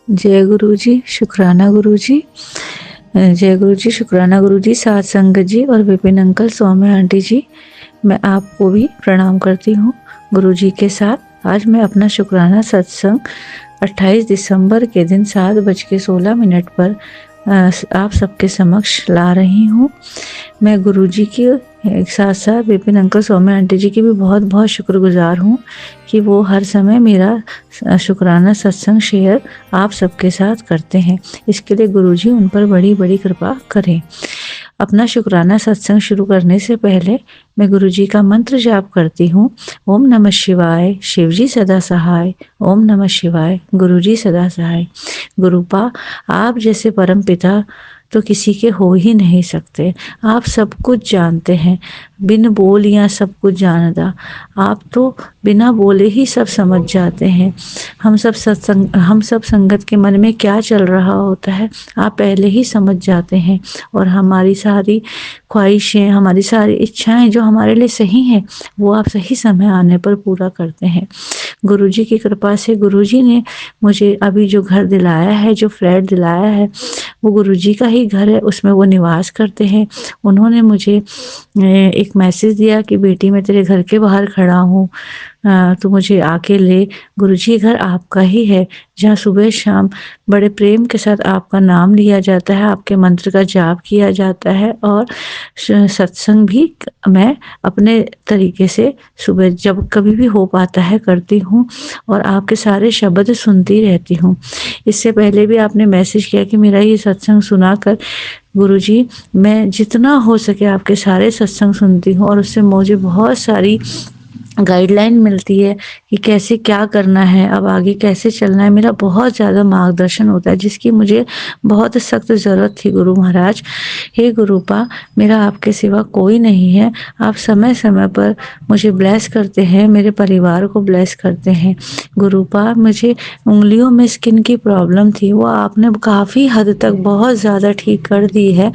जय गुरु जी, शुक्राना गुरु जी। जय गुरु जी, शुक्राना गुरु जी, साथ संगत जी और विपिन अंकल, सौम्या आंटी जी, मैं आपको भी प्रणाम करती हूँ गुरु जी के साथ। आज मैं अपना शुक्राना सत्संग 28 दिसंबर के दिन 7:16 पर आप सबके समक्ष ला रही हूँ। मैं गुरु जी की एक साथ साथ विपिन अंकल, सौम्या आंटी जी की भी बहुत बहुत शुक्रगुजार हूँ कि वो हर समय मेरा शुक्राना सत्संग शेयर आप सबके साथ करते हैं। इसके लिए गुरु जी उन पर बड़ी बड़ी कृपा करें। अपना शुक्राना सत्संग शुरू करने से पहले मैं गुरु जी का मंत्र जाप करती हूँ। ओम नमः शिवाय, शिव जी सदा सहाय। ओम नमः शिवाय, गुरु जी सदा सहाय। गुरुपा, आप जैसे परम पिता तो किसी के हो ही नहीं सकते। आप सब कुछ जानते हैं, बिन बोलियाँ सब कुछ जानता। आप तो बिना बोले ही सब समझ जाते हैं। हम सब संगत के मन में क्या चल रहा होता है आप पहले ही समझ जाते हैं, और हमारी सारी ख्वाहिशें, हमारी सारी इच्छाएं जो हमारे लिए सही हैं वो आप सही समय आने पर पूरा करते हैं। गुरुजी की कृपा से गुरुजी ने मुझे अभी जो घर दिलाया है, जो फ्लैट दिलाया है, वो गुरुजी का ही घर है, उसमें वो निवास करते हैं। उन्होंने मुझे एक मैसेज दिया कि बेटी मैं तेरे घर के बाहर खड़ा हूँ, तो मुझे आके ले। गुरुजी घर आपका ही है, जहाँ सुबह शाम बड़े प्रेम के साथ आपका नाम लिया जाता है, आपके मंत्र का जाप किया जाता है, और सत्संग भी मैं अपने तरीके से सुबह जब कभी भी हो पाता है करती हूँ, और आपके सारे शब्द सुनती रहती हूँ। इससे पहले भी आपने मैसेज किया कि मेरा ये सत्संग सुनाकर गुरुजी मैं जितना हो सके आपके सारे सत्संग सुनती हूँ, और उससे मुझे बहुत सारी गाइडलाइन मिलती है कि कैसे क्या करना है, अब आगे कैसे चलना है। मेरा बहुत ज़्यादा मार्गदर्शन होता है, जिसकी मुझे बहुत सख्त ज़रूरत थी गुरु महाराज। हे गुरुपा, मेरा आपके सिवा कोई नहीं है। आप समय समय पर मुझे ब्लेस करते हैं, मेरे परिवार को ब्लेस करते हैं। गुरुपा, मुझे उंगलियों में स्किन की प्रॉब्लम थी, वो आपने काफ़ी हद तक बहुत ज़्यादा ठीक कर दी है।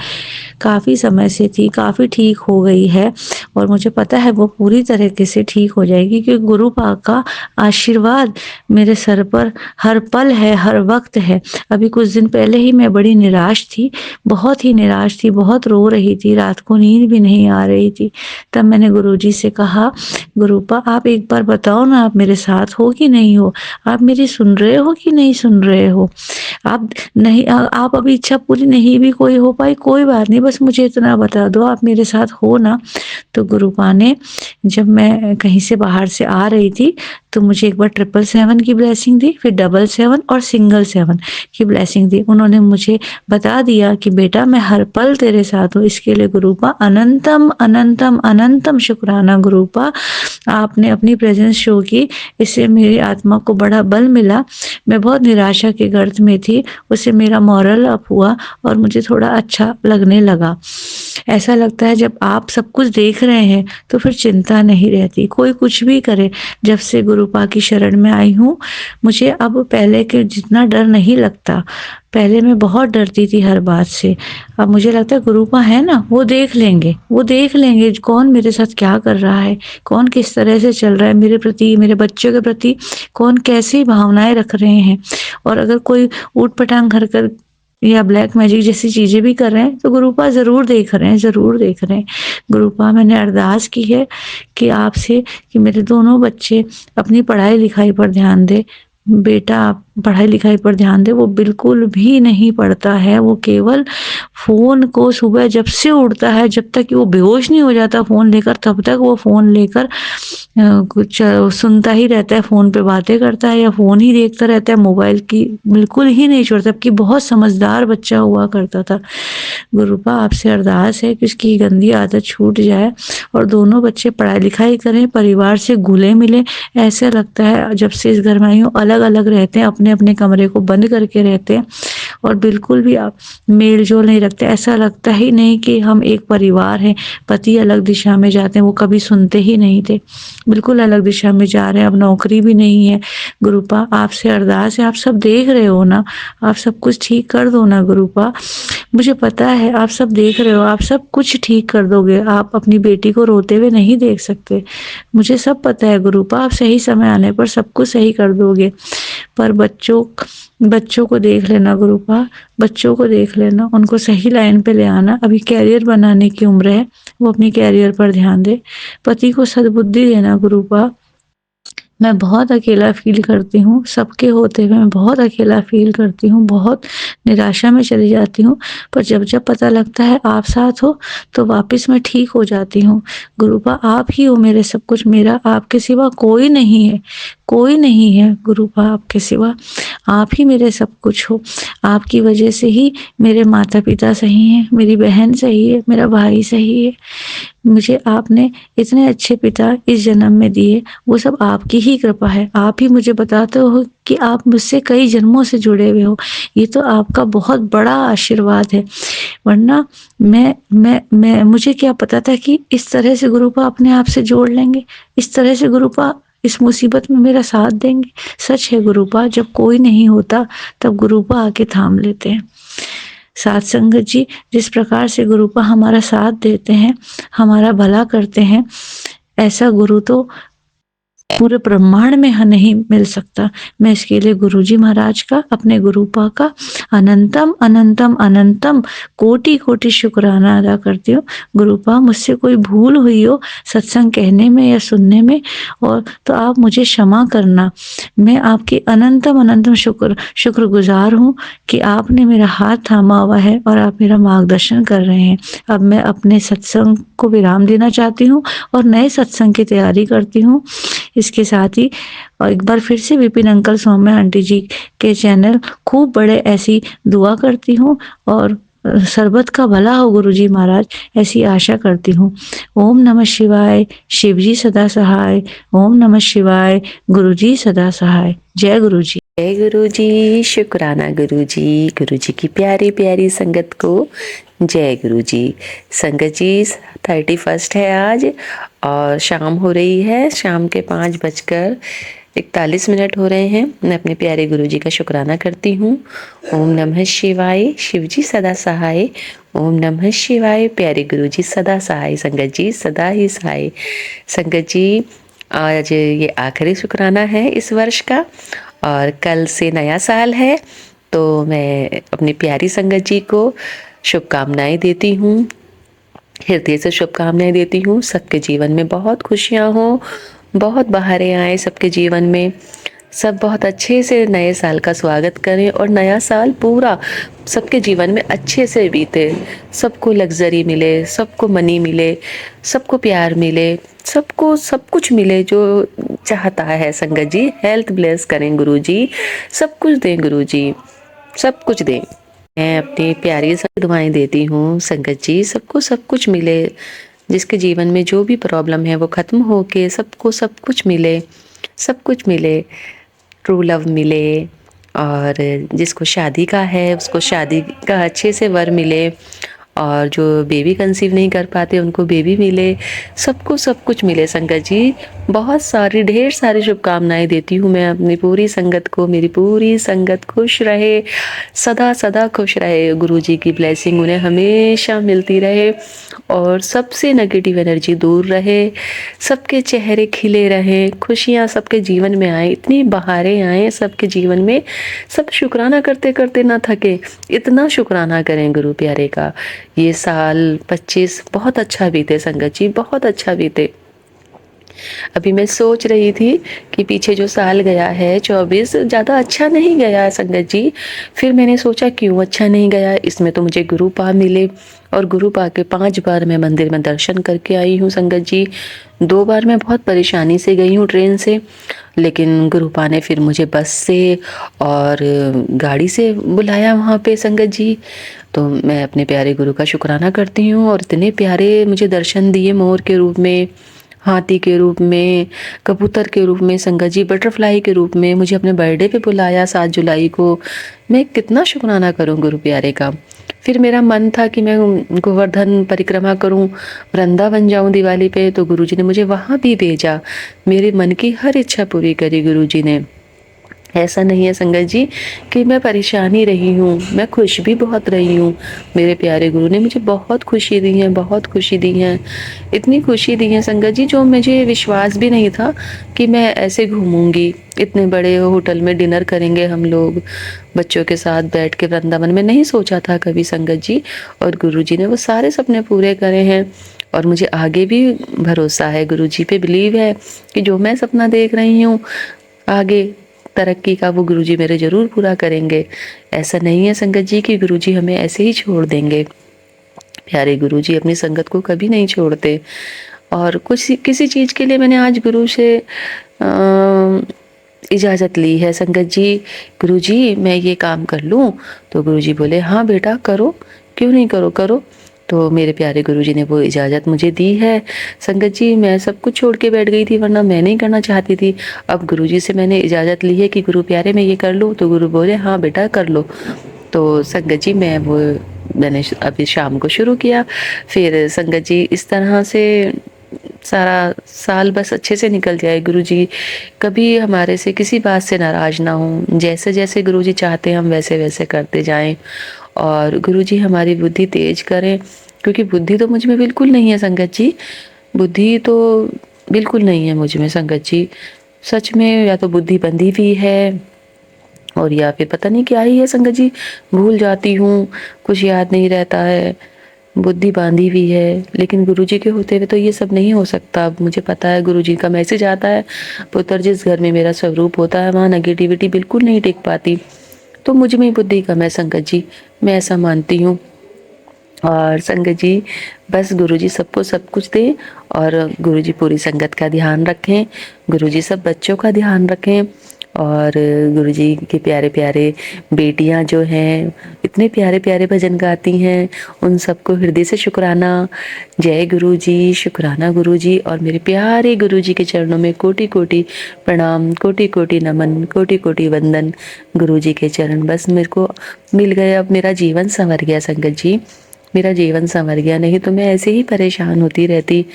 काफ़ी समय से थी, काफ़ी ठीक हो गई है, और मुझे पता है वो पूरी तरीके से ठीक हो जाएगी, क्योंकि गुरु पाक का आशीर्वाद मेरे सर पर हर पल है, हर वक्त है। अभी कुछ दिन पहले ही मैं बड़ी निराश थी, बहुत ही निराश थी, बहुत रो रही थी, रात को नींद भी नहीं आ रही थी। तब मैंने गुरुजी से कहा, गुरुपा आप एक बार बताओ ना, आप मेरे साथ हो कि नहीं हो? आप मेरी सुन रहे हो कि नहीं सुन रहे हो? आप नहीं, आप अभी इच्छा पूरी नहीं भी कोई हो पाई, कोई बात नहीं, बस मुझे इतना बता दो आप मेरे साथ हो ना। तो गुरुपा ने, जब मैं कहीं से बाहर से आ रही थी, तो मुझे एक बार 777 की ब्लेसिंग दी, फिर 777 और 777 की ब्लेसिंग दी। उन्होंने मुझे बता दिया कि बेटा मैं हर पल तेरे साथ हूँ। इसके लिए गुरुपा अनंतम अनंतम अनंतम शुक्राना गुरुपा। आपने अपनी प्रेजेंस शो की, इससे मेरी आत्मा को बड़ा बल मिला। मैं बहुत निराशा के गर्त में थी, उससे मेरा मॉरल अप हुआ और मुझे थोड़ा अच्छा लगने लगा। ऐसा लगता है जब आप सब कुछ देख रहे हैं तो फिर चिंता नहीं रहती, कोई कुछ भी करे। जब से गुरुपा की शरण में आई हूँ, मुझे अब पहले के जितना डर नहीं लगता। पहले मैं बहुत डरती थी हर बात से, अब मुझे लगता है गुरुपा है ना, वो देख लेंगे, वो देख लेंगे कौन मेरे साथ क्या कर रहा है, कौन किस तरह से चल रहा है मेरे प्रति, मेरे बच्चों के प्रति कौन कैसी भावनाएं रख रहे हैं। और अगर कोई ऊट पटांग हरकत या ब्लैक मैजिक जैसी चीजें भी कर रहे हैं तो गुरुपा जरूर देख रहे हैं, जरूर देख रहे हैं। गुरुपा, मैंने अरदास की है कि आपसे कि मेरे दोनों बच्चे अपनी पढ़ाई लिखाई पर ध्यान दे। बेटा आप पढ़ाई लिखाई पर ध्यान दे, वो बिल्कुल भी नहीं पढ़ता है, वो केवल फोन को सुबह जब से उठता है, जब तक कि वो बेहोश नहीं हो जाता फोन लेकर, तब तक वो फोन लेकर कुछ सुनता ही रहता है, फोन पे बातें करता है या फोन ही देखता रहता है, मोबाइल की बिल्कुल ही नहीं छोड़ता, जबकि बहुत समझदार बच्चा हुआ करता था। गुरुपा, आपसे अरदास है कि उसकी गंदी आदत छूट जाए और दोनों बच्चे पढ़ाई लिखाई करें, परिवार से घुले मिले। ऐसा लगता है जब से इस घर में आई हूँ अलग अलग रहते हैं, अपने अपने कमरे को बंद करके रहते हैं, और बिल्कुल भी आप मेल जोल नहीं रखते। ऐसा लगता ही नहीं कि हम एक परिवार हैं। पति अलग दिशा में जाते हैं, वो कभी सुनते ही नहीं थे, बिल्कुल अलग दिशा में जा रहे हैं, अब नौकरी भी नहीं है। गुरुपा, आपसे अरदास है, आप सब देख रहे हो ना, आप सब कुछ ठीक कर दो ना गुरुपा। मुझे पता है आप सब देख रहे हो, आप सब कुछ ठीक कर दोगे, आप अपनी बेटी को रोते हुए नहीं देख सकते, मुझे सब पता है गुरुपा। आप सही समय आने पर सब कुछ सही कर दोगे। पर बच्चों को देख लेना गुरुपा, बच्चों को देख लेना, उनको सही लाइन पे ले आना। अभी कैरियर बनाने की उम्र है, वो अपने कैरियर पर ध्यान दे। पति को सद्बुद्धि देना गुरुपा। मैं बहुत अकेला फ़ील करती हूँ, सबके होते हुए मैं बहुत अकेला फ़ील करती हूँ, बहुत निराशा में चली जाती हूँ, पर जब-जब पता लगता है आप साथ हो, तो वापस मैं ठीक हो जाती हूँ। गुरुपा आप ही हो मेरे सब कुछ, मेरा आपके सिवा कोई नहीं है, कोई नहीं है गुरुपा आपके सिवा, आप ही मेरे सब कुछ हो। आपकी वजह से ही मेरे माता-पिता सही हैं, मेरी बहन सही है, मेरा भाई सही है। मुझे आपने इतने अच्छे पिता इस जन्म में दिए, वो सब आपकी ही कृपा है। आप ही मुझे बताते हो कि आप मुझसे कई जन्मों से जुड़े हुए हो। ये तो आपका बहुत बड़ा आशीर्वाद है, वरना मैं मुझे क्या पता था कि इस तरह से गुरुपा अपने आप से जोड़ लेंगे, इस तरह से गुरुपा इस मुसीबत में मेरा साथ देंगे। सच है गुरुपा, जब कोई नहीं होता तब गुरुपा आके थाम लेते हैं। साथ संगत जी, जिस प्रकार से गुरुपा हमारा साथ देते हैं, हमारा भला करते हैं, ऐसा गुरु तो पूरे ब्रह्मांड में नहीं मिल सकता। मैं इसके लिए गुरुजी महाराज का, अपने गुरुपा का अनंतम अनंतम अनंतम कोटि-कोटि शुक्राना अदा करती हूँ। गुरुपा मुझसे कोई भूल हुई हो सत्संग कहने में या सुनने में और तो आप मुझे क्षमा करना। मैं आपकी अनंतम अनंतम शुक्रगुज़ार हूँ कि आपने मेरा हाथ थामा हुआ है और आप मेरा मार्गदर्शन कर रहे हैं। अब मैं अपने सत्संग को विराम देना चाहती हूँ और नए सत्संग की तैयारी करती हूँ। इसके साथ ही एक बार फिर से विपिन अंकल, सौम्या आंटी जी के चैनल खूब बड़े ऐसी दुआ करती हूँ और सर्बत का भला हो गुरुजी महाराज, ऐसी आशा करती हूँ। ओम नमः शिवाय, शिवजी सदा सहाय। ओम नमः शिवाय, गुरुजी सदा सहाय। जय गुरुजी। जय गुरु जी, शुक्राना गुरु जी, गुरु जी की प्यारी प्यारी संगत को जय गुरु जी। संगत जी 31 है आज और शाम हो रही है, शाम के 5:41 हो रहे हैं। मैं अपने प्यारे गुरु जी का शुक्राना करती हूँ। ओम नमः शिवाय, शिव जी सदा सहाय। ओम नमः शिवाय, प्यारे गुरु जी सदा सहाय। संगत जी सदा ही सहाय। संगत जी आज ये आखिरी शुक्राना है इस वर्ष का और कल से नया साल है, तो मैं अपनी प्यारी संगत जी को शुभकामनाएं देती हूँ, हृदय से शुभकामनाएं देती हूँ। सबके जीवन में बहुत खुशियाँ हों, बहुत बहारें आए सबके जीवन में, सब बहुत अच्छे से नए साल का स्वागत करें और नया साल पूरा सबके जीवन में अच्छे से बीते, सबको लग्जरी मिले, सबको मनी मिले, सबको प्यार मिले, सबको सब कुछ मिले जो चाहता है। संगत जी हेल्थ ब्लेस करें गुरु जी, सब कुछ दें गुरु जी, सब कुछ दें। मैं अपनी प्यारी सी दुआएं देती हूँ संगत जी, सबको सब कुछ मिले, जिसके जीवन में जो भी प्रॉब्लम है वो ख़त्म हो के सबको सब कुछ मिले, सब कुछ मिले, ट्रू लव मिले और जिसको शादी का है उसको शादी का अच्छे से वर मिले और जो बेबी कंसीव नहीं कर पाते उनको बेबी मिले, सबको सब कुछ मिले। संगत जी बहुत सारी ढेर सारी शुभकामनाएं देती हूँ मैं अपनी पूरी संगत को। मेरी पूरी संगत खुश रहे, सदा सदा खुश रहे, गुरु जी की ब्लेसिंग उन्हें हमेशा मिलती रहे और सबसे नेगेटिव एनर्जी दूर रहे, सबके चेहरे खिले रहें, खुशियाँ सबके जीवन में आए, इतनी बहारें आए सबके जीवन में, सब शुक्राना करते करते ना थके, इतना शुक्राना करें गुरु प्यारे का। ये साल 25 बहुत अच्छा बीते संगत जी, बहुत अच्छा बीते। अभी मैं सोच रही थी कि पीछे जो साल गया है 24 ज़्यादा अच्छा नहीं गया संगत जी। फिर मैंने सोचा क्यों अच्छा नहीं गया, इसमें तो मुझे गुरुपा मिले और गुरुपा के 5 बार मैं मंदिर में दर्शन करके आई हूँ संगत जी। 2 बार मैं बहुत परेशानी से गई हूँ ट्रेन से, लेकिन गुरुपा ने फिर मुझे बस से और गाड़ी से बुलाया वहाँ पे संगत जी। तो मैं अपने प्यारे गुरु का शुक्राना करती हूँ और इतने प्यारे मुझे दर्शन दिए, मोर के रूप में, हाथी के रूप में, कबूतर के रूप में संगत जी, बटरफ्लाई के रूप में मुझे अपने बर्थडे पे बुलाया 7 जुलाई को। मैं कितना शुक्राना करूं गुरु प्यारे का। फिर मेरा मन था कि मैं गोवर्धन परिक्रमा करूं, वृंदावन जाऊं दिवाली पे, तो गुरुजी ने मुझे वहाँ भी भेजा। मेरे मन की हर इच्छा पूरी करी गुरुजी ने। ऐसा नहीं है संगत जी कि मैं परेशान ही रही हूँ, मैं खुश भी बहुत रही हूँ। मेरे प्यारे गुरु ने मुझे बहुत खुशी दी है, बहुत खुशी दी है। इतनी खुशी दी है संगत जी, जो मुझे विश्वास भी नहीं था कि मैं ऐसे घूमूँगी। इतने बड़े होटल में डिनर करेंगे हम लोग, बच्चों के साथ बैठ के वृंदावन में, नहीं सोचा था कभी संगत जी। और गुरुजी ने वो सारे सपने पूरे करे हैं और मुझे आगे भी भरोसा है, गुरुजी पे बिलीव है कि जो मैं सपना देख रही हूँ आगे तरक्की का, वो गुरुजी मेरे ज़रूर पूरा करेंगे। ऐसा नहीं है संगत जी कि गुरुजी हमें ऐसे ही छोड़ देंगे। प्यारे गुरुजी अपनी संगत को कभी नहीं छोड़ते। और कुछ किसी चीज़ के लिए मैंने आज गुरु से इजाज़त ली है संगत जी, गुरुजी मैं ये काम कर लूँ? तो गुरुजी बोले हाँ बेटा करो, क्यों नहीं करो, करो। तो मेरे प्यारे गुरुजी ने वो इजाज़त मुझे दी है संगत जी। मैं सब कुछ छोड़ के बैठ गई थी, वरना मैं नहीं करना चाहती थी। अब गुरुजी से मैंने इजाज़त ली है कि गुरु प्यारे मैं ये कर लूँ, तो गुरु बोले हाँ बेटा कर लो। तो संगत जी मैंने अभी शाम को शुरू किया। फिर संगत जी इस तरह से सारा साल बस अच्छे से निकल जाए। गुरुजी कभी हमारे से किसी बात से नाराज़ ना हों, जैसे जैसे गुरुजी चाहते हैं हम वैसे वैसे करते जाएं। और गुरुजी हमारी बुद्धि तेज करें, क्योंकि बुद्धि तो मुझ में बिल्कुल नहीं है संगत जी, बुद्धि तो बिल्कुल नहीं है मुझ में संगत जी। सच में या तो बुद्धि बंधी हुई है और या फिर पता नहीं क्या ही है संगत जी, भूल जाती हूँ, कुछ याद नहीं रहता है, बुद्धि बांधी हुई है। लेकिन गुरुजी के होते हुए तो ये सब नहीं हो सकता। अब मुझे पता है गुरुजी का मैसेज आता है, पुत्र जिस घर में मेरा स्वरूप होता है वहाँ नेगेटिविटी बिल्कुल नहीं टिक पाती। तो मुझ में बुद्धि कम है संगत जी, मैं ऐसा मानती हूँ। और संगत जी बस गुरुजी सबको सब कुछ दें और गुरुजी पूरी संगत का ध्यान रखें, गुरुजी सब बच्चों का ध्यान रखें। और गुरुजी के प्यारे प्यारे बेटियां जो हैं इतने प्यारे प्यारे भजन गाती हैं, उन सबको हृदय से शुक्राना। जय गुरुजी, शुक्राना गुरुजी। और मेरे प्यारे गुरुजी के चरणों में कोटि कोटि प्रणाम, कोटि कोटि नमन, कोटि कोटि वंदन। गुरुजी के चरण बस मेरे को मिल गए, अब मेरा जीवन संवर गया संगत जी, मेरा जीवन संवर गया। नहीं तो मैं ऐसे ही परेशान होती रहती।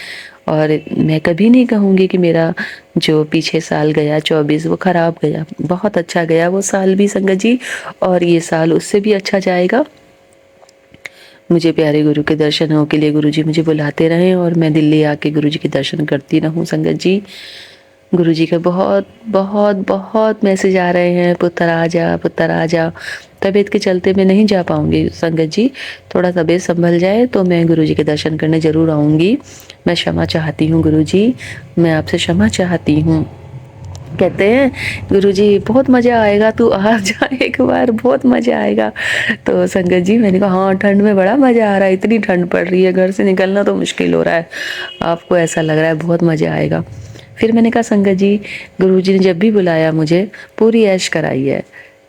और मैं कभी नहीं कहूँगी कि मेरा जो पीछे साल गया 24 वो ख़राब गया, बहुत अच्छा गया वो साल भी संगत जी, और ये साल उससे भी अच्छा जाएगा। मुझे प्यारे गुरु के दर्शनों के लिए गुरुजी मुझे बुलाते रहें और मैं दिल्ली आके गुरुजी के दर्शन करती रहूं संगत जी। गुरुजी का बहुत बहुत बहुत मैसेज आ रहे हैं, पुत्र आ जा, पुत्र आ जा। तबीयत के चलते मैं नहीं जा पाऊंगी संगत जी, थोड़ा तबीयत संभल जाए तो मैं गुरुजी के दर्शन करने ज़रूर आऊँगी। मैं क्षमा चाहती हूँ गुरुजी, मैं आपसे क्षमा चाहती हूँ। कहते हैं गुरुजी बहुत मज़ा आएगा, तू आ जा एक बार, बहुत मज़ा आएगा। तो संगत जी मैंने कहा हाँ ठंड में बड़ा मज़ा आ रहा है, इतनी ठंड पड़ रही है, घर से निकलना तो मुश्किल हो रहा है, आपको ऐसा लग रहा है बहुत मज़ा आएगा। फिर मैंने कहा संगत जी गुरुजी ने जब भी बुलाया मुझे पूरी ऐश कराई है,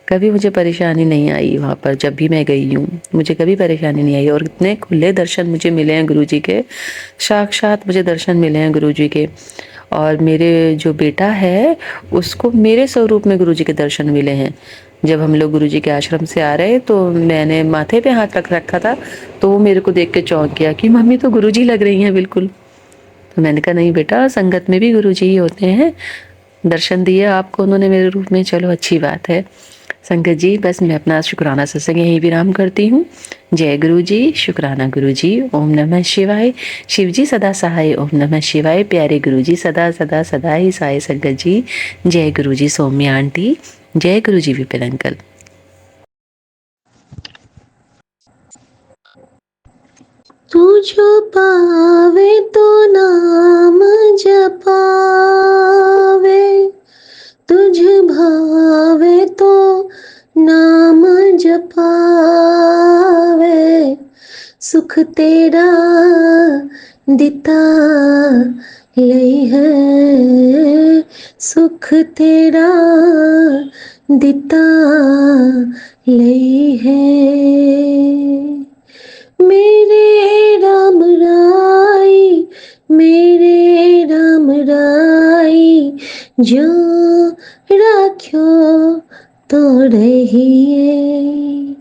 कभी मुझे परेशानी नहीं आई वहाँ पर, जब भी मैं गई हूँ मुझे कभी परेशानी नहीं आई। और इतने खुले दर्शन मुझे मिले हैं गुरुजी के, साक्षात मुझे दर्शन मिले हैं गुरुजी के। और मेरे जो बेटा है उसको मेरे स्वरूप में गुरुजी के दर्शन मिले हैं। जब हम लोग गुरुजी के आश्रम से आ रहे तो मैंने माथे पे हाथ रख रखा था, तो वो मेरे को देख के चौंक गया कि मम्मी तो गुरुजी लग रही हैं बिल्कुल। तो मैंने कहा नहीं बेटा, संगत में भी गुरुजी ही होते हैं, दर्शन दिए आपको उन्होंने मेरे रूप में, चलो अच्छी बात है। संगत जी बस मैं अपना शुक्राना सत्संग यहीं विराम करती हूँ। जय गुरु जी, शुक्राना गुरु जी, ओम नमः शिवाय। शिव जी सदा सहाय, ओम नमः शिवाय। प्यारे गुरु जी सदा सदा सदा ही सहाय संगत जी। जय गुरु जी सौम्या आंटी, जय गुरु जी विपिन अंकल। तुझ पावे तो नाम जपावे, तुझ भावे तो नाम जपावे, सुख तेरा दिता लई है, सुख तेरा दिता लई है। मेरे राम राई, मेरे राम राई, जो राख्यो तो रहिए।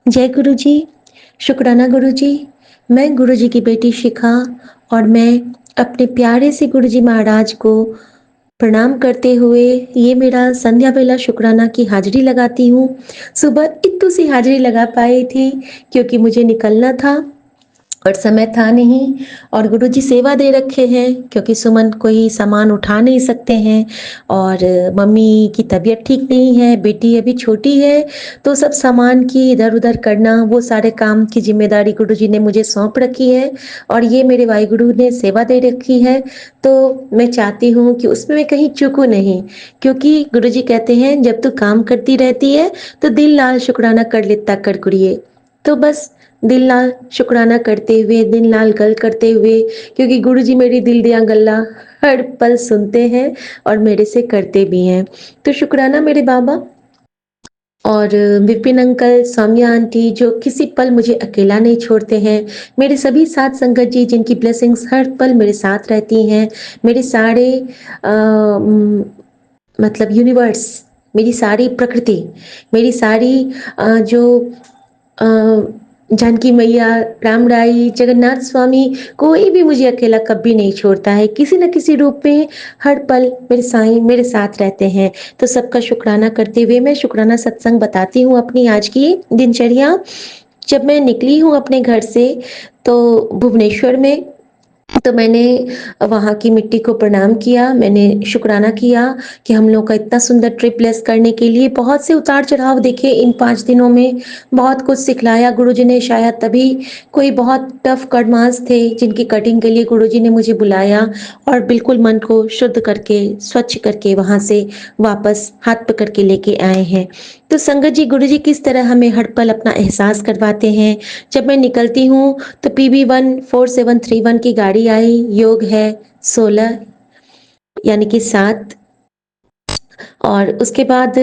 जय गुरु जी, शुक्राना गुरु जी। मैं गुरु जी की बेटी शिखा और मैं अपने प्यारे से गुरु जी महाराज को प्रणाम करते हुए ये मेरा संध्या बेला शुक्राना की हाज़िरी लगाती हूँ। सुबह इत्तू सी हाज़िरी लगा पाई थी क्योंकि मुझे निकलना था और समय था नहीं और गुरुजी सेवा दे रखे हैं क्योंकि सुमन कोई सामान उठा नहीं सकते हैं और मम्मी की तबीयत ठीक नहीं है, बेटी अभी छोटी है, तो सब सामान की इधर-उधर करना, वो सारे काम की ज़िम्मेदारी गुरुजी ने मुझे सौंप रखी है और ये मेरे वाहिगुरु ने सेवा दे रखी है, तो मैं चाहती हूँ कि उसमें मैं कहीं चूकूँ नहीं क्योंकि गुरुजी कहते हैं, "जब तू काम करती रहती है, तो दिल लाल शुक्राना कर लित्ता कर कुड़िए।" तो बस दिल लाल शुक्राना करते हुए, दिन लाल गल करते हुए क्योंकि गुरुजी मेरी दिल दियां गल्लां हर पल सुनते हैं और मेरे से करते भी हैं। तो शुक्राना मेरे बाबा और विपिन अंकल, सौम्या आंटी जो किसी पल मुझे अकेला नहीं छोड़ते हैं। मेरे सभी साथ संगत जी जिनकी ब्लेसिंग्स हर पल मेरे साथ रहती हैं। मेरे सारे मतलब यूनिवर्स, मेरी सारी प्रकृति, मेरी सारी जो अ, जानकी मैया, राम राई, जगन्नाथ स्वामी, कोई भी मुझे अकेला कभी नहीं छोड़ता है। किसी न किसी रूप में हर पल मेरे साईं मेरे साथ रहते हैं। तो सबका शुक्राना करते हुए मैं शुक्राना सत्संग बताती हूँ अपनी आज की दिनचर्या। जब मैं निकली हूँ अपने घर से तो भुवनेश्वर में तो मैंने वहाँ की मिट्टी को प्रणाम किया, मैंने शुक्राना किया कि हम लोग का इतना सुंदर ट्रिप ब्लेस करने के लिए बहुत से उतार-चढ़ाव देखे इन 5 दिनों में, बहुत कुछ सिखलाया गुरुजी ने शायद तभी कोई बहुत टफ कर्मास थे जिनकी कटिंग के लिए गुरुजी ने मुझे बुलाया और बिल्कुल मन को शुद्ध करके, स्वच्छ करके वहाँ से वापस हाथ पकड़ के लेके आए हैं। तो संगत जी गुरुजी किस तरह हमें हर पल अपना एहसास करवाते हैं। जब मैं निकलती हूँ तो PB 14731 की गाड़ी आई, योग है 16 यानी कि 7 और उसके बाद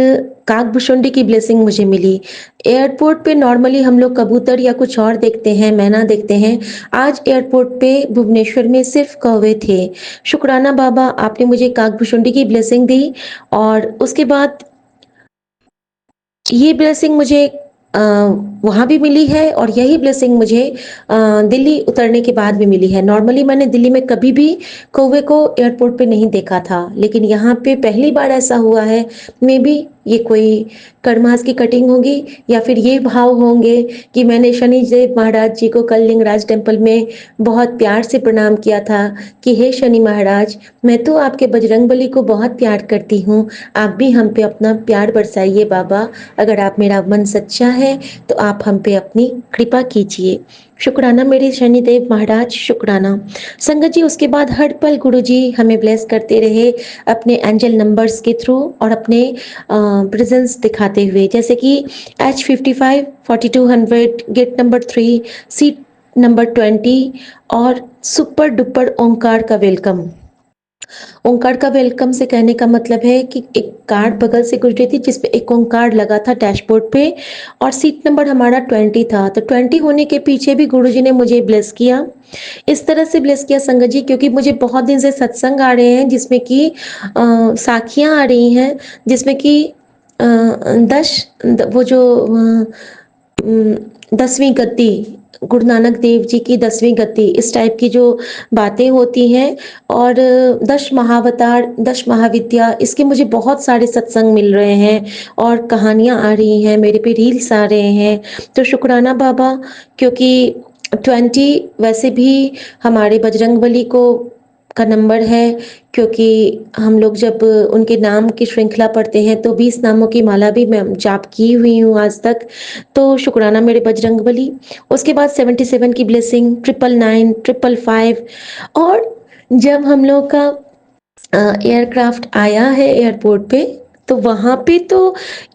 काकभुशुंडी की ब्लेसिंग मुझे मिली। एयरपोर्ट पे नॉर्मली हम लोग कबूतर या कुछ और देखते हैं, मैना देखते हैं। आज एयरपोर्ट पे भुवनेश्वर में सिर्फ़ कौवे थे। शुक्राना बाबा आपने मुझे काकभुशुंडी की ब्लेसिंग दी और उसके बाद ये ब्लेसिंग मुझे अ, वहाँ भी मिली है और यही ब्लेसिंग मुझे दिल्ली उतरने के बाद भी मिली है। नॉर्मली मैंने दिल्ली में कभी भी कौवे को एयरपोर्ट पे नहीं देखा था, लेकिन यहाँ पे पहली बार ऐसा हुआ है। मेबी ये कोई कर्मास की कटिंग होगी या फिर ये भाव होंगे कि मैंने शनि देव महाराज जी को कल लिंगराज टेम्पल में बहुत प्यार से प्रणाम किया था कि हे शनि महाराज, मैं तो आपके बजरंगबली को बहुत प्यार करती हूँ, आप भी हम पे अपना प्यार बरसाइए बाबा। अगर आप मेरा मन सच्चा है तो आप हम पे अपनी कृपा कीजिए। शुक्राना मेरे शनिदेव महाराज, शुक्राना। संगत जी उसके बाद हर पल गुरुजी हमें ब्लेस करते रहे अपने एंजल नंबर्स के थ्रू और अपने प्रेजेंस दिखाते हुए, जैसे कि H55 4200 gate number 3 seat number 20 और सुपर डुपर ओंकार का वेलकम। ओंकार का वेलकम से कहने का मतलब है कि एक कार बगल से गुजरी थी जिसपे एक ओंकार लगा था डैशबोर्ड पे और सीट नंबर हमारा 20 था। तो 20 होने के पीछे भी गुरुजी ने मुझे ब्लेस किया। इस तरह से ब्लेस किया संगत जी क्योंकि मुझे बहुत दिन से सत्संग आ रहे हैं जिसमें कि साखियाँ आ रही हैं जिसमें कि 10 वो जो 10वीं गद्दी गुरु नानक देव जी की 10वीं गद्दी इस टाइप की जो बातें होती हैं और 10 महाअवतार 10 महाविद्या इसके मुझे बहुत सारे सत्संग मिल रहे हैं और कहानियाँ आ रही हैं, मेरे पे रील्स आ रहे हैं। तो शुक्राना बाबा क्योंकि 20 वैसे भी हमारे बजरंगबली को का नंबर है क्योंकि हम लोग जब उनके नाम की श्रृंखला पढ़ते हैं तो 20 नामों की माला भी मैं जाप की हुई हूँ आज तक। तो शुक्राना मेरे बजरंगबली। उसके बाद 77 की ब्लेसिंग, 999, 555 और जब हम लोग का एयरक्राफ्ट आया है एयरपोर्ट पे तो वहाँ पे तो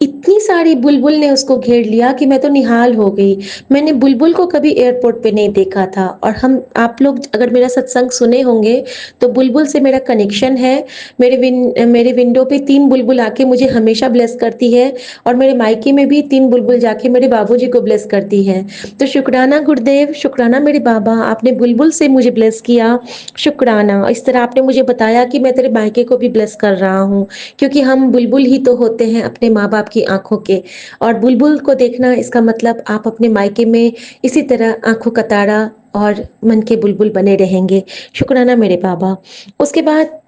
इतनी सारी बुलबुल ने उसको घेर लिया कि मैं तो निहाल हो गई। मैंने बुलबुल को कभी एयरपोर्ट पे नहीं देखा था और हम आप लोग अगर मेरा सत्संग सुने होंगे तो बुलबुल से मेरा कनेक्शन है। मेरे विंडो पे 3 बुलबुल आके मुझे हमेशा ब्लेस करती है और मेरे मायके में भी 3 बुलबुल जाके मेरे बाबूजी को ब्लेस करती हैं। तो शुक्राना गुरुदेव, शुक्राना मेरे बाबा, आपने बुलबुल से मुझे ब्लेस किया, शुक्राना। इस तरह आपने मुझे बताया कि मैं तेरे मायके को भी ब्लेस कर रहा हूँ क्योंकि हम बुलबुल ही तो होते हैं अपने माँ-बाप की आँखों के और बुलबुल को देखना इसका मतलब आप अपने मायके में इसी तरह आँखों का तारा और मन के बुलबुल बने रहेंगे। शुक्राना मेरे बाबा। उसके बाद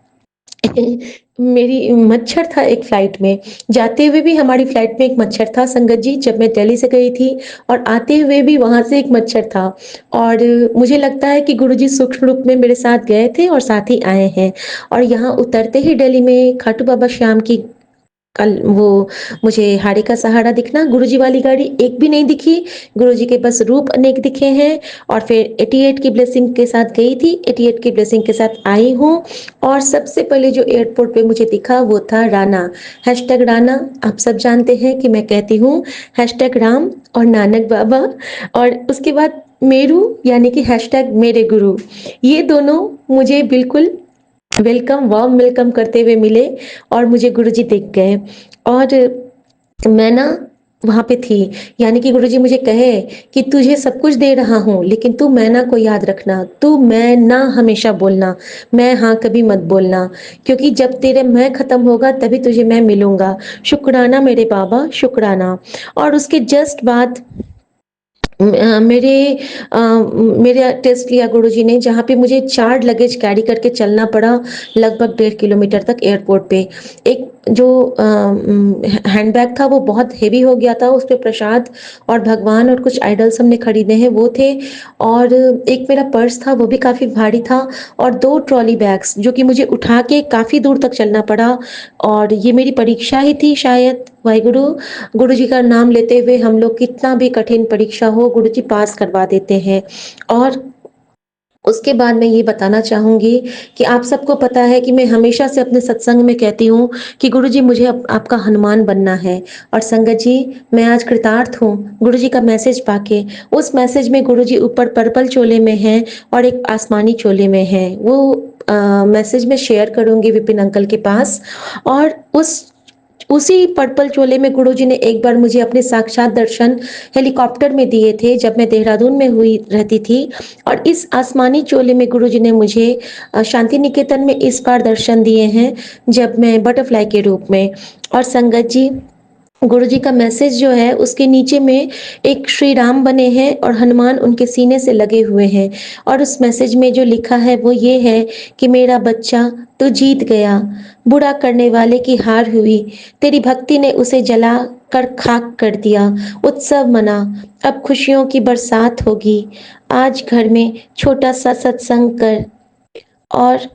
मेरी मच्छर था एक फ्लाइट में। जाते हुए भी हमारी फ्लाइट में एक मच्छर था संगत जी, जब मैं दिल्ली से गई थी, और आते हुए भी वहाँ से एक मच्छर था। और मुझे लगता है कि गुरुजी सूक्ष्म रूप में मेरे साथ गए थे और साथ ही आए हैं। और यहाँ उतरते ही दिल्ली में खाटू बाबा श्याम की कल वो मुझे हाड़ी का सहारा दिखना, गुरुजी वाली गाड़ी एक भी नहीं दिखी। गुरुजी के बस रूप अनेक दिखे हैं। और फिर 88 की ब्लेसिंग के साथ गई थी, 88 की ब्लेसिंग के साथ आई हूँ। और सबसे पहले जो एयरपोर्ट पे मुझे दिखा वो था राना, हैशटैग राना। आप सब जानते हैं कि मैं कहती हूँ हैशटैग राम और नानक बाबा। और उसके बाद मेरू यानी कि हैशटैग मेरे गुरु। ये दोनों मुझे बिल्कुल वेलकम, वार्म वेलकम करते हुए मिले और मुझे गुरुजी दिख गए। और मैं ना वहाँ पे थी, यानी कि गुरुजी मुझे कहे कि तुझे सब कुछ दे रहा हूँ, लेकिन तू मैं ना को याद रखना, तू मैं ना हमेशा बोलना, मैं हाँ कभी मत बोलना, क्योंकि जब तेरे मैं खत्म होगा तभी तुझे मैं मिलूंगा। शुक्राना मेरे बाबा, शुक्राना। और उसके जस्ट बाद मेरे मेरा टेस्ट लिया गुरुजी ने, जहाँ पे मुझे 4 लगेज कैरी करके चलना पड़ा लगभग 1.5 किलोमीटर तक एयरपोर्ट पे। एक जो हैंडबैग था वो बहुत हेवी हो गया था, उस पे प्रसाद और भगवान और कुछ आइडल्स हमने खरीदे हैं वो थे। और एक मेरा पर्स था वो भी काफ़ी भारी था, और 2 ट्रॉली बैग्स जो कि मुझे उठा के काफ़ी दूर तक चलना पड़ा। और ये मेरी परीक्षा ही थी शायद, वाहिगुरु। गुरु जी का नाम लेते हुए हम लोग कितना भी कठिन परीक्षा हो गुरु जी पास करवा देते हैं। और उसके बाद मैं ये बताना चाहूँगी कि आप सबको पता है कि मैं हमेशा से अपने सत्संग में कहती हूँ कि गुरुजी मुझे आपका हनुमान बनना है। और संगत जी, मैं आज कृतार्थ हूँ गुरुजी का मैसेज पाके। उस मैसेज में गुरुजी ऊपर पर्पल चोले में हैं और एक आसमानी चोले में हैं। वो मैसेज मैं शेयर करूँगी विपिन अंकल के पास। और उसी पर्पल चोले में गुरुजी ने एक बार मुझे अपने साक्षात दर्शन हेलीकॉप्टर में दिए थे, जब मैं देहरादून में हुई रहती थी। और इस आसमानी चोले में गुरुजी ने मुझे शांति निकेतन में इस बार दर्शन दिए हैं, जब मैं बटरफ्लाई के रूप में। और संगत जी, गुरुजी का मैसेज जो है उसके नीचे में एक श्री राम बने हैं और हनुमान उनके सीने से लगे हुए हैं। और उस मैसेज में जो लिखा है वो ये है कि मेरा बच्चा तो जीत गया, बुरा करने वाले की हार हुई, तेरी भक्ति ने उसे जला कर खाक कर दिया। उत्सव मना, अब खुशियों की बरसात होगी। आज घर में छोटा सा सत्संग कर, और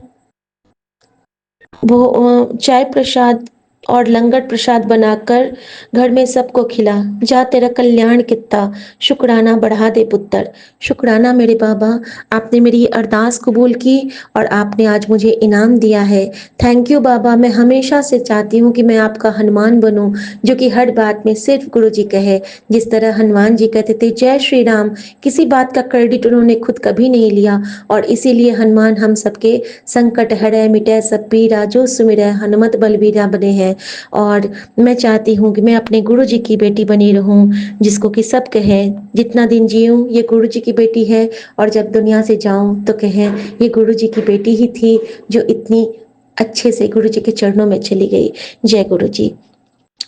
वो चाय प्रसाद और लंगर प्रसाद बनाकर घर में सबको खिला। जा तेरा कल्याण कित्ता, शुक्राना बढ़ा दे पुत्र। शुक्राना मेरे बाबा, आपने मेरी अरदास कबूल की और आपने आज मुझे इनाम दिया है। थैंक यू बाबा। मैं हमेशा से चाहती हूँ कि मैं आपका हनुमान बनूं, जो कि हर बात में सिर्फ गुरु जी कहे। जिस तरह हनुमान जी कहते थे जय श्री राम, किसी बात का क्रेडिट उन्होंने खुद कभी नहीं लिया। और इसीलिए हनुमान हम सबके संकट हरै मिटै सब पीरा, जो सुमिरै हनुमत बलबीरा बने हैं। और मैं चाहती हूँ कि मैं अपने गुरु जी की बेटी बनी रहूं, जिसको कि सब कहें जितना दिन जीऊं ये गुरु जी की बेटी है, और जब दुनिया से जाऊं तो कहें ये गुरु जी की बेटी ही थी जो इतनी अच्छे से गुरु जी के चरणों में चली गई। जय गुरु जी।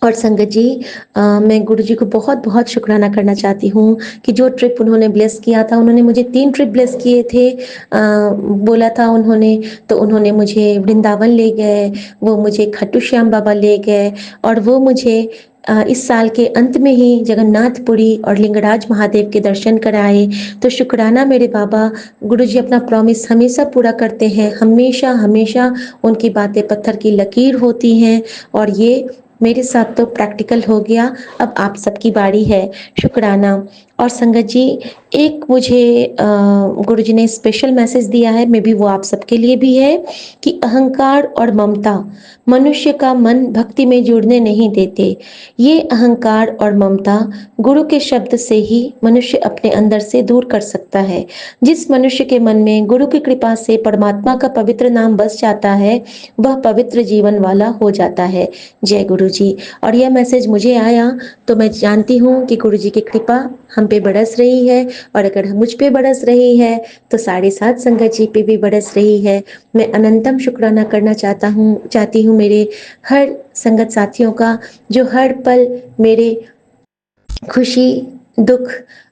और संगत जी, मैं गुरु जी को बहुत बहुत शुक्राना करना चाहती हूँ कि जो ट्रिप उन्होंने ब्लेस किया था, उन्होंने मुझे 3 ट्रिप ब्लेस किए थे। बोला था उन्होंने, तो उन्होंने मुझे वृंदावन ले गए, वो मुझे खाटू श्याम बाबा ले गए, और वो मुझे इस साल के अंत में ही जगन्नाथपुरी और लिंगराज महादेव के दर्शन कराए। तो शुक्राना मेरे बाबा। गुरु जी अपना प्रॉमिस हमेशा पूरा करते हैं, हमेशा हमेशा उनकी बातें पत्थर की लकीर होती हैं। और ये मेरे साथ तो प्रैक्टिकल हो गया, अब आप सबकी बारी है। शुक्राना। और संगत जी, एक मुझे गुरुजी ने स्पेशल मैसेज दिया है, मे बी वो आप सबके लिए भी है, कि अहंकार और ममता मनुष्य का मन भक्ति में जुड़ने नहीं देते। ये अहंकार और ममता गुरु के शब्द से ही मनुष्य अपने अंदर से दूर कर सकता है। जिस मनुष्य के मन में गुरु की कृपा से परमात्मा का पवित्र नाम बस जाता है, वह पवित्र जीवन वाला हो जाता है। जय गुरु जी। और यह मैसेज मुझे आया तो मैं जानती हूँ कि गुरु जी की कृपा हम पे बरस रही है, और अगर मुझ पे बरस रही है तो 7.5 संगत जी पे भी बरस रही है। मैं अनंतम शुक्राना करना चाहती हूँ मेरे हर संगत साथियों का, जो हर पल मेरे खुशी, दुख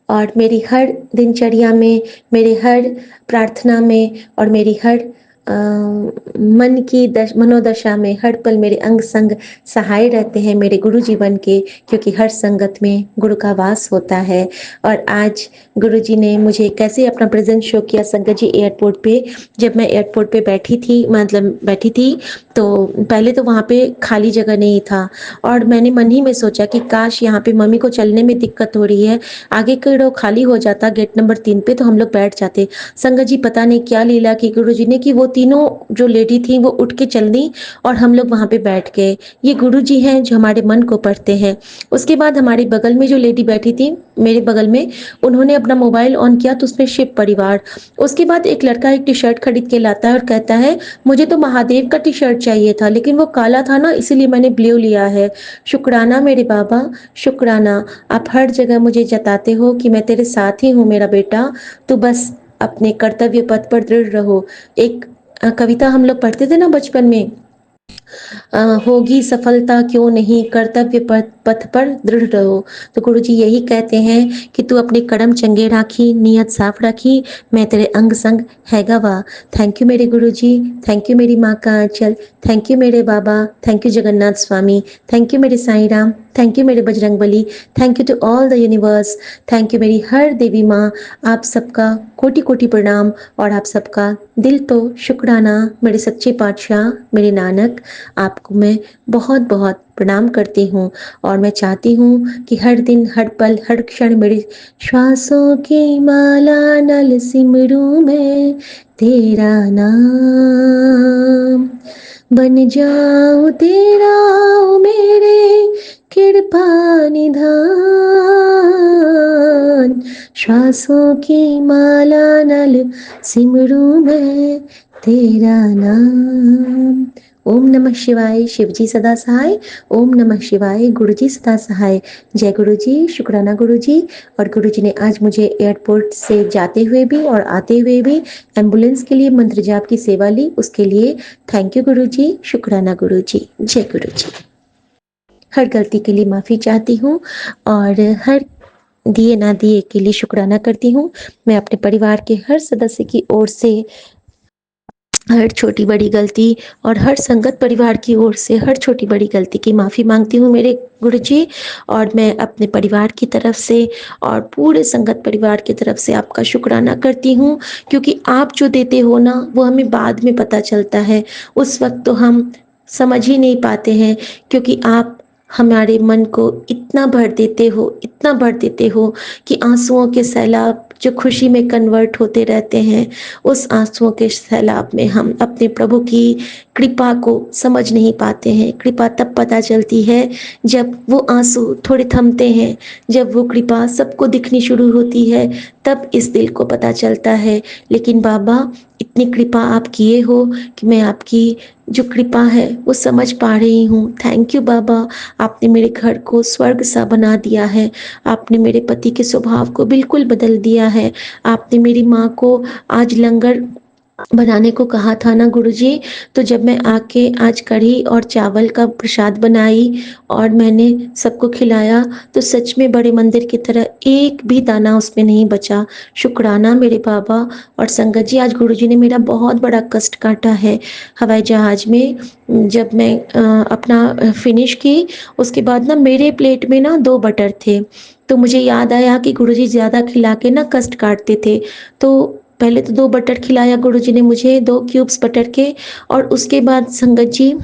और मेरी हर दिनचर्या में, मेरे हर प्रार्थना में और मेरी हर मन की मनोदशा में हर पल मेरे अंग संग सहाय रहते हैं मेरे गुरु जी बन के, क्योंकि हर संगत में गुरु का वास होता है। और आज गुरु जी ने मुझे कैसे अपना प्रेजेंस शो किया संगत जी एयरपोर्ट पे। जब मैं एयरपोर्ट पे बैठी थी तो पहले तो वहाँ पे खाली जगह नहीं था, और मैंने मन ही में सोचा कि काश यहाँ पे मम्मी को चलने में दिक्कत हो रही है, आगे का रो खाली हो जाता गेट नंबर 3 पे, तो हम लोग बैठ जाते। संगत जी पता नहीं क्या लीला की गुरु जी ने कि वो तीनों जो लेडी थी वो उठ के चल दी और हम लोग वहाँ पे बैठ गए। ये गुरु जी हैं जो हमारे मन को पढ़ते हैं। उसके बाद हमारे बगल में जो लेडी बैठी थी मेरे बगल में, उन्होंने अपना मोबाइल ऑन किया तो उसमें शिव परिवार। उसके बाद एक लड़का एक टी शर्ट खरीद के लाता है और कहता है मुझे तो महादेव का टी शर्ट चाहिए था, लेकिन वो काला था ना, इसीलिए मैंने ब्लू लिया है। शुक्राना मेरे बाबा, शुक्राना। आप हर जगह मुझे जताते हो कि मैं तेरे साथ ही हूँ मेरा बेटा, तो बस अपने कर्तव्य पथ पर दृढ़ रहो। एक कविता हम लोग पढ़ते थे ना बचपन में, होगी सफलता क्यों नहीं, कर्तव्य पथ पर दृढ़ रहो। तो गुरु जी यही कहते हैं कि तू अपने कदम चंगे राखी, नियत साफ राखी, मैं तेरे अंग संग हैगा वा। थैंक यू मेरे गुरु जी, थैंक यू मेरी माँ का आंचल, थैंक यू मेरे Baba, thank you Jagannath Swami, thank you मेरे साईं राम, थैंक यू मेरे Bajrang Bali, thank you to all the universe, thank you मेरी हर देवी माँ। आप सबका कोटि कोटि प्रणाम, और आप सबका दिल तो शुक्राना मेरे सच्चे पातशाह मेरे नानक। आपको मैं बहुत बहुत प्रणाम करती हूँ, और मैं चाहती हूँ कि हर दिन हर पल हर क्षण मेरी श्वासों की माला नल सिमरूं मैं तेरा नाम, बन जाऊं तेरा ओ मेरे कृपा निधान, श्वासों की माला नल सिमरूं मैं तेरा नाम। ओम नमः शिवाय, शिव जी सदा सहाय। ओम नमः शिवाय, गुरु जी सदा सहाय। जय गुरु जी, शुक्राना गुरु जी। और गुरु जी ने आज मुझे एयरपोर्ट से जाते हुए भी और आते हुए भी एम्बुलेंस के लिए मंत्र जाप की सेवा ली, उसके लिए थैंक यू गुरु जी, शुक्राना गुरु जी, जय गुरु जी। हर गलती के लिए माफी चाहती हूँ, और हर दिए ना दिए के लिए शुक्राना करती हूँ। मैं अपने परिवार के हर सदस्य की ओर से हर छोटी बड़ी गलती, और हर संगत परिवार की ओर से हर छोटी बड़ी गलती की माफ़ी मांगती हूँ मेरे गुरु जी। और मैं अपने परिवार की तरफ से और पूरे संगत परिवार की तरफ से आपका शुक्राना करती हूँ, क्योंकि आप जो देते हो ना वो हमें बाद में पता चलता है, उस वक्त तो हम समझ ही नहीं पाते हैं, क्योंकि आप हमारे मन को इतना भर देते हो, इतना भर देते हो कि आंसुओं के सैलाब जो खुशी में कन्वर्ट होते रहते हैं, उस आंसुओं के सैलाब में हम अपने प्रभु की कृपा को समझ नहीं पाते हैं। कृपा तब पता चलती है जब वो आंसू थोड़े थमते हैं, जब वो कृपा सबको दिखनी शुरू होती है, तब इस दिल को पता चलता है। लेकिन बाबा इतनी कृपा आप किए हो कि मैं आपकी जो कृपा है वो समझ पा रही हूँ। थैंक यू बाबा, आपने मेरे घर को स्वर्ग सा बना दिया है। आपने मेरे पति के स्वभाव को बिल्कुल बदल दिया है। आपने मेरी माँ को आज लंगर बनाने को कहा था ना गुरुजी, तो जब मैं आके आज कढ़ी और चावल का प्रसाद बनाई और मैंने सबको खिलाया, तो सच में बड़े मंदिर की तरह एक भी दाना उसमें नहीं बचा। शुक्राना मेरे बाबा। और संगत जी, आज गुरुजी ने मेरा बहुत बड़ा कष्ट काटा है। हवाई जहाज में जब मैं अपना फिनिश की, उसके बाद ना मेरे प्लेट में ना 2 बटर थे, तो मुझे याद आया कि गुरुजी ज़्यादा खिला के ना कष्ट काटते थे। तो पहले तो 2 बटर खिलाया गुरुजी ने मुझे, 2 क्यूब्स बटर के, और उसके बाद संगत जी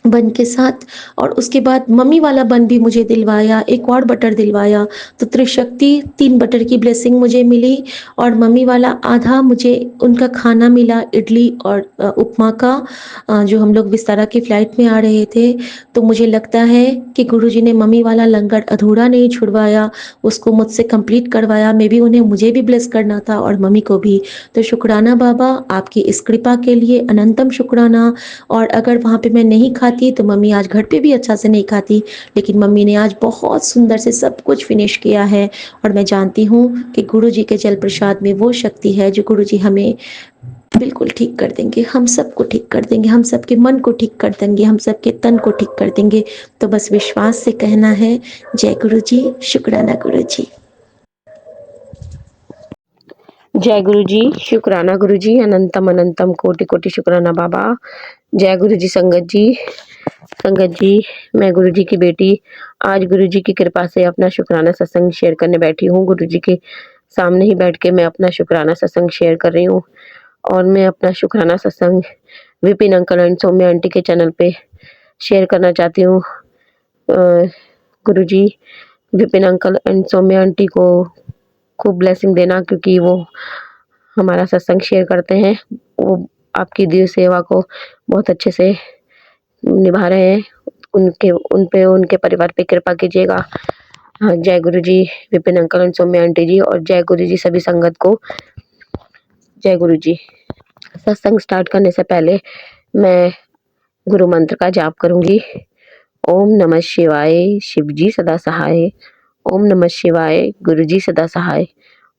बन के साथ, और उसके बाद मम्मी वाला बन भी मुझे दिलवाया, एक और बटर दिलवाया। तो त्रिशक्ति 3 बटर की ब्लेसिंग मुझे मिली, और मम्मी वाला आधा मुझे उनका खाना मिला, इडली और उपमा का, जो हम लोग विस्तारा की फ्लाइट में आ रहे थे। तो मुझे लगता है कि गुरुजी ने मम्मी वाला लंगर अधूरा नहीं छुड़वाया, उसको मुझसे कंप्लीट करवाया। मे बी उन्हें मुझे भी ब्लेस करना था और मम्मी को भी। तो शुक्राना बाबा, आपकी इस कृपा के लिए अनंतम शुक्राना। और अगर वहाँ पे मैं नहीं खाती तो मम्मी आज घर पे भी अच्छा से नहीं खाती, लेकिन मम्मी ने आज बहुत सुंदर से सब कुछ फिनिश किया है। और मैं जानती हूँ कि गुरुजी के जल प्रसाद में वो शक्ति है जो गुरुजी हमें बिल्कुल ठीक कर देंगे, हम सबको ठीक कर देंगे, हम सबके मन को ठीक कर देंगे, हम सबके तन को ठीक कर देंगे। तो बस विश्वास से कहना है, जय गुरु जी, शुक्राना गुरु जी। जय गुरु जी, शुक्राना गुरु जी, अनंतम अनंतम कोटि कोटि शुक्राना बाबा। जय गुरु जी संगत जी, मैं गुरु जी की बेटी आज गुरु जी की कृपा से अपना शुक्राना सत्संग शेयर करने बैठी हूँ। गुरु जी के सामने ही बैठ के मैं अपना शुक्राना सत्संग शेयर कर रही हूँ और मैं अपना शुक्राना सत्संग Vipin uncle and Saumya aunty के चैनल पे शेयर करना चाहती हूँ। Guru ji Vipin uncle and Saumya aunty को खूब ब्लेसिंग देना, क्योंकि वो हमारा सत्संग शेयर करते हैं। वो आपकी दी सेवा को बहुत अच्छे से निभा रहे हैं। उनके परिवार पे कृपा कीजिएगा। हाँ, जय Guru ji Vipin uncle and Saumya aunty ji, और जय गुरु जी सभी संगत को। जय गुरु जी। सत्संग स्टार्ट करने से पहले मैं गुरु मंत्र का जाप करूंगी। ओम नमः शिवाय, शिव जी सदा सहाय। ओम नमः शिवाय, गुरु जी सदा सहाय।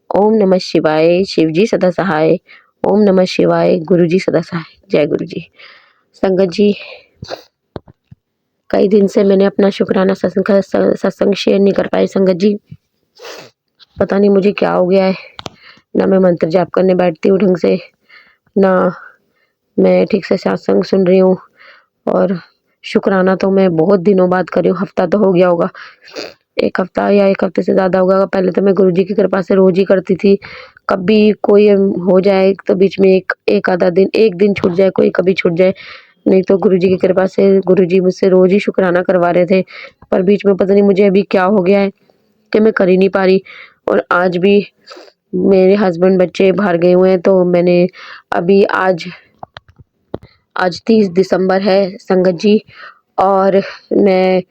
ओम नमः शिवाय, शिव जी सदा सहाय। ओम नमः शिवाय, गुरु जी सदा सहाय। जय गुरु जी। संगत जी, कई दिन से मैंने अपना शुक्राना सत्संग शेयर नहीं कर पाई। संगत जी, पता नहीं मुझे क्या हो गया है। ना मैं मंत्र जाप करने बैठती हूँ ढंग से, ना मैं ठीक से सत्संग सुन रही हूँ। और शुक्राना तो मैं बहुत दिनों बाद कर रही हूँ, हफ्ता तो हो गया होगा, एक हफ्ता या एक हफ्ते से ज़्यादा होगा। पहले तो मैं गुरु जी की कृपा से रोज ही करती थी। कभी कोई हो जाए तो बीच में एक आधा दिन, एक दिन छूट जाए, कोई कभी छूट जाए, नहीं तो गुरु जी की कृपा से गुरु जी मुझसे रोज ही शुक्राना करवा रहे थे। पर बीच में पता नहीं मुझे अभी क्या हो गया है कि मैं कर ही नहीं पा रही। और आज भी मेरे हस्बैंड बच्चे बाहर गए हुए हैं, तो मैंने अभी आज 30 दिसंबर है संगत जी, और मैं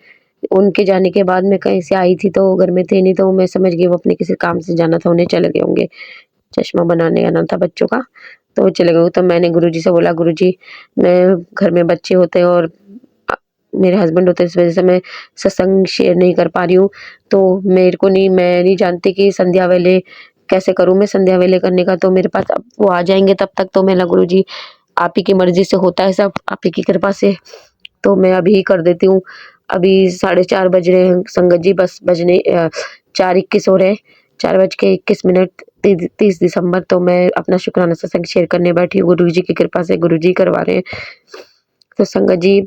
उनके जाने के बाद मैं कहीं से आई थी तो घर में थे नहीं, तो मैं समझ गई वो अपने किसी काम से जाना था, उन्हें चले गए होंगे। चश्मा बनाने आना था बच्चों का, तो वो चले गए। तो मैंने गुरुजी से बोला, गुरुजी मैं घर में बच्चे होते हैं और मेरे हस्बैंड होते हैं, इस वजह से मैं सत्संग शेयर नहीं कर पा रही हूँ। तो मेरे को नहीं, मैं नहीं जानती कि संध्या वेले कैसे करूँ। मैं संध्या वेले करने का तो मेरे पास अब वो आ जाएंगे, तब तक तो मैं गुरुजी आप ही की मर्जी से होता है सब, आप ही की कृपा से। तो मैं अभी ही कर देती हूँ। अभी 4:30 बज रहे हैं संगत जी, बस बजने 4:21 हो रहे हैं, 4:21, 30 दिसंबर। तो मैं अपना शुक्राना सत्संग शेयर करने बैठी हूँ। गुरु जी की कृपा से गुरु जी करवा रहे हैं। तो संगत जी,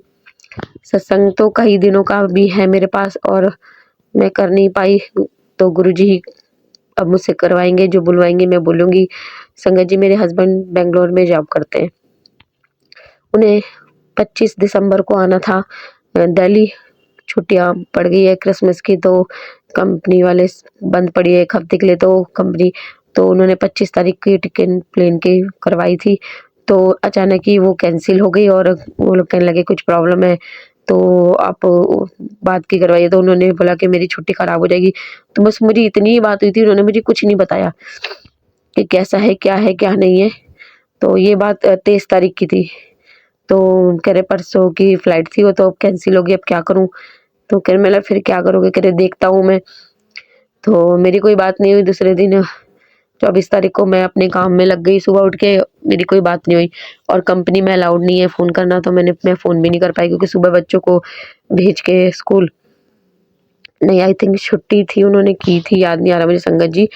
सत्संग तो कई दिनों का भी है मेरे पास और मैं कर नहीं पाई, तो गुरु जी अब मुझसे करवाएंगे, जो बुलवाएंगे मैं बोलूँगी। संगत जी, मेरे हस्बैंड बेंगलोर में जॉब करते हैं। उन्हें 25 दिसंबर को आना था दिल्ली। छुट्टियां पड़ गई है क्रिसमस की, तो कंपनी वाले बंद पड़ी है एक हफ्ते के लिए, तो कंपनी तो उन्होंने 25 तारीख की टिकट प्लेन की करवाई थी, तो अचानक ही वो कैंसिल हो गई और वो लोग कहने लगे कुछ प्रॉब्लम है, तो आप बात की करवाइए। तो उन्होंने बोला कि मेरी छुट्टी खराब हो जाएगी। तो बस मुझे इतनी ही बात हुई थी, उन्होंने मुझे कुछ नहीं बताया कि कैसा है क्या नहीं है। तो ये बात 23 तारीख की थी। तो कह रहे परसों की फ्लाइट थी वो, तो अब कैंसिल होगी, अब क्या करूं। तो कह रहे मैं फिर क्या करोगे, कह रहे देखता हूँ मैं। तो मेरी कोई बात नहीं हुई। दूसरे दिन 24 तारीख को मैं अपने काम में लग गई, सुबह उठ के मेरी कोई बात नहीं हुई। और कंपनी में अलाउड नहीं है फ़ोन करना, तो मैं फ़ोन भी नहीं कर पाई, क्योंकि सुबह बच्चों को भेज के स्कूल, नहीं आई थिंक छुट्टी थी उन्होंने की थी, याद नहीं आ रहा मुझे संगत जी।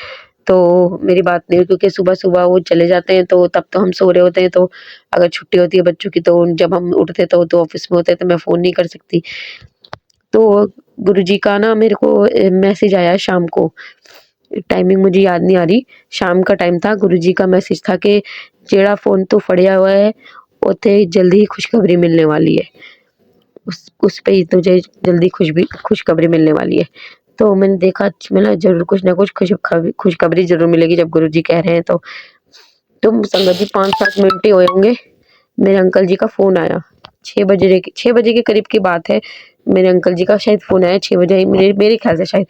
तो मेरी बात नहीं हुई, क्योंकि सुबह-सुबह वो चले जाते हैं, तो तब तो हम सो रहे होते हैं, तो अगर छुट्टी होती है बच्चों की, तो जब हम उठते तो ऑफ़िस में होते हैं, तो मैं फ़ोन नहीं कर सकती। तो गुरुजी का ना मेरे को मैसेज आया शाम को, टाइमिंग मुझे याद नहीं आ रही, शाम का टाइम था। गुरुजी का मैसेज था कि जेड़ा फ़ोन तू फड़िया हुआ है, उत्थे जल्दी ही खुशखबरी मिलने वाली है। उस पे ही तुझे जल्दी खुशखबरी मिलने वाली है। तो मैंने देखा, मैंने ज़रूर कुछ ना कुछ खुशखबरी ज़रूर मिलेगी जब गुरुजी कह रहे हैं तो। संगत जी 5-7 मिनट ही हुए होंगे, मेरे अंकल जी का फ़ोन आया। 6 बजे के करीब की बात है। मेरे अंकल जी का शायद फ़ोन आया 6 बजे, मेरे ख़्याल से शायद।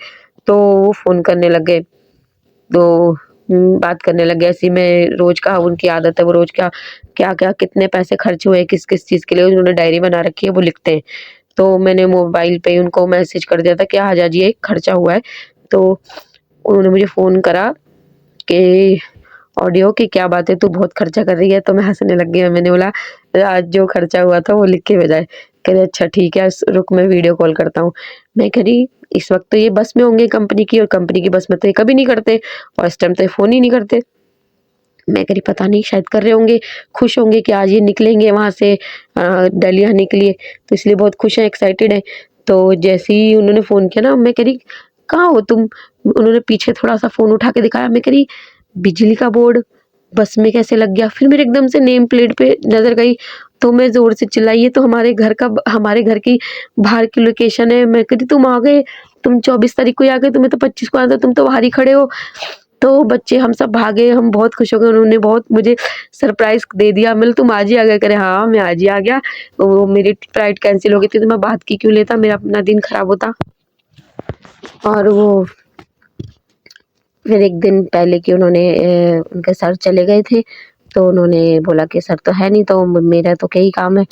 तो वो फ़ोन करने लग गए, तो बात करने लग गए ऐसे ही। मैं रोज़ का, उनकी आदत है, वो रोज़ क्या-क्या कितने पैसे खर्च हुए, किस-किस चीज़ के लिए, उन्होंने डायरी बना रखी है, वो लिखते हैं। तो मैंने मोबाइल पे उनको मैसेज कर दिया था कि आजा जी, ये खर्चा हुआ है। तो उन्होंने मुझे फ़ोन करा कि ऑडियो की क्या बात है, तू बहुत खर्चा कर रही है। तो मैं हँसने लग गई। मैंने बोला आज जो खर्चा हुआ था वो लिख के भेजा है। कह रहे अच्छा ठीक है, रुक मैं वीडियो कॉल करता हूँ। मैं कह रही इस वक्त तो ये बस में होंगे कंपनी की, और कंपनी की बस में तो ये कभी नहीं करते, और इस टाइम तो ये फ़ोन ही नहीं करते। मैं कह रही पता नहीं शायद कर रहे होंगे, खुश होंगे कि आज ये निकलेंगे वहाँ से, डलिया निकली है, तो इसलिए बहुत खुश हैं, एक्साइटेड हैं। तो जैसे ही उन्होंने फ़ोन किया ना, मैं कह रही कहाँ हो तुम? उन्होंने पीछे थोड़ा-सा फ़ोन उठा के दिखाया, मैं कह रही बिजली का बोर्ड बस में कैसे लग गया? फिर मेरे एकदम से नेम प्लेट पे नज़र गई, तो मैं ज़ोर से चिल्लाई, ये तो हमारे घर की बाहर की लोकेशन है। मैं कह रही तुम आ गए, तुम 24 तारीख को ही आ गए, तुम्हें तो 25 को आना था, तुम तो बाहर ही खड़े हो। तो बच्चे हम सब भागे, हम बहुत खुश हो गए, उन्होंने बहुत मुझे सरप्राइज़ दे दिया। मैं बोली तुम आज ही आ गए? कह रहे हाँ, मैं आज ही आ गया। वो मेरी फ्लाइट कैंसल हो गई थी तो मैं बात की क्यों लेता, मेरा अपना दिन खराब होता। और वो फिर एक दिन पहले कि उनके सर चले गए थे, तो उन्होंने बोला कि सर तो है नहीं, तो मेरा तो क्या ही काम है।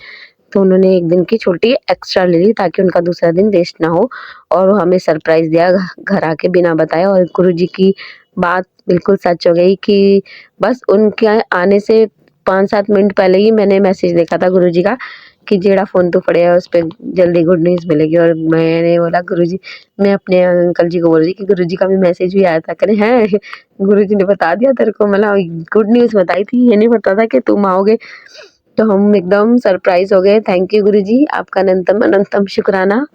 तो उन्होंने 1 दिन की छुट्टी एक्स्ट्रा ले ली ताकि उनका दूसरा दिन वेस्ट ना हो, और वो हमें सरप्राइज़ दिया घर आके बिना बताए। और गुरुजी की बात बिल्कुल सच हो गई कि बस उनके आने से 5-7 मिनट पहले ही मैंने मैसेज देखा था गुरुजी का कि जेड़ा फ़ोन तू पढ़िया उस पे जल्दी गुड न्यूज़ मिलेगी। और मैंने बोला गुरुजी, मैं अपने अंकल जी को बोल रही कि गुरुजी का भी मैसेज भी आया था। कह रहे हैं गुरुजी ने बता दिया तेरे को? मतलब गुड न्यूज़ बताई थी, ये नहीं पता था कि तुम आओगे। तो हम एकदम सरप्राइज़ हो गए। थैंक यू गुरुजी, आपका अनंतम अनंतम शुक्राना।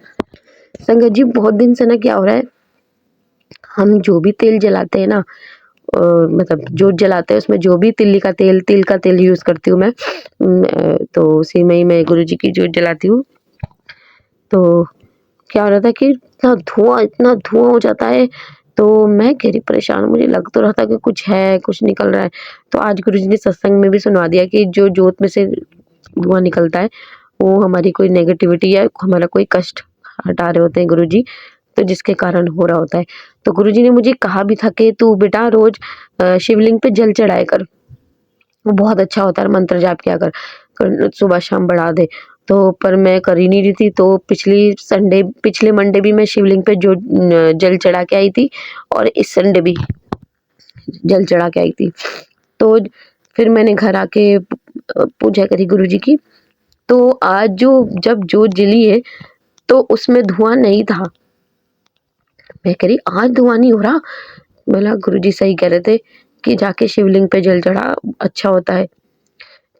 संगत जी बहुत दिन से ना क्या हो रहा है, हम जो भी तेल जलाते हैं ना, मतलब जोत जलाते हैं उसमें जो भी तिल का तेल यूज़ करती हूँ मैं। तो उसी में ही मैं गुरुजी की जोत जलाती हूँ। तो क्या हो रहा था कि इतना धुआँ हो जाता है, तो मैं गहरी परेशान हूँ। मुझे लग तो रहा था कि कुछ है, कुछ निकल रहा है। तो आज गुरुजी ने सत्संग में भी सुना दिया कि जो जोत में से धुआँ निकलता है, वो हमारी कोई नेगेटिविटी या हमारा कोई कष्ट हटा रहे होते हैं गुरुजी, तो जिसके कारण हो रहा होता है। तो गुरुजी ने मुझे कहा भी था कि तू बेटा रोज़ शिवलिंग पे जल चढ़ाया कर, वो बहुत अच्छा होता है, मंत्र जाप किया कर, सुबह शाम बढ़ा दे। तो पर मैं कर ही नहीं रही थी, तो पिछले मंडे भी मैं शिवलिंग पे जो जल चढ़ा के आई थी, और इस संडे भी जल चढ़ा के आई थी। तो फिर मैंने घर आके पूजा करी गुरुजी की। तो आज जब जोत जली है, तो उसमें धुआँ नहीं था। मैं कह रही आज धुआँ नहीं हो रहा? बोला गुरुजी सही कह रहे थे कि जाके शिवलिंग पे जल चढ़ा, अच्छा होता है।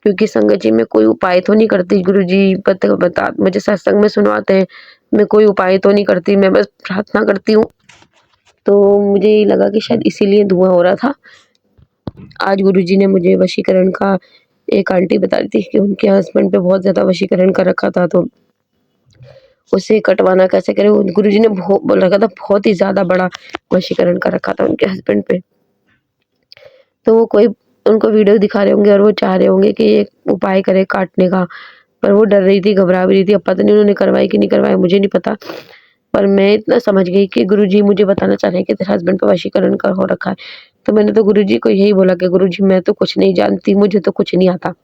क्योंकि संगत जी मैं कोई उपाय तो नहीं करती, गुरुजी बता मुझे सत्संग में सुनवाते हैं, मैं कोई उपाय तो नहीं करती, मैं बस प्रार्थना करती हूँ। तो मुझे लगा कि शायद इसीलिए धुआँ हो रहा था। आज गुरुजी ने मुझे वशीकरण का, एक आंटी बता रही थी कि उनके हस्बैंड पे बहुत ज़्यादा वशीकरण कर रखा था, तो उसे कटवाना कैसे करें, गुरुजी ने बोल रखा था, बहुत ही ज़्यादा बड़ा वशीकरण कर रखा था उनके हस्बैंड पे। तो वो कोई उनको वीडियो दिखा रहे होंगे और वो चाह रहे होंगे कि एक उपाय करे काटने का, पर वो डर रही थी, घबरा भी रही थी। अब पता नहीं उन्होंने करवाई कि नहीं करवाई, मुझे नहीं पता। पर मैं इतना समझ गई कि गुरुजी मुझे बताना चाह रहे हैं कि तेरे हस्बैंड पे वशीकरण कर हो रखा है। तो मैंने तो गुरुजी को यही बोला कि गुरुजी मैं तो कुछ नहीं जानती, मुझे तो कुछ नहीं आता।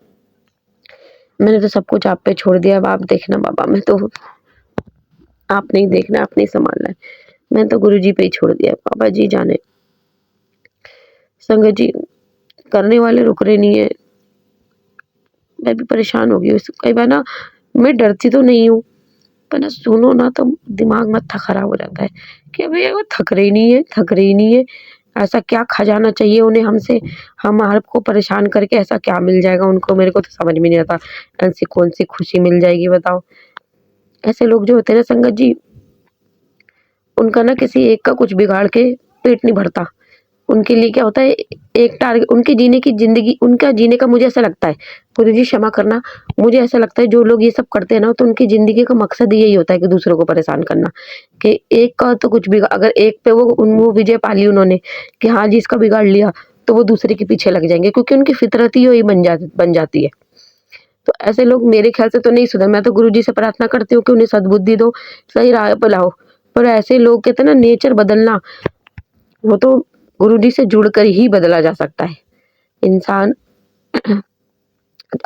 मैंने तो सब कुछ आप पे छोड़ दिया, अब आप देखना बाबा, मैं तो आपने ही देखना, आपने ही सँभालना है। मैंने तो गुरुजी पे ही छोड़ दिया, बाबा जी जाने। संगत जी करने वाले रुक रहे नहीं है। मैं भी परेशान हो गई हूँ। कई बार ना मैं डरती तो नहीं हूँ, पर ना सुनो ना तो दिमाग मत्था खराब हो जाता है कि भैया वो थक रही नहीं है। ऐसा क्या खजाना चाहिए उन्हें हमसे, हम आपको परेशान करके ऐसा क्या मिल जाएगा उनको, मेरे को तो समझ में नहीं आता। ऐसी कौन-सी खुशी मिल जाएगी बताओ? ऐसे लोग जो होते हैं ना संगत जी, उनका ना किसी एक का कुछ बिगाड़ के पेट नहीं भरता। उनके लिए क्या होता है, एक टारगेट उनकी जीने की ज़िंदगी, उनका जीने का मुझे ऐसा लगता है, गुरुजी क्षमा करना, मुझे ऐसा लगता है जो लोग ये सब करते हैं ना, तो उनकी ज़िंदगी का मकसद यही होता है कि दूसरों को परेशान करना। कि एक का तो कुछ भी, अगर एक पे वो विजय पा ली उन्होंने कि हाँ जी इसका बिगाड़ लिया, तो वो दूसरे के पीछे लग जाएँगे, क्योंकि उनकी फितरत ही वही बन जाती है। तो ऐसे लोग मेरे ख़्याल से तो नहीं सुधर। मैं तो गुरुजी से प्रार्थना करती हूँ कि उन्हें सद्बुद्धि दो, सही राह पे लाओ। पर ऐसे लोग कहते हैं ना नेचर बदलना, वो तो गुरुजी से जुड़कर ही बदला जा सकता है। इंसान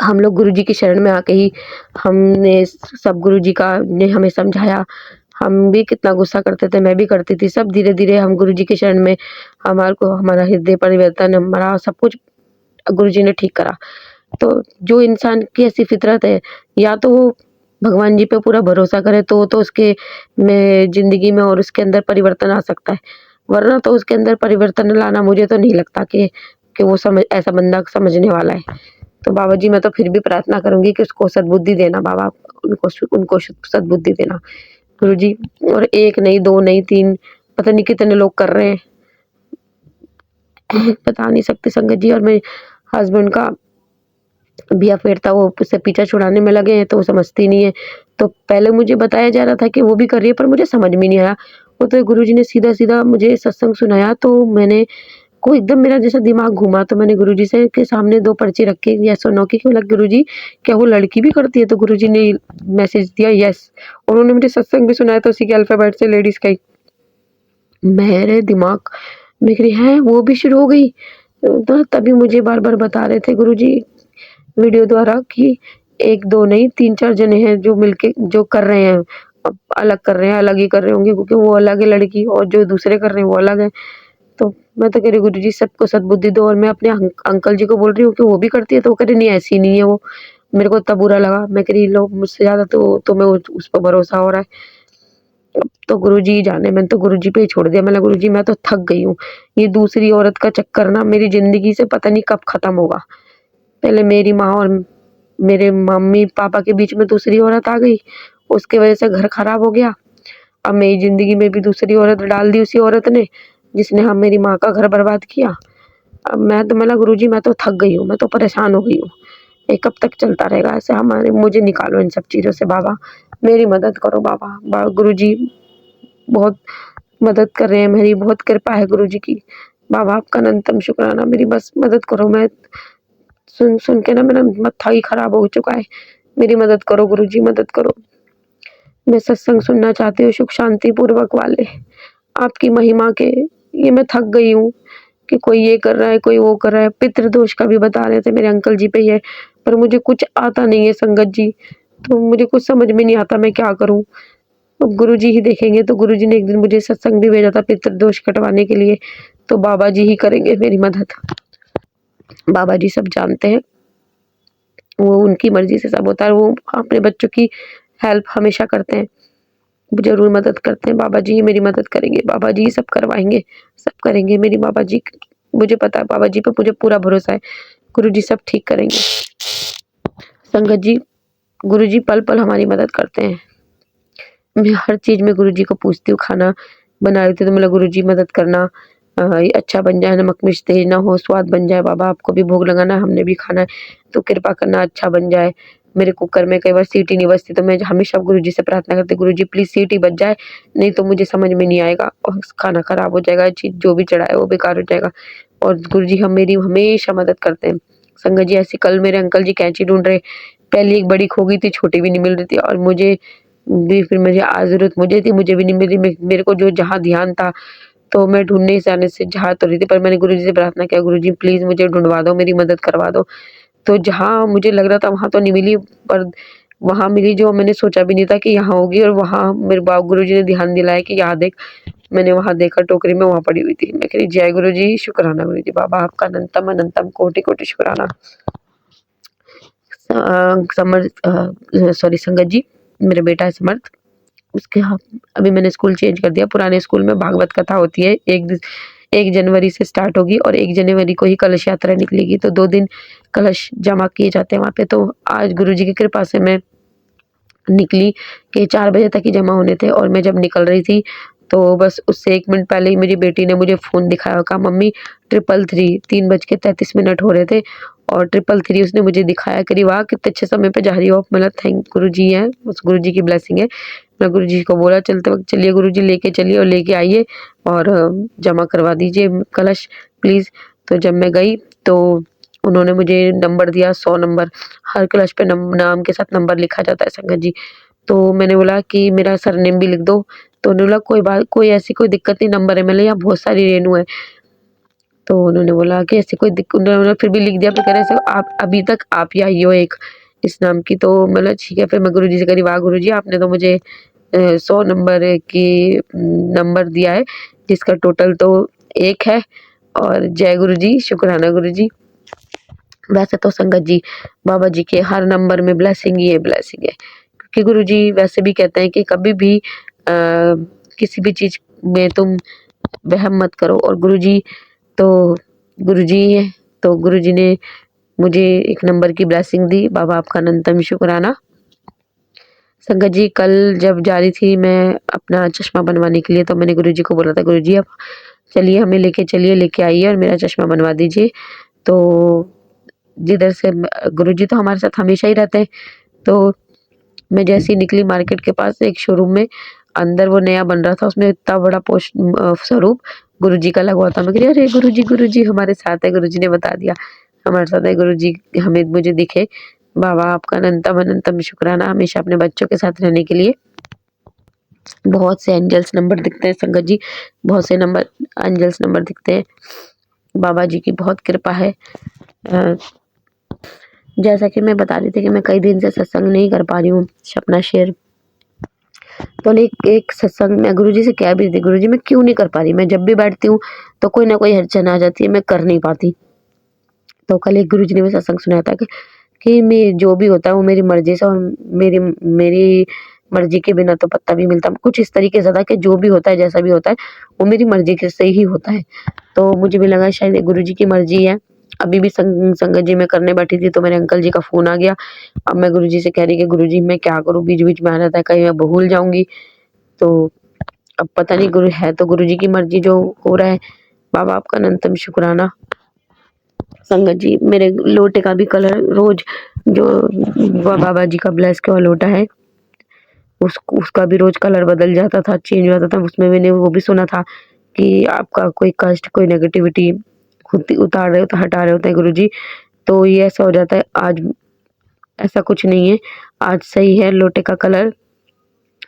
हम लोग गुरुजी की शरण में आके ही हमने सब गुरुजी का ने हमें समझाया। हम भी कितना गुस्सा करते थे, मैं भी करती थी। सब धीरे-धीरे हम गुरुजी की शरण में हमारा हृदय परिवर्तन, हमारा सब कुछ गुरुजी ने ठीक करा। तो जो इंसान की ऐसी फितरत है, या तो वो भगवान जी पे पूरा भरोसा करे, तो उसके में ज़िंदगी में और उसके अंदर परिवर्तन आ सकता है। वरना तो उसके अंदर परिवर्तन लाना मुझे तो नहीं लगता कि कि वो समझ ऐसा बंदा समझने वाला है। तो बाबा जी मैं तो फिर भी प्रार्थना करूँगी कि उसको सद्बुद्धि देना बाबा, उनको सद्बुद्धि देना गुरुजी। और 1 नहीं, 2 नहीं, 3 पता नहीं कितने लोग कर रहे हैं। बता नहीं सकती संगत जी। और मेरे हस्बैंड का भी अफेयर था, वो उससे पीछा छुड़ाने में लगे हैं तो वो समझती नहीं है। तो पहले मुझे बताया जा रहा था कि वो भी कर रही है, पर मुझे समझ में नहीं आया। वो तो गुरुजी ने सीधा-सीधा मुझे सत्संग सुनाया, तो मैंने को एकदम मेरा जैसा दिमाग घूमा। तो मैंने गुरुजी से के सामने 2 पर्ची रखे येस और नो की, बोला गुरुजी क्या वो लड़की भी करती है? तो गुरुजी ने मैसेज दिया येस। उन्होंने मुझे सत्संग भी सुनाया था उसी के अल्फाबेट से, लेडीज़ का ही। मेरे दिमाग में कह रही है वो भी शुरू हो गई। तो तभी मुझे बार-बार बता रहे थे गुरुजी वीडियो द्वारा कि 1-2 नहीं 3-4 जने हैं जो मिलके जो कर रहे हैं। अलग कर रहे हैं, अलग ही कर रहे होंगे क्योंकि वो अलग है लड़की और जो दूसरे कर रहे हैं वो अलग है। तो मैं तो कह रही गुरुजी सबको सद्बुद्धि दो। और मैं अपने अंकल जी को बोल रही हूँ कि वो भी करती है, तो वो कह रहे नहीं ऐसी नहीं है वो। मेरे को इतना बुरा लगा। मैं कह रही लो मुझसे ज़्यादा तो तुम्हें उस पर भरोसा हो रहा है। तो गुरुजी ही जाने, मैंने तो गुरुजी पे ही छोड़ दिया। मैंने गुरुजी मैं तो थक गई हूँ। ये दूसरी औरत का चक्कर ना मेरी ज़िंदगी से पता नहीं कब खत्म होगा। पहले मेरी माँ और मेरे मम्मी-पापा के बीच में दूसरी औरत आ गई, उसकी वजह से घर खराब हो गया। अब मेरी ज़िंदगी में भी दूसरी औरत डाल दी उसी औरत ने, जिसने मेरी माँ का घर बर्बाद किया। अब मैं तो बोला गुरुजी मैं तो थक गई हूँ, मैं तो परेशान हो गई हूँ। ये कब तक चलता रहेगा ऐसे? मुझे निकालो इन सब चीज़ों से बाबा, मेरी मदद करो बाबा। गुरुजी बहुत मदद कर रहे हैं, मेरी बहुत कृपा है गुरुजी की। बाबा आपका अनंतम शुक्राना, मेरी बस मदद करो। मैं सुन के ना मेरा मत्था ही खराब हो चुका है। मेरी मदद करो गुरुजी, मदद करो। मैं सत्संग सुनना चाहती हूँ सुख शांति पूर्वक वाले, आपकी महिमा के। ये मैं थक गई हूँ कि कोई ये कर रहा है, कोई वो कर रहा है। पितृदोष का भी बता रहे थे, मेरे अंकल जी पे ही है, पर मुझे कुछ आता नहीं है संगत जी। तो मुझे कुछ समझ में नहीं आता मैं क्या करूँ? अब गुरुजी ही देखेंगे। तो गुरुजी ने एक दिन मुझे सत्संग भी भेजा था पितृदोष कटवाने के लिए, तो बाबा जी ही करेंगे मेरी मदद। बाबा जी सब जानते हैं, वो उनकी मर्ज़ी से सब होता है। वो अपने बच्चों की हेल्प हमेशा करते हैं, ज़रूर मदद करते हैं। बाबा जी ही मेरी मदद करेंगे, बाबा जी ही सब करवाएँगे, सब करेंगे। मेरी बाबा जी मुझे पता है, बाबा जी पे मुझे पूरा भरोसा है, गुरुजी सब ठीक करेंगे। संगत जी, गुरुजी पल-पल हमारी मदद करते हैं। मैं हर चीज़ में गुरुजी को पूछती हूँ, खाना बना रही थी तो बोला गुरुजी मदद करना, ये अच्छा बन जाए, नमक मिर्च तेज़ ना हो, स्वाद बन जाए। बाबा आपको भी भोग लगाना है, हमने भी खाना है, तो कृपा करना अच्छा बन जाए। मेरे कुकर में कई बार सीटी नहीं बजती, तो मैं हमेशा गुरुजी से प्रार्थना करती हूँ गुरुजी प्लीज़ सीटी बज जाए, नहीं तो मुझे समझ में नहीं आएगा और खाना खराब हो जाएगा, चीज़ जो भी चढ़ा है वो बेकार हो जाएगा। और गुरुजी मेरी हमेशा मदद करते हैं। संगत जी ऐसे कल मेरे अंकल जी कैंची ढूँढ रहे, पहली एक बड़ी खो गई थी, छोटी भी नहीं मिल रही थी और मुझे भी फिर मुझे आज ज़रूरत मुझे थी, मुझे भी नहीं मिली। मेरे को जो जहाँ ध्यान था, तो मैं ढूँढने जाने से जा तो रही थी, पर मैंने गुरुजी से प्रार्थना किया गुरुजी प्लीज़ मुझे ढूँढवा दो, मेरी मदद करवा दो। तो जहाँ मुझे लग रहा था वहाँ तो नहीं मिली, पर वहाँ मिली जो मैंने सोचा भी नहीं था कि यहाँ होगी। और वहाँ मेरे गुरुजी ने ध्यान दिलाया कि यहाँ देख, मैंने वहाँ देखा टोकरी में वहाँ पड़ी हुई थी। मैं कह रही जय गुरुजी, शुक्राना गुरुजी, बाबा आपका अनंतम अनंतम कोटि-कोटि शुक्राना। सॉरी संगत जी, मेरा बेटा है समर्थ, उसके अभी मैंने स्कूल चेंज कर दिया। पुराने स्कूल में भागवत कथा होती है, 1 जनवरी से स्टार्ट होगी और 1 जनवरी को ही कलश यात्रा निकलेगी, तो 2 दिन कलश जमा किए जाते हैं वहाँ पे। तो आज गुरुजी की कृपा से मैं निकली कि 4 बजे तक ही जमा होने थे और मैं जब निकल रही थी, तो बस उससे 1 मिनट पहले ही मेरी बेटी ने मुझे फ़ोन दिखाया, कहा मम्मी 333 3:33 हो रहे थे और 333 उसने मुझे दिखाया। कह रही वाह! कितने अच्छे समय पे जा रही हो। मतलब थैंक गुरुजी है, बस गुरुजी की ब्लेसिंग है। मैं गुरुजी को बोला चलते वक़्त चलिए गुरुजी लेके चलिए और लेके आइए और जमा करवा दीजिए कलश प्लीज़। तो जब मैं गई तो उन्होंने मुझे नंबर दिया 100 नंबर, हर कलश पे नाम के साथ नंबर लिखा जाता है संगत जी। तो मैंने बोला कि मेरा सरनेम भी लिख दो, तो उन्होंने बोला कोई बात कोई ऐसी कोई दिक्कत नहीं, नंबर है। मैंने यहाँ बहुत सारी रेणु है। तो उन्होंने बोला कि ऐसी कोई उन्होंने फिर भी लिख दिया, फिर कह रहे हैं आप अभी तक आप ही आई हो एक इस नाम की। तो मतलब ठीक है, फिर मैं गुरुजी से कह रही वाह गुरुजी आपने तो मुझे 100 नंबर दिया है, जिसका टोटल तो 1 है। और जय गुरुजी, शुक्राना गुरुजी। वैसे तो संगत जी बाबा जी के हर नंबर में ब्लेसिंग ही है, ब्लेसिंग है। क्योंकि गुरुजी वैसे भी कहते हैं कि कभी भी किसी भी चीज़ में तुम वहम मत करो और गुरुजी तो गुरुजी ही है। तो गुरुजी ने मुझे 1 नंबर की ब्लेसिंग दी। बाबा आपका अनंतम शुक्राना। संगत जी, कल जब जा रही थी मैं अपना चश्मा बनवाने के लिए, तो मैंने गुरुजी को बोला था, गुरुजी अब चलिए हमें लेके आइए और मेरा चश्मा बनवा दीजिए। तो जिधर से गुरुजी तो हमारे साथ हमेशा ही रहते हैं। तो मैं जैसे ही निकली मार्केट के पास एक शोरूम में, अंदर वो नया बन रहा था, उसमें इतना बड़ा स्वरूप गुरुजी का लगा हुआ था। मैं कह रही, अरे गुरुजी हमारे साथ है। गुरुजी ने बता दिया हमारे साथ है। गुरुजी हमें मुझे दिखे। बाबा आपका अनंतम अनंतम शुक्राना हमेशा अपने बच्चों के साथ रहने के लिए। बहुत से एंजल्स नंबर दिखते हैं संगत जी, बहुत से एंजल्स नंबर दिखते हैं। बाबा जी की बहुत कृपा है। अ, जैसा कि मैं बता रही थी कि मैं कई दिन से सत्संग नहीं कर पा रही हूँ अपना शेयर। तो एक सत्संग में गुरुजी से कह भी रही थी, गुरुजी मैं क्यों नहीं कर पा रही, मैं जब भी बैठती हूँ तो कोई ना कोई अड़चन आ जाती है, मैं कर नहीं पाती। तो कल एक गुरुजी ने भी सत्संग सुनाया था कि मैं जो भी होता है वो मेरी मर्जी से, और मेरी मेरी मर्जी के बिना तो पत्ता भी मिलता। कुछ इस तरीके से था कि जो भी होता है जैसा भी होता है वो मेरी मर्जी के से ही होता है। तो मुझे भी लगा शायद गुरुजी की मर्जी है। अभी भी संगत जी में करने बैठी थी तो मेरे अंकल जी का फोन आ गया। अब मैं गुरुजी से कह रही कि गुरुजी मैं क्या करूँ, बीच बीच में आ जाता है, कहीं मैं भूल जाऊंगी। तो अब पता नहीं, गुरु है तो गुरुजी की मर्जी जो हो रहा है। बाबा आपका अनंतम शुक्राना। संगत जी, मेरे लोटे का भी कलर रोज जो बाबा जी का ब्लेस के हुआ लोटा है, उसका भी रोज कलर बदल जाता था, चेंज हो जाता था। उसमें मैंने वो भी सुना था कि आपका कोई कष्ट, कोई नेगेटिविटी उतार रहे हो तो हटा रहे होते हैं गुरुजी। तो ये ऐसा हो जाता है। आज ऐसा कुछ नहीं है, आज सही है लोटे का कलर।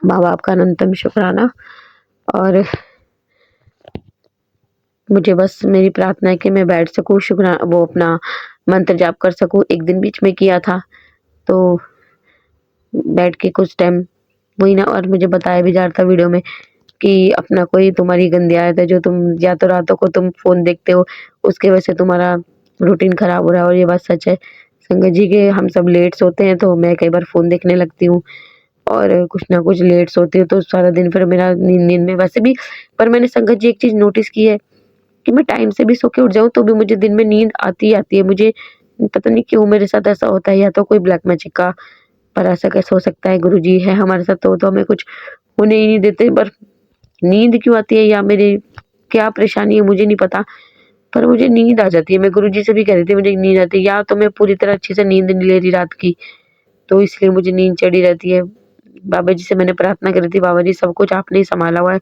बाबा आपका अनंतम शुक्राना। और मुझे बस मेरी प्रार्थना है कि मैं बैठ सकूँ, वो अपना मंत्र जाप कर सकूँ। एक दिन बीच में किया था तो बैठ के कुछ टाइम वही ना, और मुझे बताया भी जा रहा था वीडियो में कि अपना कोई तुम्हारी गंदी आदत है, जो तुम या तो रातों को तुम फोन देखते हो, उसके वजह से तुम्हारा रूटीन खराब हो रहा है। और ये बात सच है संगत जी के, हम सब लेट सोते हैं तो मैं कई बार फोन देखने लगती हूँ, और कुछ ना कुछ लेट सोती हूँ तो सारा दिन फिर मेरा नींद में वैसे भी। पर मैंने संगत जी एक चीज नोटिस की है कि मैं टाइम से भी सो के उठ जाऊँ तो भी मुझे दिन में नींद आती ही आती है। मुझे पता नहीं क्यों मेरे साथ ऐसा होता है, या तो कोई ब्लैक मैजिक का, पर ऐसा कैसे हो सकता है। गुरुजी है हमारे साथ तो हमें कुछ होने ही नहीं देते। पर नींद क्यों आती है या मेरे क्या परेशानी है मुझे नहीं पता, पर मुझे नींद आ जाती है। मैं गुरुजी से भी कह रही थी मुझे नींद आती है, या तो मैं पूरी तरह अच्छे से नींद नहीं ले रही रात की, तो इसलिए मुझे नींद चढ़ी रहती है। बाबा जी से मैंने प्रार्थना करी थी, बाबा जी सब कुछ आपने ही संभाला हुआ है,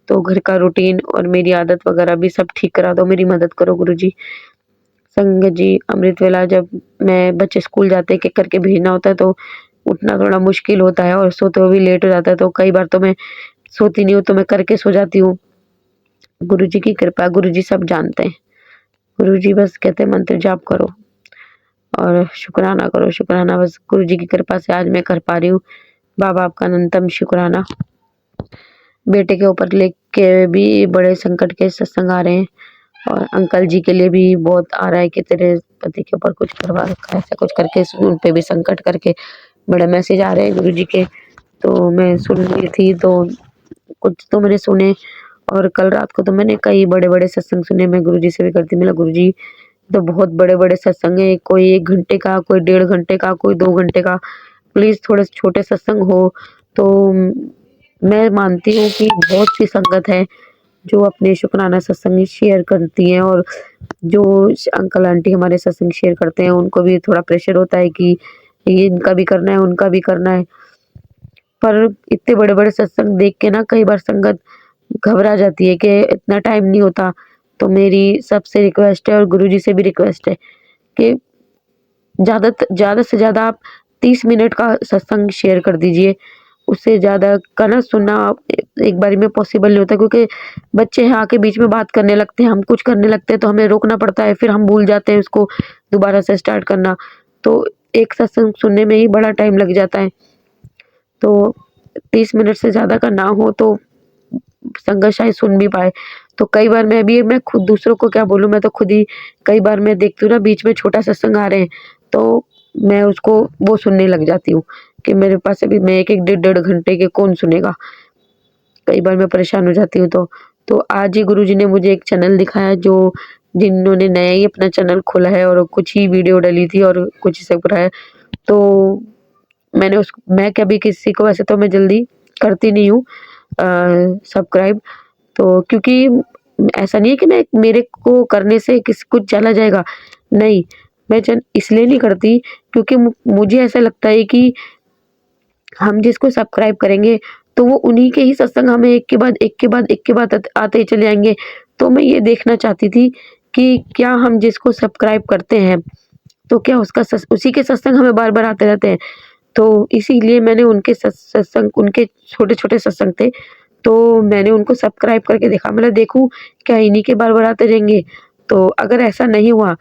तो घर का रूटीन और मेरी आदत वगैरह भी सब ठीक करा दो, मेरी मदद करो गुरुजी। संगत जी, अमृत वेला जब मैं बच्चे स्कूल जाते के करके भेजना होता है तो उठना थोड़ा मुश्किल होता है, और सोते हुए भी लेट हो जाता है, तो कई बार तो मैं सोती नहीं हूँ तो मैं करके सो जाती हूँ। गुरुजी की कृपा, गुरुजी सब जानते हैं। गुरुजी बस कहते हैं मंत्र जाप करो और शुक्राना करो, शुक्राना। बस गुरुजी की कृपा से आज मैं कर पा रही हूँ। बाबा आपका अनंतम शुक्राना। बेटे के ऊपर लेके भी बड़े संकट के सत्संग आ रहे हैं, और अंकल जी के लिए भी बहुत आ रहा है कि तेरे पति के ऊपर कुछ करवा रखा है, ऐसा कुछ करके उन पे भी संकट करके बड़े मैसेज आ रहे हैं गुरुजी के। तो मैं सुन रही थी तो कुछ तो मैंने सुने, और कल रात को तो मैंने कई बड़े-बड़े सत्संग सुने। मैं गुरुजी से भी करती, मैं गुरुजी तो बहुत बड़े-बड़े सत्संग है, कोई 1 घंटे का, कोई 1.5 घंटे का, कोई 2 घंटे का। प्लीज़ थोड़े छोटे सत्संग हो तो मैं मानती हूँ कि बहुत सी संगत है जो अपने शुक्राना सत्संग शेयर करती हैं, और जो अंकल आंटी हमारे सत्संग शेयर करते हैं उनको भी थोड़ा प्रेशर होता है कि ये इनका भी करना है, उनका भी करना है। पर इतने बड़े-बड़े सत्संग देख के ना कई बार संगत घबरा जाती है कि इतना टाइम नहीं होता। तो मेरी सबसे रिक्वेस्ट है और गुरुजी से भी रिक्वेस्ट है कि ज़्यादा से ज़्यादा आप 30 मिनट का सत्संग शेयर कर दीजिए। उससे ज़्यादा का ना सुनना एक बारी में पॉसिबल नहीं होता, क्योंकि बच्चे हैं आके बीच में बात करने लगते हैं, हम कुछ करने लगते हैं तो हमें रोकना पड़ता है, फिर हम भूल जाते हैं उसको दोबारा से स्टार्ट करना। तो एक सत्संग सुनने में ही बड़ा टाइम लग जाता है। तो 30 मिनट से ज़्यादा का ना हो तो संगत शायद सुन भी पाए। तो कई बार मैं खुद दूसरों को क्या बोलूँ, मैं तो खुद ही कई बार मैं देखती हूँ ना बीच में छोटा सत्संग आ रहे हैं, तो मैं उसको वो सुनने लग जाती हूँ कि मेरे पास अभी मैं 1-1 डेढ़-डेढ़ घंटे के कौन सुनेगा। कई बार मैं परेशान हो जाती हूँ, तो तो आज ही गुरुजी ने मुझे एक चैनल दिखाया जो जिन्होंने नया ही अपना चैनल खोला है और कुछ ही वीडियो डाली थी और कुछ ही सब करा है। तो मैं कभी किसी को, वैसे तो मैं जल्दी करती नहीं हूँ सब्सक्राइब, तो क्योंकि ऐसा नहीं है कि मैं मेरे को करने से किसी कुछ चला जाएगा, नहीं, मैं इसलिए नहीं करती क्योंकि मुझे ऐसा लगता है कि हम जिसको सब्सक्राइब करेंगे तो वो उन्हीं के ही सत्संग हमें एक के बाद एक के बाद एक के बाद आते ही चले जाएंगे। तो मैं ये देखना चाहती थी कि क्या हम जिसको सब्सक्राइब करते हैं तो क्या उसी के सत्संग हमें बार बार आते रहते हैं। तो इसीलिए मैंने उनके सत्संग, उनके छोटे छोटे सत्संग थे तो मैंने उनको सब्सक्राइब करके देखा, मतलब देखूं क्या इन्हीं के बार बार आते रहेंगे। तो अगर ऐसा नहीं हुआ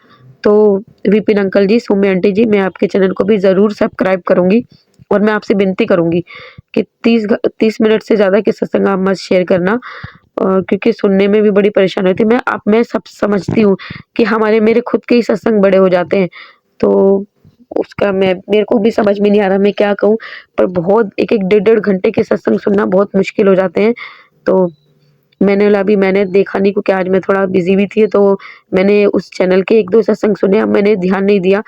तो विपिन अंकल जी, सौम्या आंटी जी, मैं आपके चैनल को भी ज़रूर सब्सक्राइब करूंगी और मैं आपसे विनती करूंगी कि 30 मिनट से ज़्यादा के सत्संग आप मत शेयर करना, क्योंकि सुनने में भी बड़ी परेशानी होती है। मैं सब समझती हूँ कि मेरे खुद के ही सत्संग बड़े हो जाते हैं, तो उसका मेरे को भी समझ में नहीं आ रहा मैं क्या कहूँ, पर बहुत एक डेढ़ घंटे के सत्संग सुनना बहुत मुश्किल हो जाते हैं। तो मैंने देखा नहीं क्योंकि आज मैं थोड़ा बिजी भी थी, तो मैंने उस चैनल के 1-2 सत्संग सुने। अब मैंने ध्यान नहीं दिया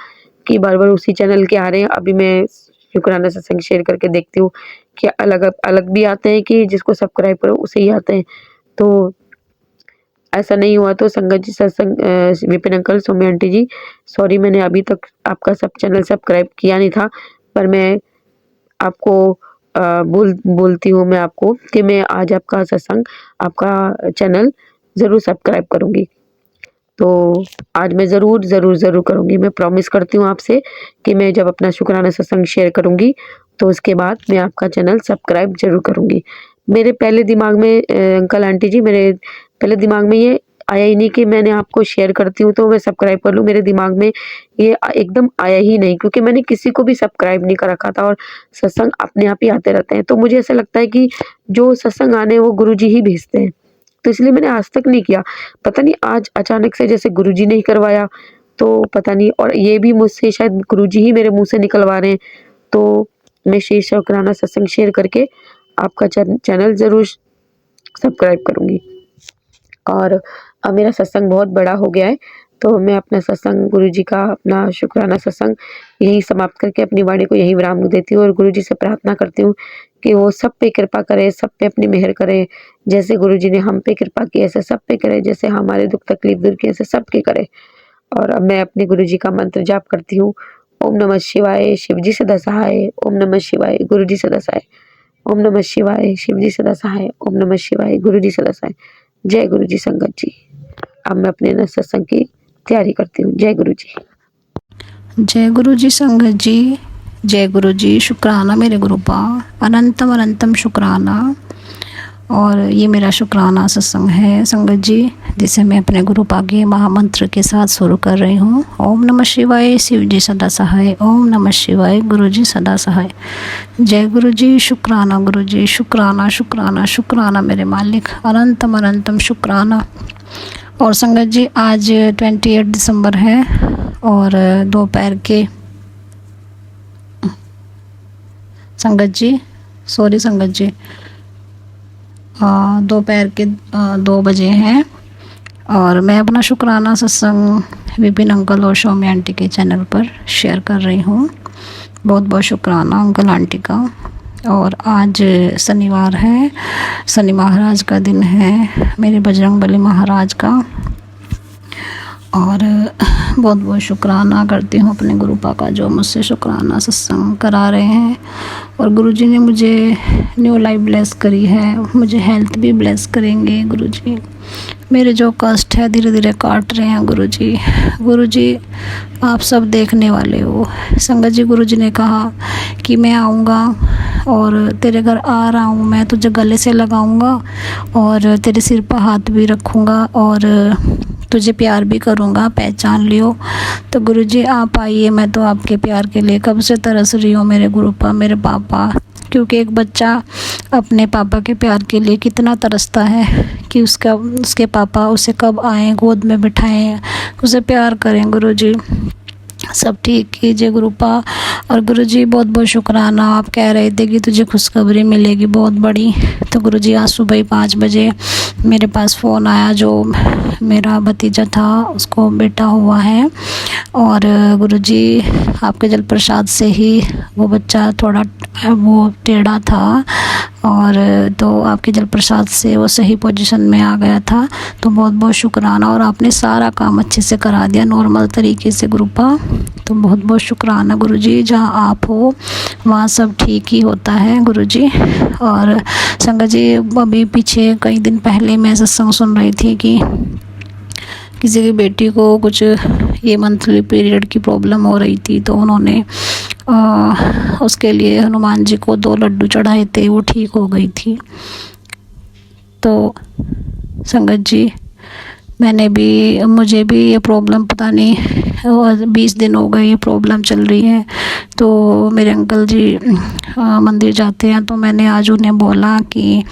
कि बार बार उसी चैनल के आ रहे हैं। अभी मैं शुक्राना सत्संग शेयर करके देखती हूँ कि अलग अलग भी आते हैं कि जिसको सब्सक्राइब करो उसे ही आते हैं। तो ऐसा नहीं हुआ तो संगत जी सत्संग, विपिन अंकल, सौम्या आंटी जी, सॉरी मैंने अभी तक आपका चैनल सब्सक्राइब किया नहीं था, पर मैं आपको बोलती हूँ मैं आपको कि मैं आज आपका सत्संग, आपका चैनल ज़रूर सब्सक्राइब करूँगी। तो आज मैं ज़रूर करूँगी। मैं प्रॉमिस करती हूँ आपसे कि मैं जब अपना शुक्राना सत्संग शेयर करूँगी तो उसके बाद मैं आपका चैनल सब्सक्राइब ज़रूर करूँगी। मेरे पहले दिमाग में अंकल आंटी जी, मेरे पहले दिमाग में ये आया ही नहीं कि मैंने आपको शेयर करती हूँ तो मैं सब्सक्राइब कर लूँ। मेरे दिमाग में ये एकदम आया ही नहीं, क्योंकि मैंने किसी को भी सब्सक्राइब नहीं कर रखा था और सत्संग अपने आप ही आते रहते हैं। तो मुझे ऐसा लगता है कि जो सत्संग आने वो गुरुजी ही भेजते हैं, तो इसलिए मैंने आज तक नहीं किया। पता नहीं आज अचानक से जैसे गुरुजी ने ही करवाया, तो पता नहीं, और ये भी मुझसे शायद गुरुजी ही मेरे मुँह से निकलवा रहे हैं। तो मैं शेर शुक्राना सत्संग शेयर करके आपका चैनल ज़रूर सब्सक्राइब करूँगी। और अब मेरा सत्संग बहुत बड़ा हो गया है, तो मैं अपना सत्संग, गुरुजी का अपना शुक्राना सत्संग यहीं समाप्त करके अपनी वाणी को यहीं विराम देती हूँ और गुरुजी से प्रार्थना करती हूँ कि वो सब पे कृपा करे, सब पे अपनी मेहर करे। जैसे गुरुजी ने हम पे कृपा की ऐसे सब पे करे, जैसे हमारे दुख तकलीफ दूर की ऐसे सब के करे। और अब मैं अपने गुरुजी का मंत्र जाप करती हूँ। ओम नमः शिवाय, शिवजी सदा सहाय। ओम नमः शिवाय, गुरुजी सदा सहाय। ओम नमः शिवाय, शिवजी सदा सहाय। ओम नमः शिवाय, गुरुजी सदा सहाय। जय गुरुजी संगत जी। अब मैं अपने सत्संग की तैयारी करती हूँ। जय गुरुजी। जय गुरु जी संगत जी, जय गुरु जी। शुक्राना मेरे गुरुपा, अनंतम अनंतम शुक्राना। और ये मेरा शुक्राना सत्संग है संगत जी, जिसे मैं अपने गुरुपा के महामंत्र के साथ शुरू कर रही हूँ। ओम नमः शिवाय, शिव जी सदा सहाय। ओम नमः शिवाय, गुरु जी सदा सहाय। जय गुरु जी। शुक्राना गुरु जी, शुक्राना शुक्राना शुक्राना मेरे मालिक, अनंतम अनंतम शुक्राना। और संगत जी आज 28 दिसंबर है और दोपहर के संगत जी दोपहर के 2 बजे हैं और मैं अपना शुक्राना सत्संग विपिन अंकल और सौम्या आंटी के चैनल पर शेयर कर रही हूँ। बहुत बहुत शुक्राना अंकल आंटी का। और आज शनिवार है, शनि महाराज का दिन है, मेरे बजरंगबली महाराज का। और बहुत बहुत शुक्राना करती हूँ अपने गुरुपा का जो मुझसे शुक्राना सत्संग करा रहे हैं। और गुरुजी ने मुझे न्यू लाइफ ब्लेस करी है, मुझे हेल्थ भी ब्लेस करेंगे गुरुजी। मेरे जो कष्ट है धीरे धीरे काट रहे हैं गुरुजी। आप सब देखने वाले हो संगत जी। गुरुजी ने कहा कि मैं आऊँगा और तेरे घर आ रहा हूँ, मैं तुझे गले से लगाऊँगा और तेरे सिर पर हाथ भी रखूँगा और तुझे प्यार भी करूँगा, पहचान लियो। तो गुरुजी आप आइए, मैं तो आपके प्यार के लिए कब से तरस रही हूँ मेरे गुरुपा, मेरे पापा। क्योंकि एक बच्चा अपने पापा के प्यार के लिए कितना तरसता है कि उसके पापा उसे कब आएँ, गोद में बिठाएं, उसे प्यार करें गुरुजी। सब ठीक कीजिए गुरुपा। और गुरुजी बहुत बहुत शुक्राना, आप कह रहे थे कि तुझे खुशखबरी मिलेगी बहुत बड़ी। तो गुरुजी आज सुबह ही 5 बजे मेरे पास फ़ोन आया, जो मेरा भतीजा था उसको बेटा हुआ है। और गुरुजी आपके जल प्रसाद से ही वो बच्चा थोड़ा वो टेढ़ा था, और तो आपके जल प्रसाद से वो सही पोजीशन में आ गया था। तो बहुत बहुत शुक्राना, और आपने सारा काम अच्छे से करा दिया नॉर्मल तरीके से गुरुपा। तो बहुत बहुत शुक्राना गुरुजी, जहाँ आप हो वहाँ सब ठीक ही होता है गुरुजी। और संगत जी, अभी पीछे कई दिन पहले मैं सत्संग सुन रही थी कि किसी की बेटी को कुछ ये मंथली पीरियड की प्रॉब्लम हो रही थी, तो उन्होंने उसके लिए हनुमान जी को 2 लड्डू चढ़ाए थे, वो ठीक हो गई थी। तो संगत जी, मुझे भी ये प्रॉब्लम पता नहीं, और 20 दिन हो गए ये प्रॉब्लम चल रही है। तो मेरे अंकल जी मंदिर जाते हैं, तो मैंने आज उन्हें बोला कि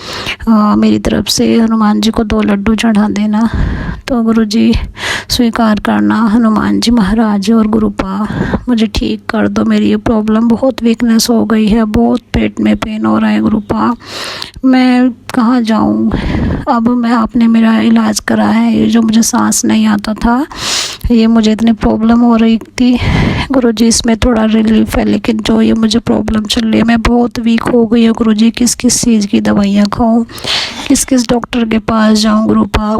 मेरी तरफ से हनुमान जी को 2 लड्डू चढ़ा देना। तो गुरुजी स्वीकार करना हनुमान जी महाराज और गुरुपा, मुझे ठीक कर दो, मेरी ये प्रॉब्लम बहुत वीकनेस हो गई है, बहुत पेट में पेन हो रहा है गुरुपा, मैं कहाँ जाऊँ। अब आपने मेरा इलाज करा है, ये जो मुझे सांस नहीं आता था, ये मुझे इतनी प्रॉब्लम हो रही थी गुरुजी, इसमें थोड़ा रिलीफ है। लेकिन जो ये मुझे प्रॉब्लम चल रही है, मैं बहुत वीक हो गई हूँ गुरुजी, किस किस चीज़ की दवाइयाँ खाऊं, किस किस डॉक्टर के पास जाऊं गुरुपा।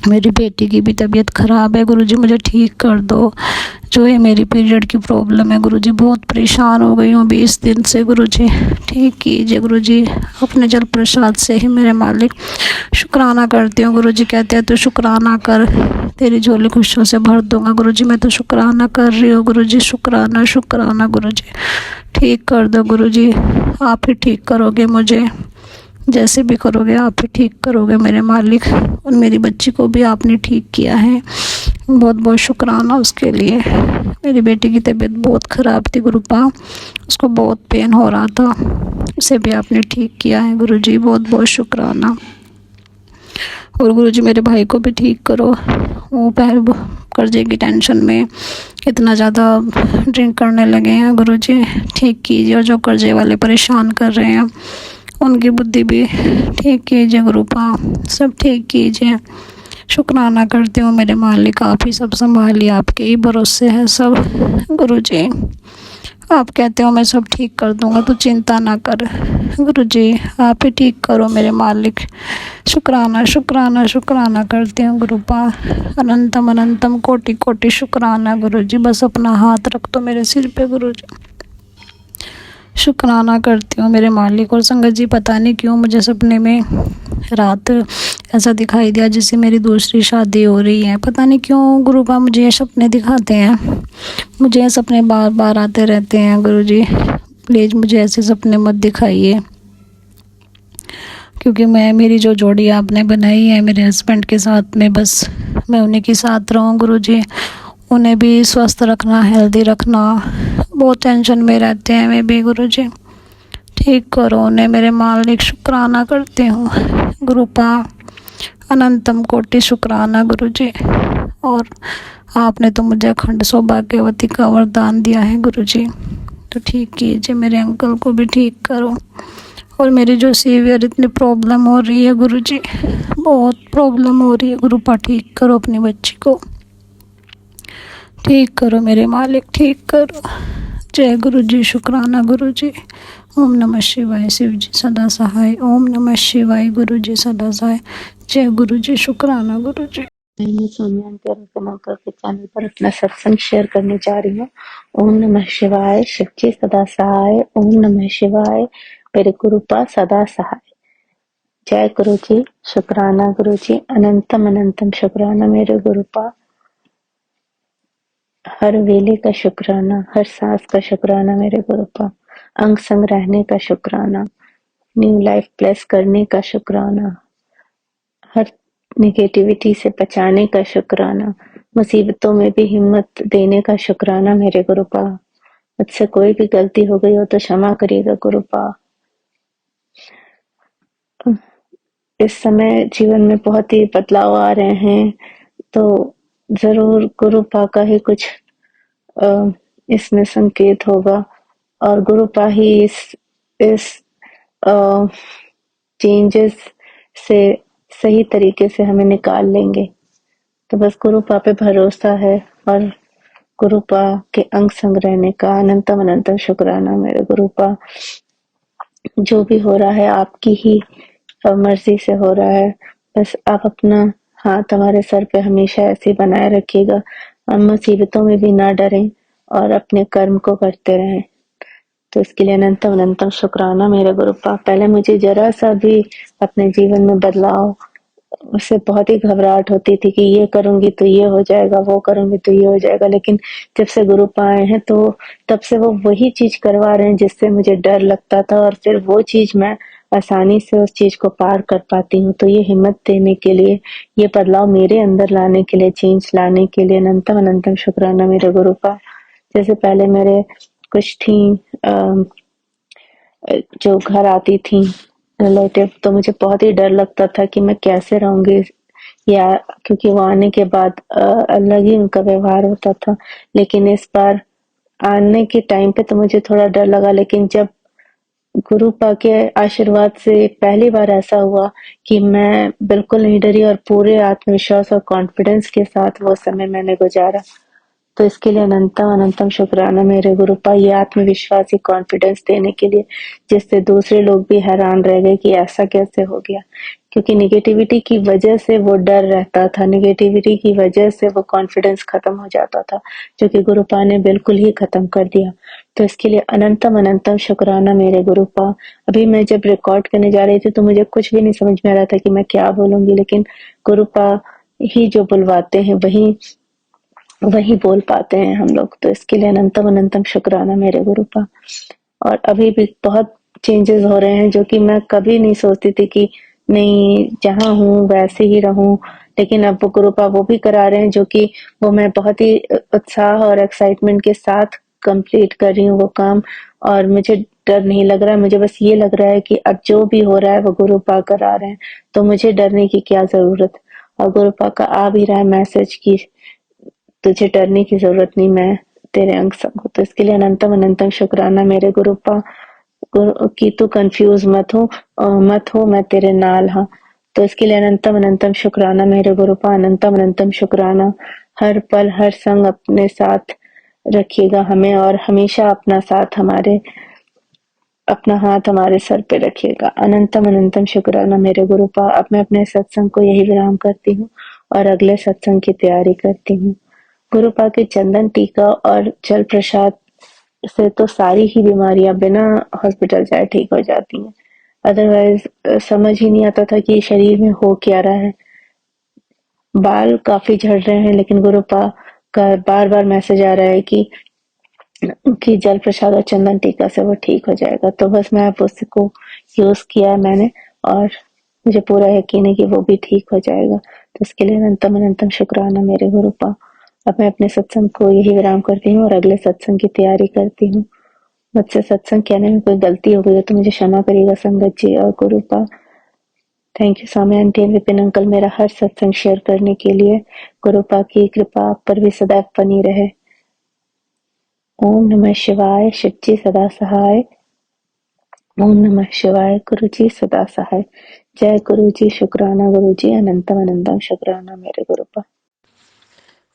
मेरी बेटी की भी तबीयत ख़राब है गुरुजी, मुझे ठीक कर दो। जो ये मेरी पीरियड की प्रॉब्लम है गुरुजी, बहुत परेशान हो गई हूँ 20 दिन से गुरुजी, ठीक कीजिए गुरुजी अपने जल प्रसाद से ही मेरे मालिक। शुक्राना करती हूँ गुरुजी, कहते हैं तो शुक्राना कर, तेरी झोली खुशियों से भर दूंगा गुरुजी। मैं तो शुक्राना कर रही हूँ गुरुजी, शुक्राना शुक्राना गुरुजी, ठीक कर दो गुरुजी, आप ही ठीक करोगे मुझे, जैसे भी करोगे आप ही ठीक करोगे मेरे मालिक। और मेरी बच्ची को भी आपने ठीक किया है, बहुत बहुत शुक्राना उसके लिए। मेरी बेटी की तबीयत बहुत ख़राब थी गुरुपा, उसको बहुत पेन हो रहा था, उसे भी आपने ठीक किया है गुरुजी, बहुत बहुत शुक्राना। और गुरुजी मेरे भाई को भी ठीक करो, वो कर्जे की टेंशन में इतना ज़्यादा ड्रिंक करने लगे हैं गुरुजी, ठीक कीजिए। और जो कर्जे वाले परेशान कर रहे हैं उनकी बुद्धि भी ठीक कीजिए गुरुपा, सब ठीक कीजिए। शुक्राना करती हूँ मेरे मालिक, आप ही सब संभालिए, आपके ही भरोसे है सब गुरुजी। आप कहते हो मैं सब ठीक कर दूंगा, तो चिंता ना कर गुरुजी, आप ही ठीक करो मेरे मालिक। शुक्राना शुक्राना शुक्राना करती हूँ गुरुपा, अनंतम अनंतम कोटि कोटि शुक्राना गुरुजी। बस अपना हाथ रख दो मेरे सिर पे गुरुजी, शुक्राना करती हूँ मेरे मालिक। और संगत जी, पता नहीं क्यों मुझे सपने में रात ऐसा दिखाई दिया जैसे मेरी दूसरी शादी हो रही है, पता नहीं क्यों गुरुपा मुझे ये सपने दिखाते हैं, मुझे ये सपने बार बार आते रहते हैं गुरुजी, प्लीज़ मुझे ऐसे सपने मत दिखाइए। क्योंकि मेरी जो जोड़ी आपने बनाई है मेरे हस्बैंड के साथ में, बस मैं उन्हीं के साथ रहूँ गुरुजी, उन्हें भी स्वस्थ रखना, हेल्दी रखना, बहुत टेंशन में रहते हैं मैं भी गुरुजी, ठीक करो उन्हें मेरे मालिक। शुक्राना करती हूँ गुरुपा, अनंतम कोटि शुक्राना गुरुजी। और आपने तो मुझे अखंड सौभाग्यवती का वरदान दिया है गुरुजी, तो ठीक कीजिए, मेरे अंकल को भी ठीक करो। और मेरी जो सीवियर इतनी प्रॉब्लम हो रही है गुरुजी, बहुत प्रॉब्लम हो रही है गुरुपा, ठीक करो अपनी बच्ची को, ठीक करो मेरे मालिक, ठीक करो। जय गुरुजी, शुक्राना गुरुजी। ओम नमः शिवाय, शिव जी सदा सहाय। ओम नमः शिवाय, गुरुजी सदा सहाय। जय गुरुजी, शुक्राना गुरुजी। मैं स्वामी आंटी और अंकल के चैनल पर अपना सत्संग शेयर करने जा रही हूँ। ओम नमः शिवाय, शिव जी सदा सहाय। ओम नमः शिवाय, मेरे गुरुपा सदा सहाय। जय गुरु जी, शुक्राना गुरु जी, अनंतम अनंतम शुक्राना मेरे गुरुपा, हर वेले का शुक्राना, हर सांस का शुक्राना मेरे गुरुपा, अंग संग रहने का शुक्राना, न्यू लाइफ ब्लेस करने का शुक्राना, हर निगेटिविटी से बचाने का शुक्राना, मुसीबतों में भी हिम्मत देने का शुक्राना मेरे गुरुपा। मुझसे कोई भी गलती हो गई हो तो क्षमा करिएगा गुरुपा। इस समय जीवन में बहुत ही बदलाव आ रहे हैं, तो जरूर गुरुपा का ही कुछ इसमें संकेत होगा और गुरुपा ही इस चेंजेस से सही तरीके से हमें निकाल लेंगे। तो बस गुरुपा पे भरोसा है और गुरुपा के अंग संग रहने का अनंतम अनंतम शुक्राना मेरे गुरुपा। जो भी हो रहा है आपकी ही मर्जी से हो रहा है। बस आप अपना हाथ हमारे सर पे हमेशा ऐसे ही बनाए रखिएगा। हम मुसीबतों में भी ना डरें और अपने कर्म को करते रहें। तो इसके लिए अनंतम अनंतम शुक्राना मेरे गुरुपा। पहले मुझे जरा सा भी अपने जीवन में बदलाव उससे बहुत ही घबराहट होती थी कि ये करूंगी तो ये हो जाएगा, वो करूंगी तो ये हो जाएगा, लेकिन जब से गुरुपा आए हैं तो तब से वो वही चीज करवा रहे हैं जिससे मुझे डर लगता था और फिर वो चीज मैं आसानी से उस चीज को पार कर पाती हूँ। तो ये हिम्मत देने के लिए, ये बदलाव मेरे अंदर लाने के लिए, चेंज लाने के लिए अनंतम अनंतम शुक्राना मेरे गुरुपा। जैसे पहले मेरे कुछ थी जो घर आती थी रिलेटिव, तो मुझे बहुत ही डर लगता था कि मैं कैसे रहूंगी, या क्योंकि वो आने के बाद अलग ही उनका व्यवहार होता था। लेकिन इस बार आने के टाइम पे तो मुझे थोड़ा डर लगा, लेकिन जब गुरुपा के आशीर्वाद से पहली बार ऐसा हुआ कि मैं बिल्कुल नहीं डरी और पूरे आत्मविश्वास और कॉन्फिडेंस के साथ वो समय मैंने गुजारा। तो इसके लिए अनंतम अनंतम शुक्राना मेरे गुरुपा, ये आत्मविश्वास, ये कॉन्फिडेंस देने के लिए, जिससे दूसरे लोग भी हैरान रह गए कि ऐसा कैसे हो गया। क्योंकि निगेटिविटी की वजह से वो डर रहता था, निगेटिविटी की वजह से वो कॉन्फिडेंस खत्म हो जाता था, जो कि गुरुपा ने बिल्कुल ही खत्म कर दिया। तो इसके लिए अनंतम अनंतम शुक्राना मेरे गुरुपा। अभी मैं जब रिकॉर्ड करने जा रही थी तो मुझे कुछ भी नहीं समझ में आ रहा था कि मैं क्या बोलूंगी, लेकिन गुरुपा ही जो बुलवाते हैं वही वही बोल पाते हैं हम लोग। तो इसके लिए अनंतम अनंतम शुक्राना मेरे गुरुपा। और अभी भी बहुत चेंजेस हो रहे हैं जो कि मैं कभी नहीं सोचती थी कि नहीं, जहाँ हूँ वैसे ही रहूं, लेकिन अब वो गुरुपा वो भी करा रहे हैं जो कि वो मैं बहुत ही उत्साह और एक्साइटमेंट के साथ कंप्लीट कर रही हूँ वो काम। और मुझे डर नहीं लग रहा है, मुझे बस ये लग रहा है कि अब जो भी हो रहा है वो गुरुपा करा रहे हैं, तो मुझे डरने की क्या जरूरत। और गुरुपा का आ भी रहा है मैसेज की तुझे डरने की जरूरत नहीं, मैं तेरे अंग संग हूँ। तो इसके लिए अनंतम अनंतम शुक्राना मेरे गुरुपा कि तू कंफ्यूज मत हो, मैं तेरे नाल हाँ। तो इसके लिए अनंतम अनंतम शुक्राना मेरे गुरुपा, अनंतम अनंतम शुक्राना। हर पल हर संग अपने साथ रखिएगा हमें और हमेशा अपना हाथ हमारे सर पे रखिएगा। अनंतम अनंतम शुक्राना मेरे गुरुपा। अब मैं अपने सत्संग को यही विराम करती हूँ और अगले सत्संग की तैयारी करती हूँ। गुरुपा के चंदन टीका और जल प्रसाद से तो सारी ही बीमारियां बिना हॉस्पिटल जाए ठीक हो जाती हैं। अदरवाइज समझ ही नहीं आता था कि शरीर में हो क्या रहा है। बाल काफी झड़ रहे हैं, लेकिन गुरुपा का बार बार मैसेज आ रहा है कि जल प्रसाद और चंदन टीका से वो ठीक हो जाएगा। तो बस मैं अब उसको यूज किया है मैंने और मुझे पूरा यकीन है कि वो भी ठीक हो जाएगा। तो इसके लिए अनंतम अनंतम शुक्राना मेरे गुरुपा। अब मैं अपने सत्संग को यही विराम करती हूँ और अगले सत्संग की तैयारी करती हूँ। मुझसे सत्संग कहने में कोई गलती हो गई हो तो मुझे क्षमा करिएगा संगत जी और गुरुपा। Thank you Swami aunty and Vipin uncle मेरा हर सत्संग शेयर करने के लिए। गुरुपा की कृपा आप पर भी सदैव बनी रहे। ओम नमः शिवाय, शिवजी सदा सहाय। ओम नमः शिवाय, गुरु जी सदा सहाय। जय गुरु जी, शुक्राना गुरु जी, अनंतम अनंतम शुक्राना मेरे गुरुपा।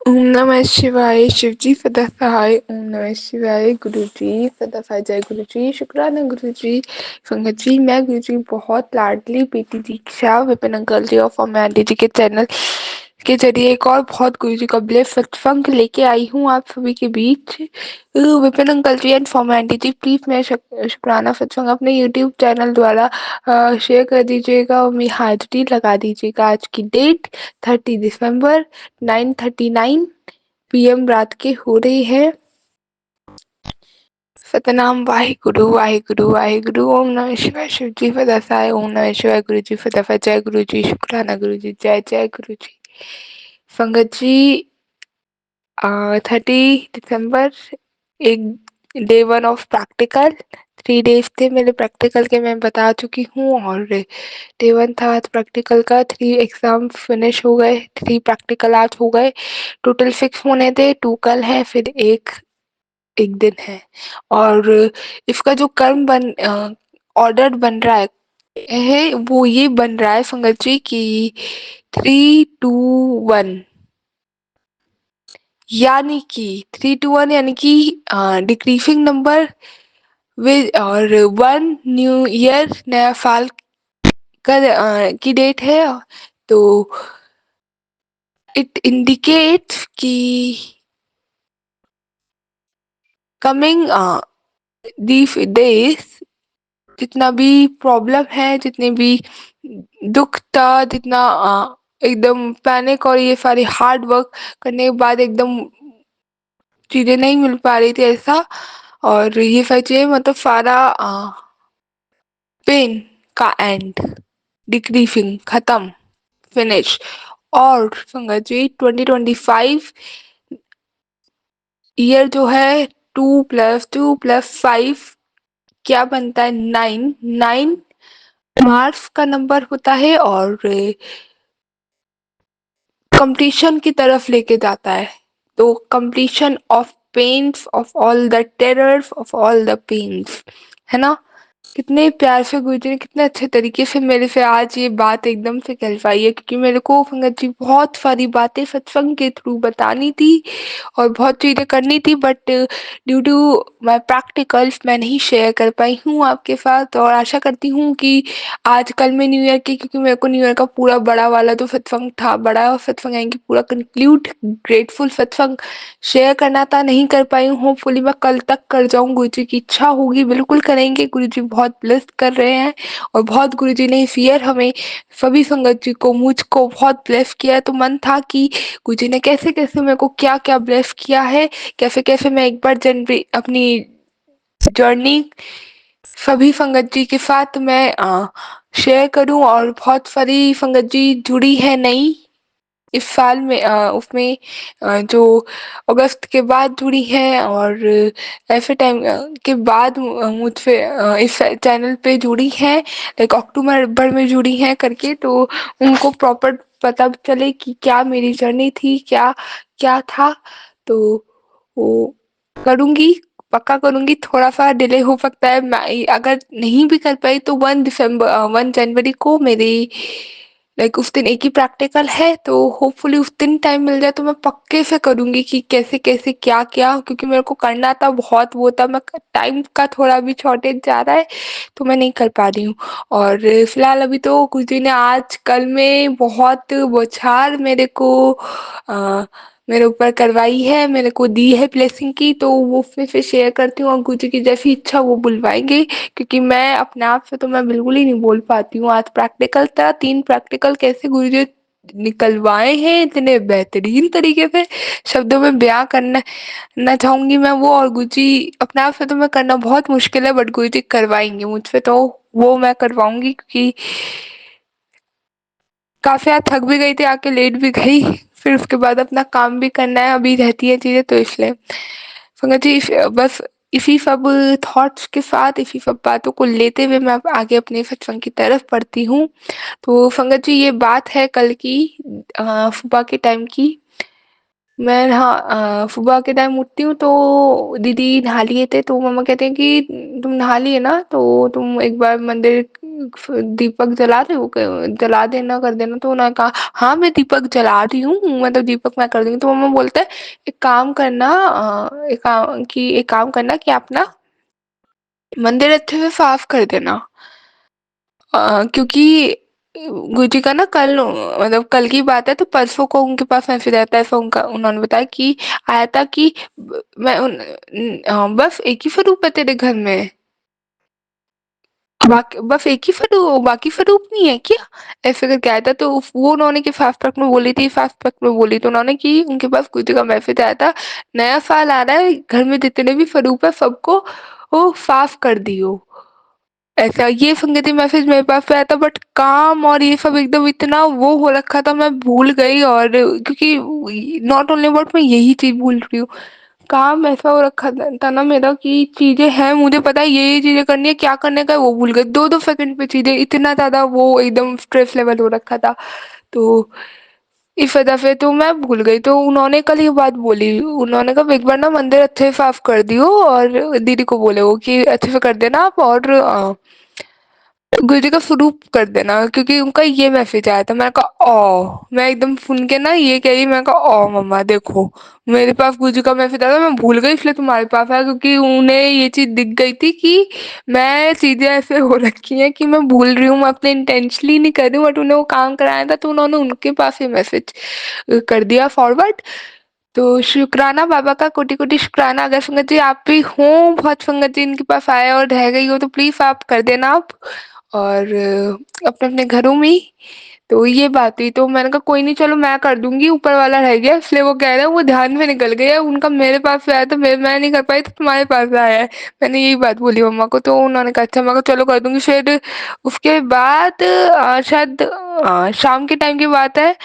ओम नमः शिवाय, शिवजी सदा सहाय। ओम नमः शिवाय, गुरु जी सदा सहाय। जय गुरु जी, शुक्राना गुरु जी। संगत जी, मैं गुरु जी बहुत लाडली बेटी दीक्षा विपिन अंकल जी और फॉर्म आंटी जी के चैनल के जरिए एक और बहुत गुरु जी का ब्लेस सत्संग लेके आई हूँ आप सभी के बीच। विपिन अंकल जी एंड फॉर्म आंटी जी, प्लीज मैं शुक्राना सत्संग अपने यूट्यूब चैनल द्वारा शेयर कर दीजिएगा और मेरी हाजिरी लगा दीजिएगा। आज की डेट 30 दिसंबर 9:39 PM रात के हो रही है। सतनाम वाहिगुरु वाहिगुरु वाहिगुरु। ओम नमः शिवाय, शिव जी सदा सहाय। ओम नमः शिवाय, गुरु जी सदा सहाय। जय गुरु जी, शुक्राना गुरु जी, जय जय गुरु जी। संगत जी, 30 दिसंबर एक डे 1 ऑफ प्रैक्टिकल, 3 डेज थे मेरे प्रैक्टिकल के, मैं बता चुकी हूँ। और डे 1 था आज प्रैक्टिकल का, 3 एग्जाम फिनिश हो गए, 3 प्रैक्टिकल आज हो गए। टोटल 6 होने थे, 2 कल है, फिर एक एक दिन है और इसका जो ऑर्डर बन रहा है वो ये बन रहा है संगत जी कि 3, 2, 1 यानी कि 3, 2, 1 यानी कि डिक्रीजिंग नंबर विद और 1 न्यू ईयर नया साल की डेट है तो इट इंडिकेट्स कि कमिंग these days जितना भी प्रॉब्लम है जितने भी दुख था जितना एकदम पैनिक और ये सारी हार्ड वर्क करने के बाद एकदम चीजें नहीं मिल पा रही थी ऐसा और ये सारी चीजें मतलब सारा पेन का एंड डिक्रीजिंग खत्म फिनिश और संगत जी 2025 ईयर जो है 2+2+5 क्या बनता है 9 9 मार्स का नंबर होता है और कंप्लीशन की तरफ लेके जाता है तो completion of pains of all the terrors of all the pains है ना कितने प्यार से गुरुजी ने कितने अच्छे तरीके से मेरे से आज ये बात एकदम से कहलवाई है क्योंकि मेरे को संगत जी बहुत सारी बातें सत्संग के थ्रू बतानी थी और बहुत चीज़ें करनी थी but due to my practicals मैं नहीं शेयर कर पाई हूँ आपके साथ और आशा करती हूँ कि आज कल में न्यू ईयर की क्योंकि मेरे को न्यू ईयर का पूरा बड़ा वाला जो सत्संग था बड़ा सत्संग है कि पूरा कंक्लूड ग्रेटफुल सत्संग शेयर करना था नहीं कर पाई हूँ होपफुली मैं कल तक कर जाऊँ गुरुजी की इच्छा होगी बिल्कुल करेंगे गुरुजी बहुत ब्लेस कर रहे हैं और बहुत गुरुजी ने इस ईयर हमें सभी संगत जी को मुझको बहुत ब्लेस किया है तो मन था कि गुरुजी ने कैसे कैसे मेरे को क्या क्या ब्लेस किया है कैसे कैसे मैं एक बार जनवरी अपनी जर्नी सभी संगत जी के साथ मैं शेयर करूं और बहुत सारी संगत जी जुड़ी है नई इस साल में उसमें जो अगस्त के बाद जुड़ी हैं और ऐसे टाइम के बाद मुझसे इस चैनल पे जुड़ी हैं लाइक अक्टूबर में जुड़ी हैं करके तो उनको प्रॉपर पता चले कि क्या मेरी जर्नी थी क्या क्या था तो वो करूँगी पक्का करूँगी थोड़ा सा डिले हो सकता है मैं अगर नहीं भी कर पाई तो 1 जनवरी को मेरी लाइक उस दिन एक ही प्रैक्टिकल है तो होपफुली उस दिन टाइम मिल जाए तो मैं पक्के से करूँगी कि कैसे कैसे क्या क्या क्योंकि मेरे को करना था बहुत वो था मैं टाइम का थोड़ा भी शॉर्टेज जा रहा है तो मैं नहीं कर पा रही हूँ और फिलहाल अभी तो कुछ दिन आज कल में बहुत बौछार मेरे को मेरे ऊपर करवाई है मेरे को दी है ब्लेसिंग की तो वो फिर शेयर करती हूँ और गुरु की जैसी इच्छा वो बुलवाएंगे क्योंकि मैं अपने आप से तो मैं बिल्कुल ही नहीं बोल पाती हूँ आज प्रैक्टिकल था 3 प्रैक्टिकल कैसे गुरुजी निकलवाए हैं इतने बेहतरीन तरीके से शब्दों में बयां करना ना चाहूंगी मैं वो और गुरुजी अपने आप से तो मैं करना बहुत मुश्किल है बट गुरुजी करवाएंगे मुझसे तो वो मैं करवाऊंगी क्योंकि काफी आज थक भी गई थी आके लेट भी गई फिर उसके बाद अपना काम भी करना है अभी रहती है चीजें तो इसलिए संगत जी बस इसी सब थॉट्स के साथ इसी सब बातों को लेते हुए मैं अब आगे अपने सत्संग की तरफ बढ़ती हूँ तो संगत जी ये बात है कल की सुबह के टाइम की मैं सुबह के टाइम उठती हूँ तो दीदी नहा लिए थे तो मम्मा कहते हैं कि तुम नहा लिए ना तो तुम एक बार मंदिर दीपक जला रहे हो जला देना कर देना तो उन्होंने कहा हाँ मैं दीपक जला रही हूँ मतलब दीपक मैं कर दूंगी तो मम्मा बोलते हैं एक काम करना एक काम करना कि आप ना मंदिर अच्छे से साफ कर देना क्योंकि गुरुजी का ना कल मतलब कल की बात है तो परसों को उनके पास मैसेज आता है तो उन्होंने बताया कि आया था कि बस एक ही स्वरूप है तेरे घर में बाकी बस एक ही स्वरूप बाकी स्वरूप नहीं है क्या ऐसे करके आया था तो वो उन्होंने कि फास्ट ट्रैक में बोली थी फास्ट ट्रैक में बोली तो उन्होंने कि उनके पास गुरुजी का मैसेज आया था नया साल आ रहा है घर में जितने भी स्वरूप है सबको वो साफ कर दियो ऐसा ये संगीत मैसेज मेरे पास पे आया था बट काम और ये सब एकदम इतना वो हो रखा था मैं भूल गई और क्योंकि नॉट ओनली अबाउट मैं यही चीज भूल रही हूँ काम ऐसा हो रखा था ना मेरा कि चीजें हैं मुझे पता है ये चीजें करनी है क्या करने का है वो भूल गई 2-2 सेकंड पे चीजें इतना ज्यादा वो एकदम स्ट्रेस लेवल हो रखा था तो इस दफ़े तो मैं भूल गई, तो उन्होंने कल ये बात बोली। उन्होंने कहा एक बार ना मंदिर अच्छे से साफ कर दियो और दीदी को बोले वो कि अच्छे से कर देना आप, और गुरु जी का स्वरूप कर देना, क्योंकि उनका ये मैसेज आया था। मैंने कहा मैं एकदम सुन के ना ये कही, मैंने कहा मम्मा देखो, मेरे पास गुरु जी का मैसेज आया था, मैं भूल गई इसलिए तुम्हारे पास आया, क्योंकि उन्हें ये चीज दिख गई थी कि मैं चीजें ऐसे हो रखी हैं कि मैं भूल रही हूँ, मैं अपने इंटेंशनली नहीं कर रही हूँ, बट उन्हें वो काम कराया था तो उन्होंने उनके पास ये मैसेज कर दिया फॉरवर्ड। तो शुक्राना बाबा का, कोटि कोटि शुक्राना। अगर संगत जी आप भी हो, बहुत संगत जी इनके पास आए और रह गई हो, तो प्लीज आप कर देना आप, और अपने अपने घरों में ही। तो ये बात हुई, तो मैंने कहा कोई नहीं, चलो मैं कर दूंगी, ऊपर वाला रह गया, इसलिए वो कह रहे हैं वो ध्यान में निकल गया उनका, मेरे पास से आया तो मैं नहीं कर पाई तो तुम्हारे पास आया है। मैंने यही बात बोली मम्मा को, तो उन्होंने कहा अच्छा। मैं कहा चलो कर दूंगी। फिर उसके बाद शायद शाम के टाइम की बात है,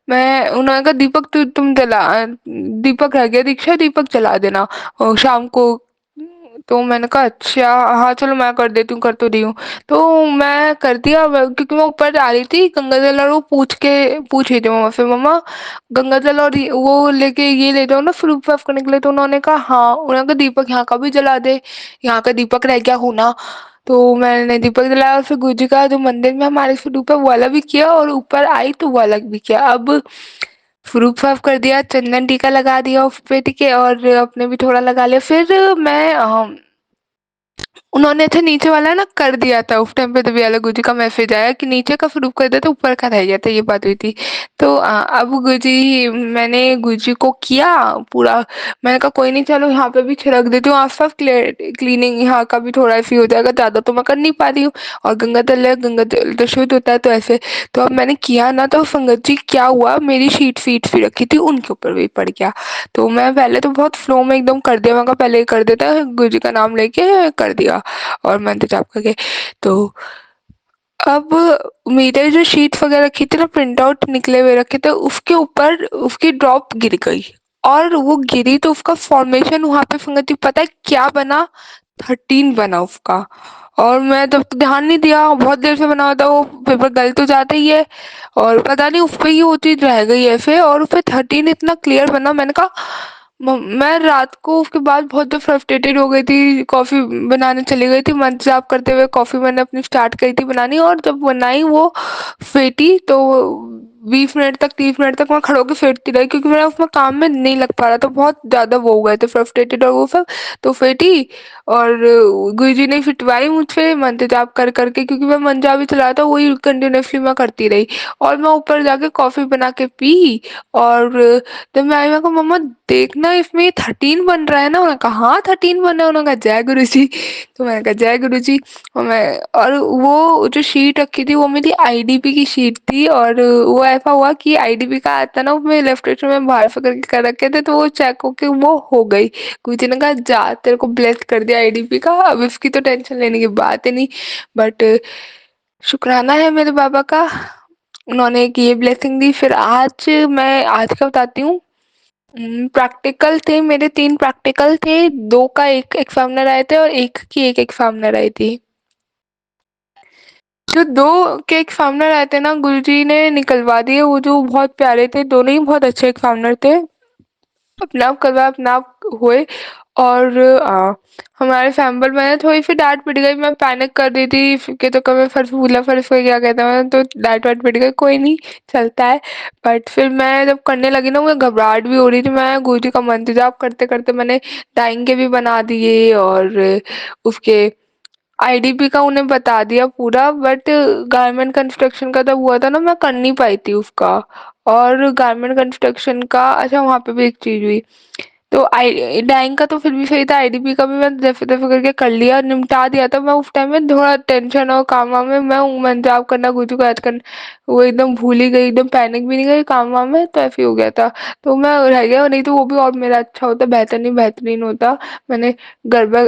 मैं उन्होंने कहा दीपक तुम जला, दीपक रह गया दीक्षा, दीपक जला देना शाम को। तो मैंने कहा अच्छा हाँ चलो मैं कर देती हूँ, कर तो रही हूँ। तो मैं कर दिया, क्योंकि मैं ऊपर आ रही थी गंगा जल, और वो पूछ रही थी मम्मा से, मम्मा गंगा जल और वो लेके ये ले जाओ ना स्वरूप साफ करने के लिए। तो उन्होंने कहा हाँ। उन्होंने कहा दीपक यहाँ का भी जला दे, यहाँ का दीपक रह गया होना। तो मैंने दीपक जलाया, और फिर गुरु जी का जो मंदिर में हमारे स्वरूप है वो वाला भी किया, और ऊपर आई तो वो अलग भी किया। अब स्वरूप साफ कर दिया, चंदन टीका लगा दिया उस पे, ठीक है, और अपने भी थोड़ा लगा लिया। फिर मैं उन्होंने अच्छा नीचे वाला ना कर दिया था उस टाइम पे, तभी अलग गुरुजी का मैसेज आया कि नीचे का स्वरूप कर दिया तो ऊपर का रह गया था, ये बात हुई थी। तो अब गुरुजी, मैंने गुरुजी को किया पूरा। मैंने कहा कोई नहीं, चलो यहाँ पे भी छिड़क देती हूँ आस-पास, क्लीनिंग यहाँ का भी थोड़ा ऐसे ही हो जाएगा, ज़्यादा तो मैं कर नहीं पा रही हूँ, और गंगा जल तो शुद्ध होता है, तो ऐसे। तो अब मैंने किया ना, तो संगत जी क्या हुआ, मेरी शीट भी रखी थी उनके ऊपर भी पड़ गया। तो मैं पहले तो बहुत फ्लो में एकदम कर दिया, मैं कहा पहले कर देता है, गुरुजी का नाम लेके कर दिया और मंत्र जाप करके। तो अब मेरे जो शीट्स वगैरह रखी थी ना, प्रिंट आउट निकले हुए रखे थे, उसके ऊपर उसकी ड्रॉप गिर गई, और वो गिरी तो उसका फॉर्मेशन वहां पे संगति पता है क्या बना, 13 बना उसका। और मैं तब तो ध्यान नहीं दिया, बहुत देर से बना हुआ था, वो पेपर गल तो जाता ही है, और पता नहीं उस पे ही वो चीज रह गई ऐसे, और उस पे 13 इतना क्लियर बना। मैंने कहा मैं रात को उसके बाद बहुत फ्रस्ट्रेटेड हो गई थी, कॉफी बनाने चली गई थी, मंत्र जाप करते हुए कॉफी मैंने अपनी स्टार्ट करी थी बनानी, और जब बनाई वो फेटी तो 20 मिनट तक 30 मिनट तक मैं खड़े होकर फेंटती रही, क्योंकि मेरा उसमें काम में नहीं लग पा रहा था, बहुत ज्यादा वो हो गए थे फ्रस्ट्रेटेड और वो सब। तो फेटी, और गुरुजी ने फिटवाई मुझसे मंत्र जाप कर करके, क्योंकि मैं मंत्र जाप ही चला था, वही कंटिन्यूअसली मैं करती रही, और मैं ऊपर जाके कॉफी बना के पी। और जब मैं आई, मैं कहा मम्मा देखना इसमें 13 बन रहा है ना। उन्होंने कहा हाँ 13 बन रहा है। उन्होंने कहा जय गुरु जी। तो मैंने कहा जय गुरु जी। और वो जो शीट रखी थी वो मेरी आईडीपी की शीट थी, और वो ऐसा हुआ कि आईडीपी का आता ना, उसमें लेफ्ट राइट में बाहर पकड़ के कर रखे थे, तो वो चेक होके वो हो गई। गुरुजी ने कहा जा तेरे को ब्लेस कर दिया आईडीपी का, अब इसकी तो टेंशन लेने की बात ही नहीं। बट शुक्राना है मेरे बाबा का, उन्होंने एक ये ब्लेसिंग दी। फिर आज का बताती हूँ। प्रैक्टिकल थे मेरे, 3 प्रैक्टिकल थे, 2 का 1 एग्जामिनर आए थे और 1 की 1 एग्जामिनर आई थी। जो 2 के एग्जामिनर आए थे ना, गुरुजी ने निकलवा दिए, वो जो बहुत प्यारे थे, दोनों ही बहुत अच्छे एग्जामिनर थे। अपने आप करवाया, अपने आप हुए, और हमारे सैंपल में थोड़ी-सी डाँट पिट गई, मैं पैनिक कर रही थी कि तो कभी फर्स्ट को क्या कहते हैं, तो डाँट वाट पिट गई, कोई नहीं चलता है। बट फिर मैं जब करने लगी ना, मुझे घबराहट भी हो रही थी, मैं गुरुजी का मंत्र जाप करते-करते मैंने ड्राइंग के भी बना दिए, और उसके आईडीपी का उन्हें बता दिया पूरा। बट गारमेंट कंस्ट्रक्शन का जब हुआ था ना, मैं कर नहीं पाई थी उसका। और गारमेंट कंस्ट्रक्शन का अच्छा, वहाँ पे भी एक चीज़ हुई। तो आई डाइंग का तो फिर भी सही था, आईडीपी का भी मैं दफ़े-दफ़े करके कर लिया, निपटा दिया था। मैं उस टाइम में थोड़ा टेंशन और काम-वाम में मैं मंत्र जाप करना, गुरु को याद करना, वो एकदम भूल ही गई, एकदम पैनिक भी नहीं गई काम-वाम में, तो ऐसे ही हो गया था। तो मैं रह गया, नहीं तो वो भी और मेरा अच्छा होता, बेहतर नहीं बेहतरीन होता। मैंने गड़बड़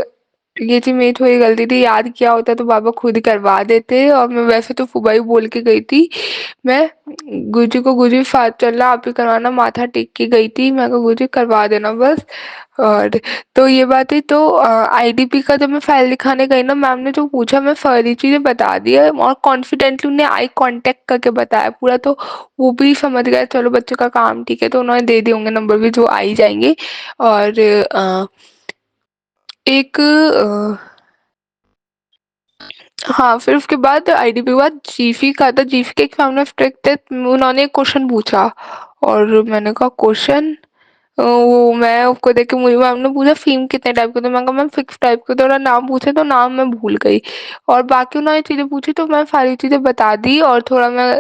ये थी मेरी थोड़ी गलती थी, याद किया होता तो पापा खुद ही करवा देते और मैं वैसे तो फुफा ही बोल के गई थी। मैं गुरुजी को गुरुजी चलना आप ही करवाना, माथा टेक के गई थी। मैं कहा गुरुजी करवा देना बस। और तो ये बात है। तो आईडीपी का जब मैं फाइल दिखाने गई ना, मैम ने जो पूछा मैं सारी चीज़ें बता दी है और कॉन्फिडेंटली उन्हें आई कांटेक्ट करके बताया पूरा, तो वो भी समझ गए चलो बच्चे का काम ठीक है, तो उन्होंने दे दिए होंगे नंबर भी जो आ ही जाएँगे। और एक हाँ, फिर उसके बाद आईडीपी के बाद जीफी का था। जीफी के एग्ज़ाम में स्ट्रिक्ट थे, उन्होंने एक क्वेश्चन पूछा और मैंने कहा क्वेश्चन? वो मैं उसको देख के मुझे मैम ने पूछा थीम कितने टाइप के, तो मैंने कहा मैम 6 टाइप के, थोड़ा नाम पूछे तो नाम मैं भूल गई और बाकी उन्होंने चीज़ें पूछी तो मैं सारी चीज़ें बता दी और थोड़ा मैं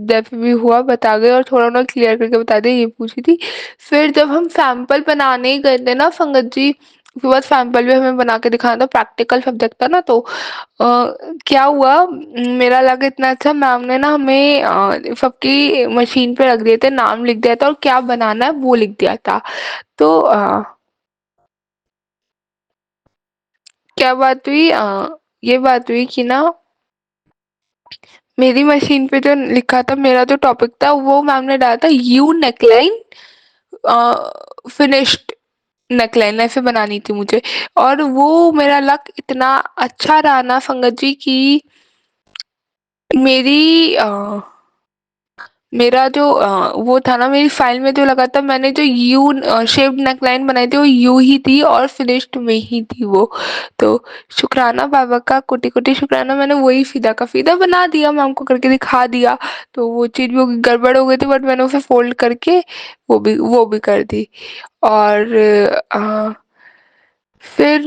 डेफ भी हुआ बता गई और थोड़ा उन्होंने क्लियर करके बता दिया ये पूछी थी। फिर जब हम सैंपल बनाने गए थे ना संगत जी, उसके बाद सैंपल भी हमें बना के दिखाना था, प्रैक्टिकल सब्जेक्ट था ना, तो क्या हुआ मेरा लक इतना अच्छा, मैम ने ना हमें सबकी मशीन पे रख दिए थे, नाम लिख दिया था और क्या बनाना है वो लिख दिया था। तो क्या बात हुई ये बात हुई कि ना मेरी मशीन पे जो लिखा था, मेरा जो टॉपिक था वो मैम ने डाला था यू नेकलाइन फिनिश्ड नेकलाइन ऐसे बनानी थी मुझे। और वो मेरा लक इतना अच्छा रहा ना संगत जी कि मेरी मेरा जो वो था ना मेरी फाइल में जो लगा था, मैंने जो यू शेप्ड नेकलाइन बनाई थी वो यू ही थी और फिनिश्ड में ही थी वो। तो शुक्राना बाबा का, कोटि-कोटि शुक्राना, मैंने वही फ़िदा का फ़िदा बना दिया, मैं आपको करके दिखा दिया। तो वो चीज़ भी गड़बड़ हो गई थी बट मैंने उसे फ़ोल्ड करके वो भी कर दी। और फिर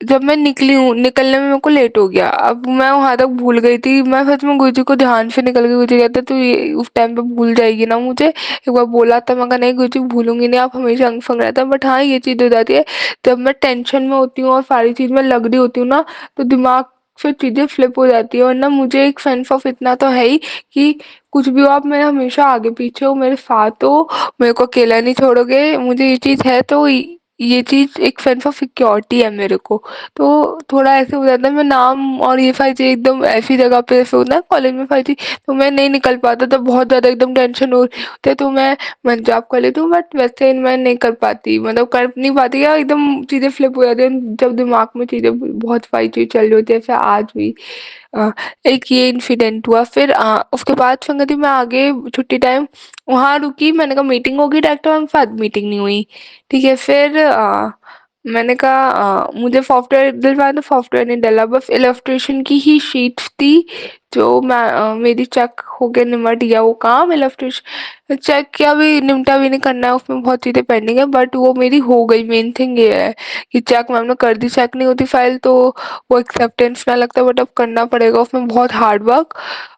जब मैं निकली हूँ, निकलने में मेरे को लेट हो गया। अब मैं वहाँ तक भूल गई थी, मैं सच में गुरुजी को ध्यान से निकल गई। गुरुजी कहते तू ये उस टाइम पे भूल जाएगी ना मुझे। एक बार बोला था, मैं कहा नहीं गुरुजी भूलूँगी नहीं, आप हमेशा अंग-संग रहता है। बट हाँ, ये चीज़ हो जाती है, जब मैं टेंशन में होती हूँ और सारी चीज़ में लग रही होती हूँ ना, तो दिमाग से चीज़ें फ्लिप हो जाती है। वरना मुझे एक सेंस ऑफ इतना तो है ही कि कुछ भी हो आप मेरे हमेशा आगे-पीछे हो, मेरे साथ हो, मेरे को अकेला नहीं छोड़ोगे। मुझे ये चीज़ है तो ये चीज़ एक सेंस ऑफ सिक्योरिटी है मेरे को। तो थोड़ा ऐसे हो जाता है, मैं नाम और ये सारी चीज़ें एकदम ऐसी जगह पे ऐसे होता है कॉलेज में सारी चीज़, तो मैं नहीं निकल पाता, तो बहुत ज़्यादा एकदम टेंशन हो रही होती है, तो मैं जॉब कर लेती हूँ बट वैसे मैं नहीं कर पाती, मतलब कर नहीं पाती या एकदम चीज़ें फ्लिप हो जाती हैं जब दिमाग में चीज़ें बहुत सारी चीज़ चल रही होती है, जैसे आज भी अ, एक ये इंसिडेंट हुआ। फिर उसके बाद संगति मैं आगे छुट्टी टाइम वहाँ रुकी, मैंने कहा मीटिंग होगी डायरेक्टर मैम के साथ, मीटिंग नहीं हुई। ठीक है, फिर मैंने कहा मुझे सॉफ्टवेयर डलवाना, सॉफ्टवेयर नहीं डला, बस इलस्ट्रेशन की ही शीट्स थी जो मेरी चेक हो के निमट गया वो काम। इलस्ट्रेशन चेक किया भी निमटा भी नहीं, करना है उसमें बहुत चीज़ें पेंडिंग है बट वो मेरी हो गई। मेन थिंग ये है कि चेक मैम ने कर दी, चेक नहीं होती फाइल तो वो एक्सेप्टेंस ना लगता, बट अब करना पड़ेगा उसमें बहुत हार्ड वर्क।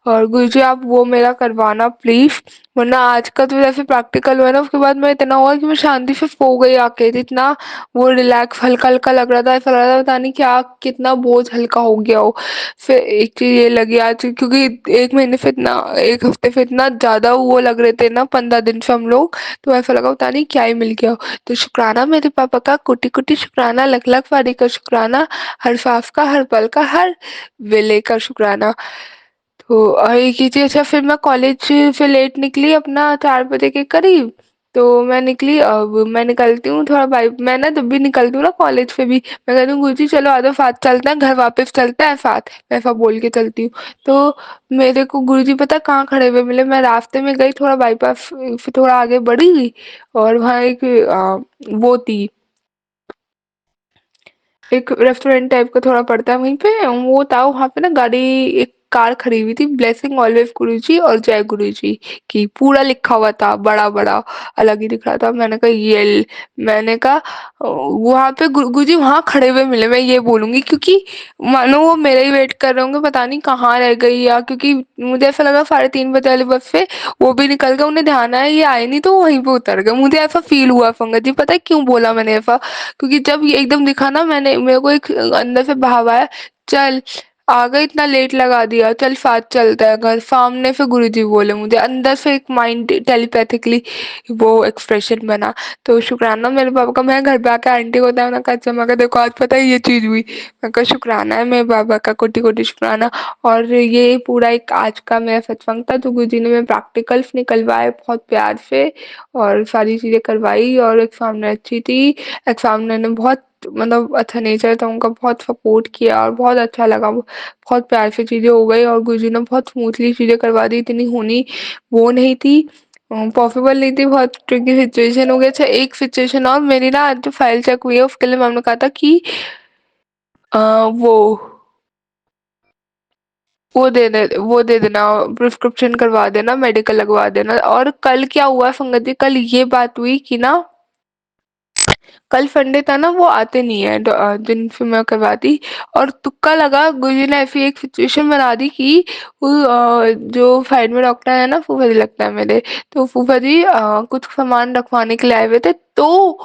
और गुरुजी आप वो मेरा करवाना प्लीज़, वरना आज का जो जैसे प्रैक्टिकल हुआ ना उसके बाद मैं इतना हुआ कि मैं शांति से सो गई आके, इतना वो रिलैक्स हल्का-हल्का लग रहा था, ऐसा लग रहा था पता नहीं क्या कितना बोझ हल्का हो गया हो। फिर एक चीज़ ये लगी आज, क्योंकि 1 महीने से इतना 1 हफ्ते से इतना ज़्यादा वो लग रहे थे ना 15 दिन से हम लोग, तो ऐसा लगा पता नहीं क्या ही मिल गया हो। तो शुक्राना मेरे पापा का, कोटि-कोटि शुक्राना, लख-लख वारी का शुक्राना, हर सांस का, हर पल का, हर वेले का शुक्राना। तो एक ही चीज़, अच्छा फिर मैं कॉलेज से लेट निकली अपना 4 बजे के करीब, तो मैं निकली। अब मैं निकलती हूँ थोड़ा बाइक, मैं ना जब भी निकलती हूँ ना कॉलेज से भी मैं कहती हूँ गुरुजी चलो आ जाओ साथ चलते हैं, घर वापस चलते हैं साथ, मैं ऐसा बोल के चलती हूँ। तो मेरे को गुरुजी पता है कहाँ खड़े हुए मिले, मैं रास्ते में गई थोड़ा बाईपास से थोड़ा आगे बढ़ी और वहाँ एक वो थी, एक रेस्टोरेंट टाइप का थोड़ा पड़ता है वहीं पे, वो था वहाँ पे ना गाड़ी, एक कार खड़ी हुई थी, ब्लेसिंग ऑलवेज गुरुजी और जय गुरुजी की पूरा लिखा हुआ था, बड़ा-बड़ा अलग ही दिख रहा था। मैंने कहा मैंने कहा वहाँ पे गुरुजी वहाँ खड़े हुए मिले, मैं ये बोलूँगी क्योंकि मानो वो मेरा ही वेट कर रहे होंगे, पता नहीं कहाँ रह गई, या क्योंकि मुझे ऐसा लगा 3:30 बजे वाली बस से वो भी निकल गए, उन्हें ध्यान आया ये आए नहीं तो वो वहीं पे उतर गए। मुझे ऐसा फ़ील हुआ पंकज जी, पता है क्यों बोला मैंने ऐसा? क्योंकि जब ये एकदम दिखा ना, मेरे को एक अंदर से भाव आया, चल आ गए, इतना लेट लगा दिया, चल साथ चलते हैं घर। सामने से गुरुजी बोले मुझे, अंदर से एक माइंड टेलीपैथिकली वो एक्सप्रेशन बना। तो शुक्राना मेरे पापा का। मैं घर पे आके आंटी को बताया, मैंने कहा अच्छा, मैं कहा देखो आज पता है ये चीज़ हुई। मैं कहा शुक्राना है मेरे बाबा का, कोटि-कोटि शुक्राना। और ये पूरा एक आज का मेरा सत्संग था, तो गुरुजी ने मेरे प्रैक्टिकल्स निकलवाए बहुत प्यार से और सारी चीज़ें करवाई। और एग्ज़ामिनर अच्छी थी, एग्ज़ामिनर ने बहुत मतलब अच्छा नेचर था उनका, बहुत सपोर्ट किया और बहुत अच्छा लगा। वो बहुत प्यार से चीज़ें हो गई और गुरुजी ने बहुत स्मूथली चीज़ें करवा दी, इतनी होनी वो नहीं थी, पॉसिबल नहीं थी, बहुत ट्रिकी सिचुएशन हो गया। अच्छा एक सिचुएशन और, मेरी ना आज जो फाइल चेक हुई है उसके लिए मैम ने कहा था कि अ, वो दे देना, प्रिस्क्रिप्शन करवा देना, मेडिकल लगवा देना। और कल क्या हुआ संगत जी, कल ये बात हुई कि ना कल संडे था ना, वो आते नहीं है दिन फिर मैं करवाती। और तुक्का लगा, गुरुजी ने ऐसी एक सिचुएशन बना दी कि वो जो साइड में डॉक्टर है ना, फूफा जी लगता है मेरे, तो फूफा जी कुछ सामान रखवाने के लिए आए हुए थे, तो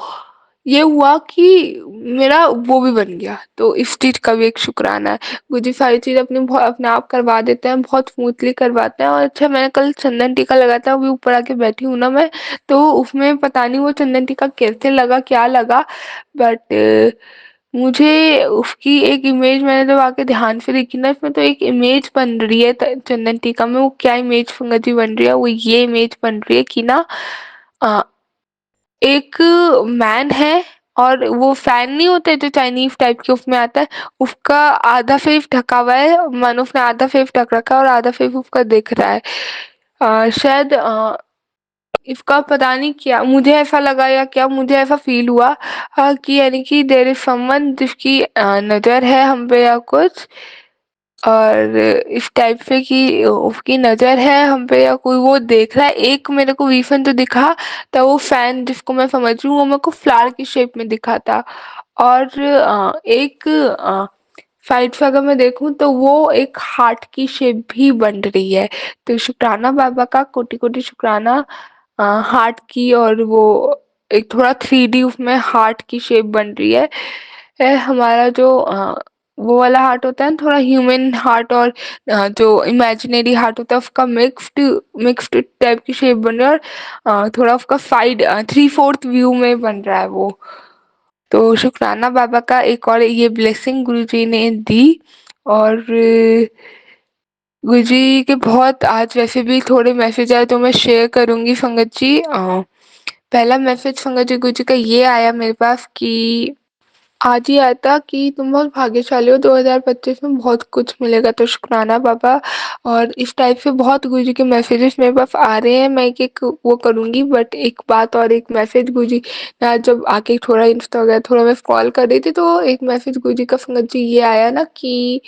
ये हुआ कि मेरा वो भी बन गया। तो इस चीज का भी एक शुक्राना है। गुरुजी सारी चीज अपने आप करवा देते हैं, बहुत स्मूथली करवाते हैं। और अच्छा मैंने कल चंदन टीका लगाया था, अभी ऊपर आके बैठी हूँ ना मैं, तो उसमें पता नहीं वो चंदन टीका कैसे लगा, क्या लगा, बट मुझे उसकी एक इमेज मैंने जब आके ध्यान से देखी ना, इसमें तो एक इमेज बन रही है चंदन टीका में। वो क्या इमेज फंगत जी बन रही है, वो ये इमेज बन रही है कि ना अ, एक मैन है और वो फैन नहीं होते जो चाइनीज टाइप के उसमें आता है, उसका आधा फेस ढका हुआ है, मानो उसने आधा फेस ढक रखा है और आधा फेस उसका दिख रहा है। शायद इसका पता नहीं क्या, मुझे ऐसा लगा या क्या, मुझे ऐसा फील हुआ कि यानी कि देयर इज समवन जिसकी नजर है हम पे या कुछ, और इस टाइप से कि उसकी नजर है हम पे या कोई वो देख रहा है। एक मेरे को विज़न जो दिखा था, वो फैन जिसको मैं समझ रही हूँ, वो मेरे को फ्लावर की शेप में दिखा था। और एक साइड से अगर मैं देखूँ तो वो एक हार्ट की शेप भी बन रही है। तो शुक्राना बाबा का, कोटि-कोटि शुक्राना हार्ट की। और वो एक थोड़ा 3D उसमें हार्ट की शेप बन रही है। हमारा जो वो वाला हार्ट होता है ना, थोड़ा ह्यूमन हार्ट और जो इमेजिनरी हार्ट होता है उसका मिक्स्ड मिक्स्ड टाइप की शेप बन रहा है। और थोड़ा उसका साइड 3/4 व्यू में बन रहा है वो। तो शुक्राना बाबा का एक और ये ब्लेसिंग गुरुजी ने दी। और गुरुजी के बहुत आज वैसे भी थोड़े मैसेज आए तो मैं शेयर करूँगी संगत जी। पहला मैसेज संगत जी गुरुजी का ये आया मेरे पास कि आज ही आया था कि तुम बहुत भाग्यशाली हो, 2025 में बहुत कुछ मिलेगा, तो शुक्राना बाबा। और इस टाइप से बहुत गुरुजी के मैसेजेस मेरे पास आ रहे हैं, मैं एक वो करूँगी, बट एक बात और एक मैसेज गुरुजी ने आज जब आके थोड़ा इंस्टा वगैरह थोड़ा मैं स्क्रॉल कर रही थी, तो एक मैसेज गुरुजी का संगत जी ये आया ना कि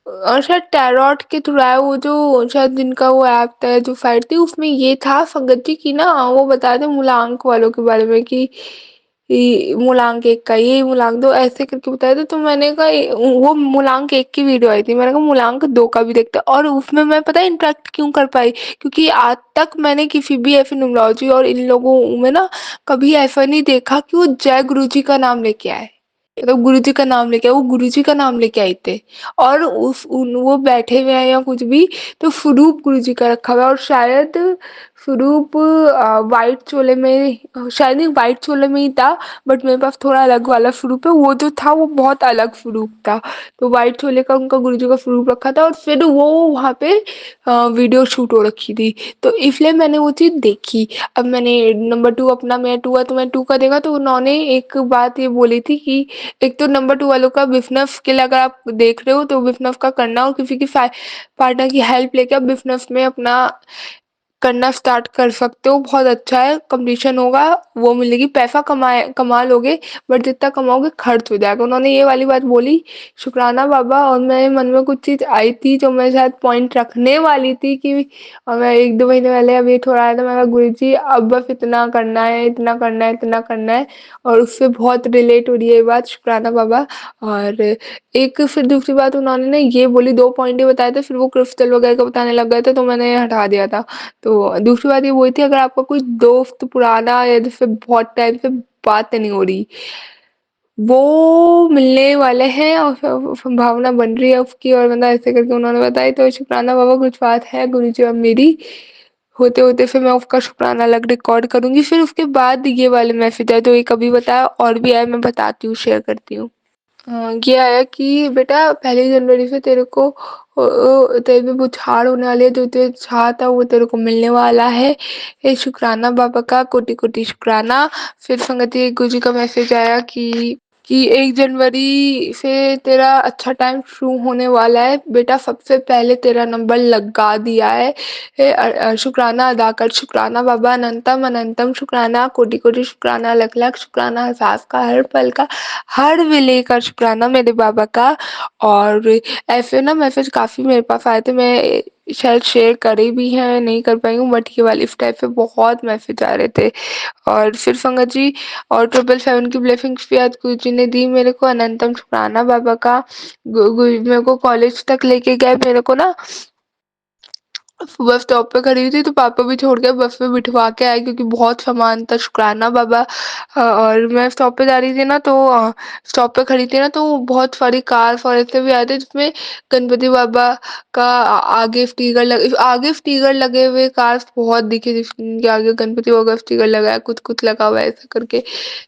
और शायद टैरोट के थ्रू आया, वो जो शायद जिनका वो ऐप था जो साइट थी, उसमें ये था संगत जी की ना, वो बता रहे मूलांक वालों के बारे में कि मूलांक एक का ये, मूलांक दो, ऐसे करके बताया था। तो मैंने कहा वो मूलांक एक की वीडियो आई थी, मैंने कहा मूलांक दो का भी देखते हैं। और उसमें मैं पता है इंटरेक्ट क्यों कर पाई, क्योंकि आज तक मैंने किसी भी ऐसी न्यूमरोलॉजी और इन लोगों में ना कभी ऐसा नहीं देखा कि वो जय गुरु जी का नाम लेके आए, तो गुरुजी का नाम लेके आए, वो गुरुजी का नाम लेके आए थे। और वो बैठे हुए हैं या कुछ भी, तो स्वरूप गुरुजी का रखा हुआ है। और शायद स्वरूप वाइट चोले में, शायद नहीं वाइट चोले में ही था, बट मेरे पास थोड़ा अलग वाला स्वरूप है। वो जो था वो बहुत अलग स्वरूप था, तो वाइट चोले का उनका गुरुजी का स्वरूप रखा था। और फिर वो वहाँ पे वीडियो शूट हो रखी थी, तो इसलिए मैंने वो चीज़ देखी। अब मैंने नंबर 2 अपना, मैं 2 है तो मैं 2 का देखा, तो उन्होंने एक बात ये बोली थी कि एक तो नंबर 2 वालों का बिज़नेस के लिए अगर आप देख रहे हो तो बिज़नेस का करना, और किसी की पार्टनर की हेल्प लेके आप बिज़नेस में अपना करना स्टार्ट कर सकते हो, बहुत अच्छा है, कंपटीशन होगा, वो मिलेगी, पैसा कमा लोगे, बट जितना कमाओगे खर्च हो जाएगा। उन्होंने ये वाली बात बोली, शुक्राना बाबा। और मेरे मन में कुछ चीज़ आई थी जो मैं शायद पॉइंट रखने वाली थी कि, और मैं 1-2 महीने पहले अभी थोड़ा आया था, मैं कहा गुरुजी अब बस इतना करना है, इतना करना है, इतना करना है। और उससे बहुत रिलेट हो रही है ये बात, शुक्राना बाबा। और एक फिर दूसरी बात उन्होंने ना ये बोली, 2 पॉइंट ही बताए थे, फिर वो क्रिस्टल वगैरह का बताने लग गए थे, तो मैंने हटा दिया था। तो दूसरी बात ये बोली थी, अगर आपका कोई दोस्त पुराना या जिससे बहुत टाइम से बात नहीं हो रही, वो मिलने वाले हैं और संभावना बन रही है उसकी, और मतलब ऐसे करके उन्होंने बताई। तो शुक्राना बाबा, कुछ बात है गुरुजी और मेरी, होते-होते फिर मैं उसका शुक्राना अलग रिकॉर्ड करूँगी। फिर उसके बाद ये वाले मैसेज आए, तो एक अभी बताया और भी आया, मैं बताती हूँ, शेयर करती हूँ। ये आया कि बेटा 1 जनवरी से तेरे को तेरे पे बौछार होने वाली है, जो तुझे चाहा था वो तेरे को मिलने वाला है। ये शुक्राना बाबा का कोटि-कोटि शुक्राना। फिर संगति गुरुजी का मैसेज आया कि 1 जनवरी से तेरा अच्छा टाइम शुरू होने वाला है। बेटा सबसे पहले तेरा नंबर लगा दिया है। शुक्राना अदा कर। शुक्राना बाबा, अनंतम अनंतम शुक्राना, कोटि-कोटि शुक्राना, लाख-लाख शुक्राना, एहसास का, हर पल का, हर विले का शुक्राना मेरे बाबा का। और ऐसे ना मैसेज काफ़ी मेरे पास आए थे, मैं शायद शेयर करे भी हैं, नहीं कर पाई हूँ, बट ये वाले इस टाइप से बहुत मैसेज आ रहे थे। और फिर संगत जी, और 777 की ब्लेसिंग्स भी आज गुरुजी ने दी मेरे को। अनंतम शुक्राना बाबा का। मेरे को कॉलेज तक लेके गए, मेरे को ना बस स्टॉप पे खड़ी हुई थी, तो पापा भी छोड़ के बस में बिठवा के आए, क्योंकि बहुत सामान था। शुक्राना बाबा। और मैं स्टॉप पे जा रही थी ना, तो स्टॉप पे खड़ी थी ना, तो बहुत सारी कार्स और ऐसे भी आए थे, जिसमें गणपति बाबा का आगे स्टिकर लगे हुए कार्स बहुत दिखे, जिसके आगे गणपति बाबा का स्टिकर लगा है, कुछ लगा हुआ है ऐसा करके।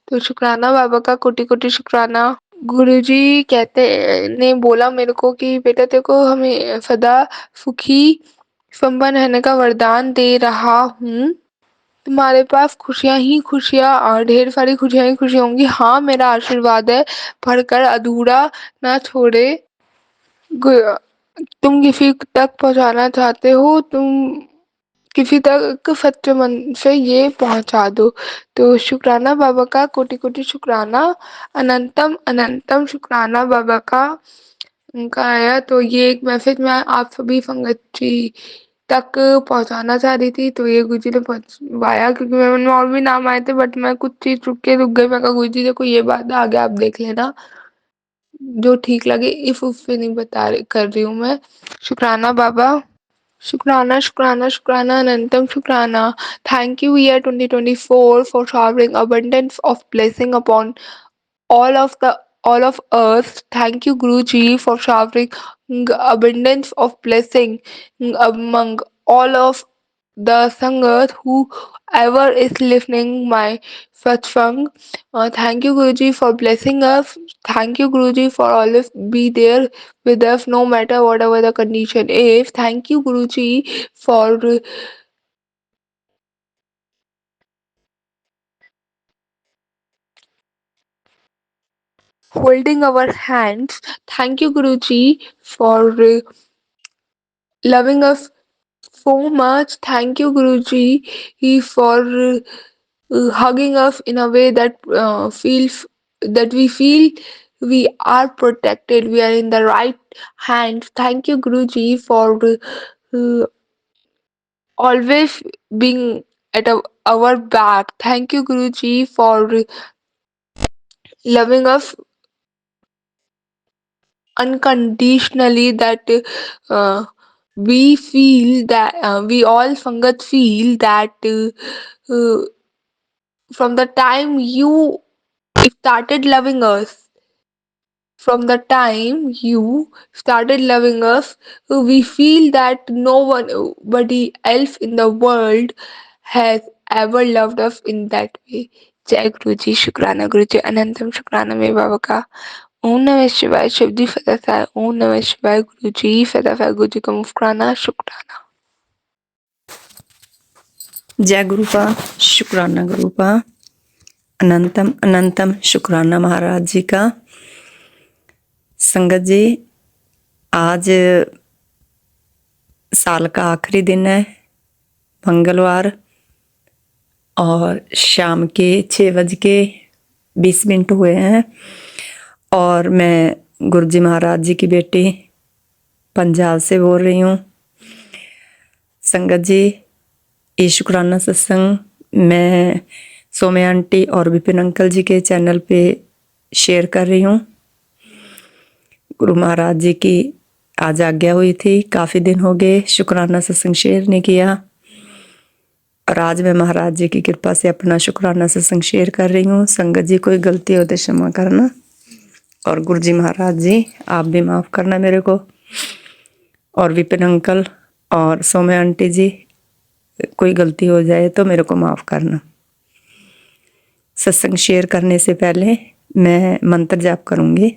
तो शुक्राना बाबा का, कोटि-कोटि शुक्राना। गुरुजी ने बोला मेरे को कि बेटा तेरे को हमें सदा सुखी संपन्न रहने का वरदान दे रहा हूँ। तुम्हारे पास खुशियाँ ही खुशियाँ, और ढेर सारी खुशियाँ ही खुशियाँ होंगी। हाँ, मेरा आशीर्वाद है, भरकर अधूरा ना छोड़े। गु तुम किसी तक पहुँचाना चाहते हो, तुम किसी तक सच्चे मन से ये पहुँचा दो। तो शुक्राना बाबा का, कोटि-कोटि शुक्राना। अनंतम अनंतम शुक्राना बाबा का। उनका आया, तो ये एक मैसेज मैं आप सभी संगत जी तक पहुँचाना चाह रही थी, तो ये गुरुजी ने पहुँचवाया, क्योंकि मेरे मन में और भी नाम आए थे, बट मैं कुछ चीज़ रुक गई। मैं कहा गुरुजी देखो ये बात आगे आप देख लेना, जो ठीक लगे, इफ उफ पे नहीं कर रही हूँ मैं। शुक्राना बाबा। शुक्राना शुक्राना शुक्राना, अनंतम शुक्राना। Thank you year 2024 for showering abundance of blessing upon all of us. Thank you Guruji for showering abundance of blessing among all of the Sangat whoever is listening my satsang. Thank you Guruji for blessing us. Thank you Guruji for always be there with us no matter whatever the condition is. Thank you Guruji for holding our hands. Thank you Guruji for loving us so much. Thank you Guruji for hugging us in a way that we feel we are protected, we are in the right hands. Thank you Guruji for uh, always being at our back. Thank you Guruji for loving us unconditionally, that we feel that we all Sangat feel that from the time you started loving us, from the time you started loving us, we feel that nobody else in the world has ever loved us in that way. जय गुरु जी, शुक्राना गुरु जी, अनंतम शुक्राना मेरे बाबा का। ओम नमः शिवाय, शिव जी सदा साय। ओम नमः शिवाय, गुरु जी सदा साय। गुरु जी का मुस्कुराना, शुक्राना। जय गुरुपा, शुक्राना गुरुपा, अनंतम अनंतम शुक्राना महाराज जी का। संगत जी, आज साल का आखिरी दिन है, मंगलवार, और शाम के 6:20 हुए हैं, और मैं गुरुजी महाराज जी की बेटी पंजाब से बोल रही हूँ। संगत जी, ये शुक्राना सत्संग मैं सोम्या आंटी और विपिन अंकल जी के चैनल पे शेयर कर रही हूँ। गुरु महाराज जी की आज आज्ञा हुई थी, काफ़ी दिन हो गए शुक्राना सत्संग शेयर नहीं किया, और आज मैं महाराज जी की कृपा से अपना शुक्राना सत्संग शेयर कर रही हूँ। संगत जी, कोई गलती हो तो क्षमा करना। और गुरुजी महाराज जी आप भी माफ़ करना मेरे को, और विपिन अंकल और सौम्या आंटी जी, कोई गलती हो जाए तो मेरे को माफ़ करना। सत्संग शेयर करने से पहले मैं मंत्र जाप करूँगी।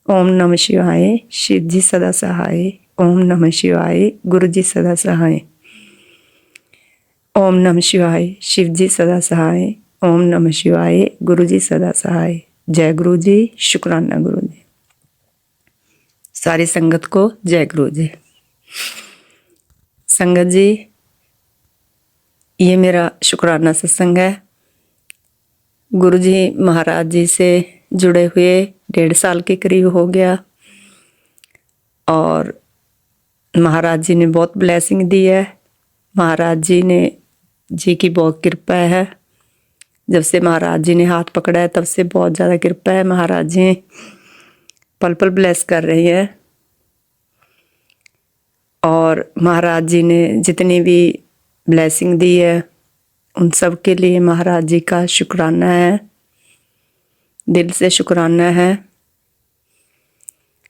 ओम नमः शिवाय, शिव जी सदा सहाय। ओम नमः शिवाय, गुरु जी सदा सहाय। ओम नमः शिवाय, शिव जी सदा सहाय। ओम नमः शिवाय, गुरु जी सदा सहाय। जय गुरु जी, शुक्राना गुरु जी। सारी संगत को जय गुरु जी। संगत जी, ये मेरा शुक्राना सत्संग है। गुरु जी महाराज जी से जुड़े हुए 1.5 साल के करीब हो गया, और महाराज जी ने बहुत ब्लेसिंग दी है। महाराज जी की बहुत कृपा है। जब से महाराज जी ने हाथ पकड़ा है तब से बहुत ज़्यादा कृपा है। महाराज जी पल पल ब्लेस कर रही है, और महाराज जी ने जितनी भी ब्लेसिंग दी है उन सब के लिए महाराज जी का शुक्राना है, दिल से शुक्राना है।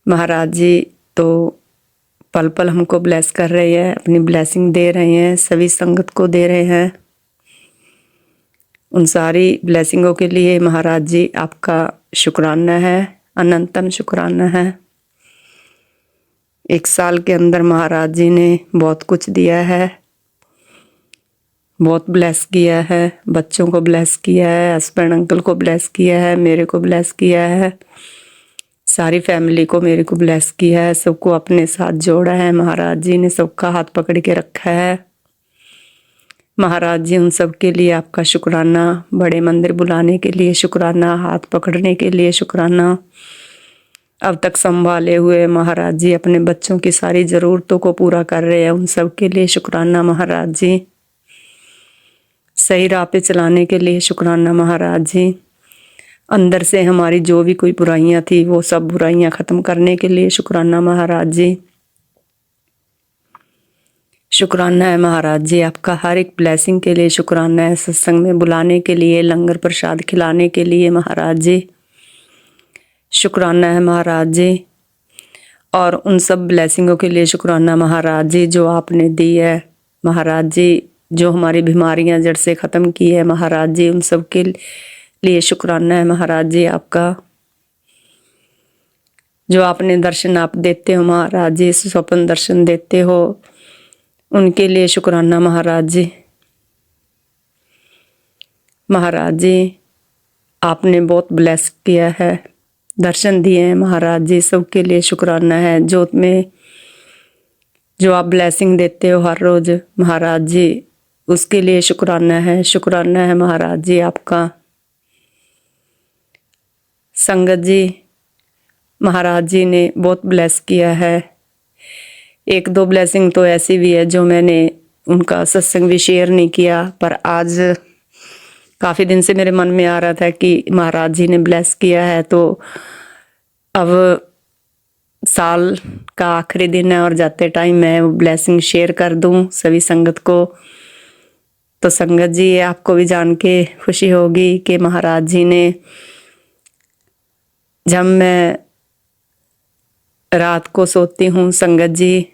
महाराज जी तो पल पल हमको ब्लेस कर रहे हैं, अपनी ब्लेसिंग दे रहे हैं, सभी संगत को दे रहे हैं। उन सारी ब्लेसिंगों के लिए महाराज जी आपका शुक्राना है, अनंतम शुक्राना है। 1 साल के अंदर महाराज जी ने बहुत कुछ दिया है, बहुत ब्लेस किया है। बच्चों को ब्लेस किया है, हस्बैंड अंकल को ब्लेस किया है, मेरे को ब्लेस किया है, सारी फैमिली को मेरे को ब्लेस किया है, सबको अपने साथ जोड़ा है। महाराज जी ने सबका हाथ पकड़ के रखा है। महाराज जी उन सब के लिए आपका शुक्राना, बड़े मंदिर बुलाने के लिए शुक्राना, हाथ पकड़ने के लिए शुक्राना। अब तक संभाले हुए महाराज जी अपने बच्चों की सारी ज़रूरतों को पूरा कर रहे हैं, उन सब के लिए शुक्राना महाराज जी। सही राह पे चलाने के लिए शुक्राना महाराज जी। अंदर से हमारी जो भी कोई बुराइयां थी वो सब बुराइयां ख़त्म करने के लिए शुक्राना महाराज जी। शुक्राना है महाराज जी आपका, हर एक ब्लेसिंग के लिए शुक्राना है। सत्संग में बुलाने के लिए, लंगर प्रसाद खिलाने के लिए महाराज जी शुक्राना है महाराज जी। और उन सब ब्लेसिंगों के लिए शुक्राना महाराज जी जो आपने दी है। महाराज जी जो हमारी बीमारियां जड़ से ख़त्म की है महाराज जी, उन सब के लिए शुक्राना है महाराज जी आपका। जो आपने दर्शन आप देते हो महाराज जी, स्वप्न दर्शन देते हो, उनके लिए शुक्राना महाराज जी। महाराज जी आपने बहुत ब्लेस किया है, दर्शन दिए हैं महाराज जी, सबके लिए शुक्राना है। जोत में जो आप ब्लेसिंग देते हो हर रोज महाराज जी, उसके लिए शुक्राना है, शुक्राना है महाराज जी आपका। संगत जी महाराज जी ने बहुत ब्लेस किया है। 1-2 ब्लेसिंग तो ऐसी भी है जो मैंने उनका सत्संग भी शेयर नहीं किया, पर आज काफ़ी दिन से मेरे मन में आ रहा था कि महाराज जी ने ब्लेस किया है, तो अब साल का आखिरी दिन है और जाते टाइम मैं वो ब्लेसिंग शेयर कर दूं सभी संगत को। तो संगत जी आपको भी जान के खुशी होगी कि महाराज जी ने, जब मैं रात को सोती हूँ संगत जी,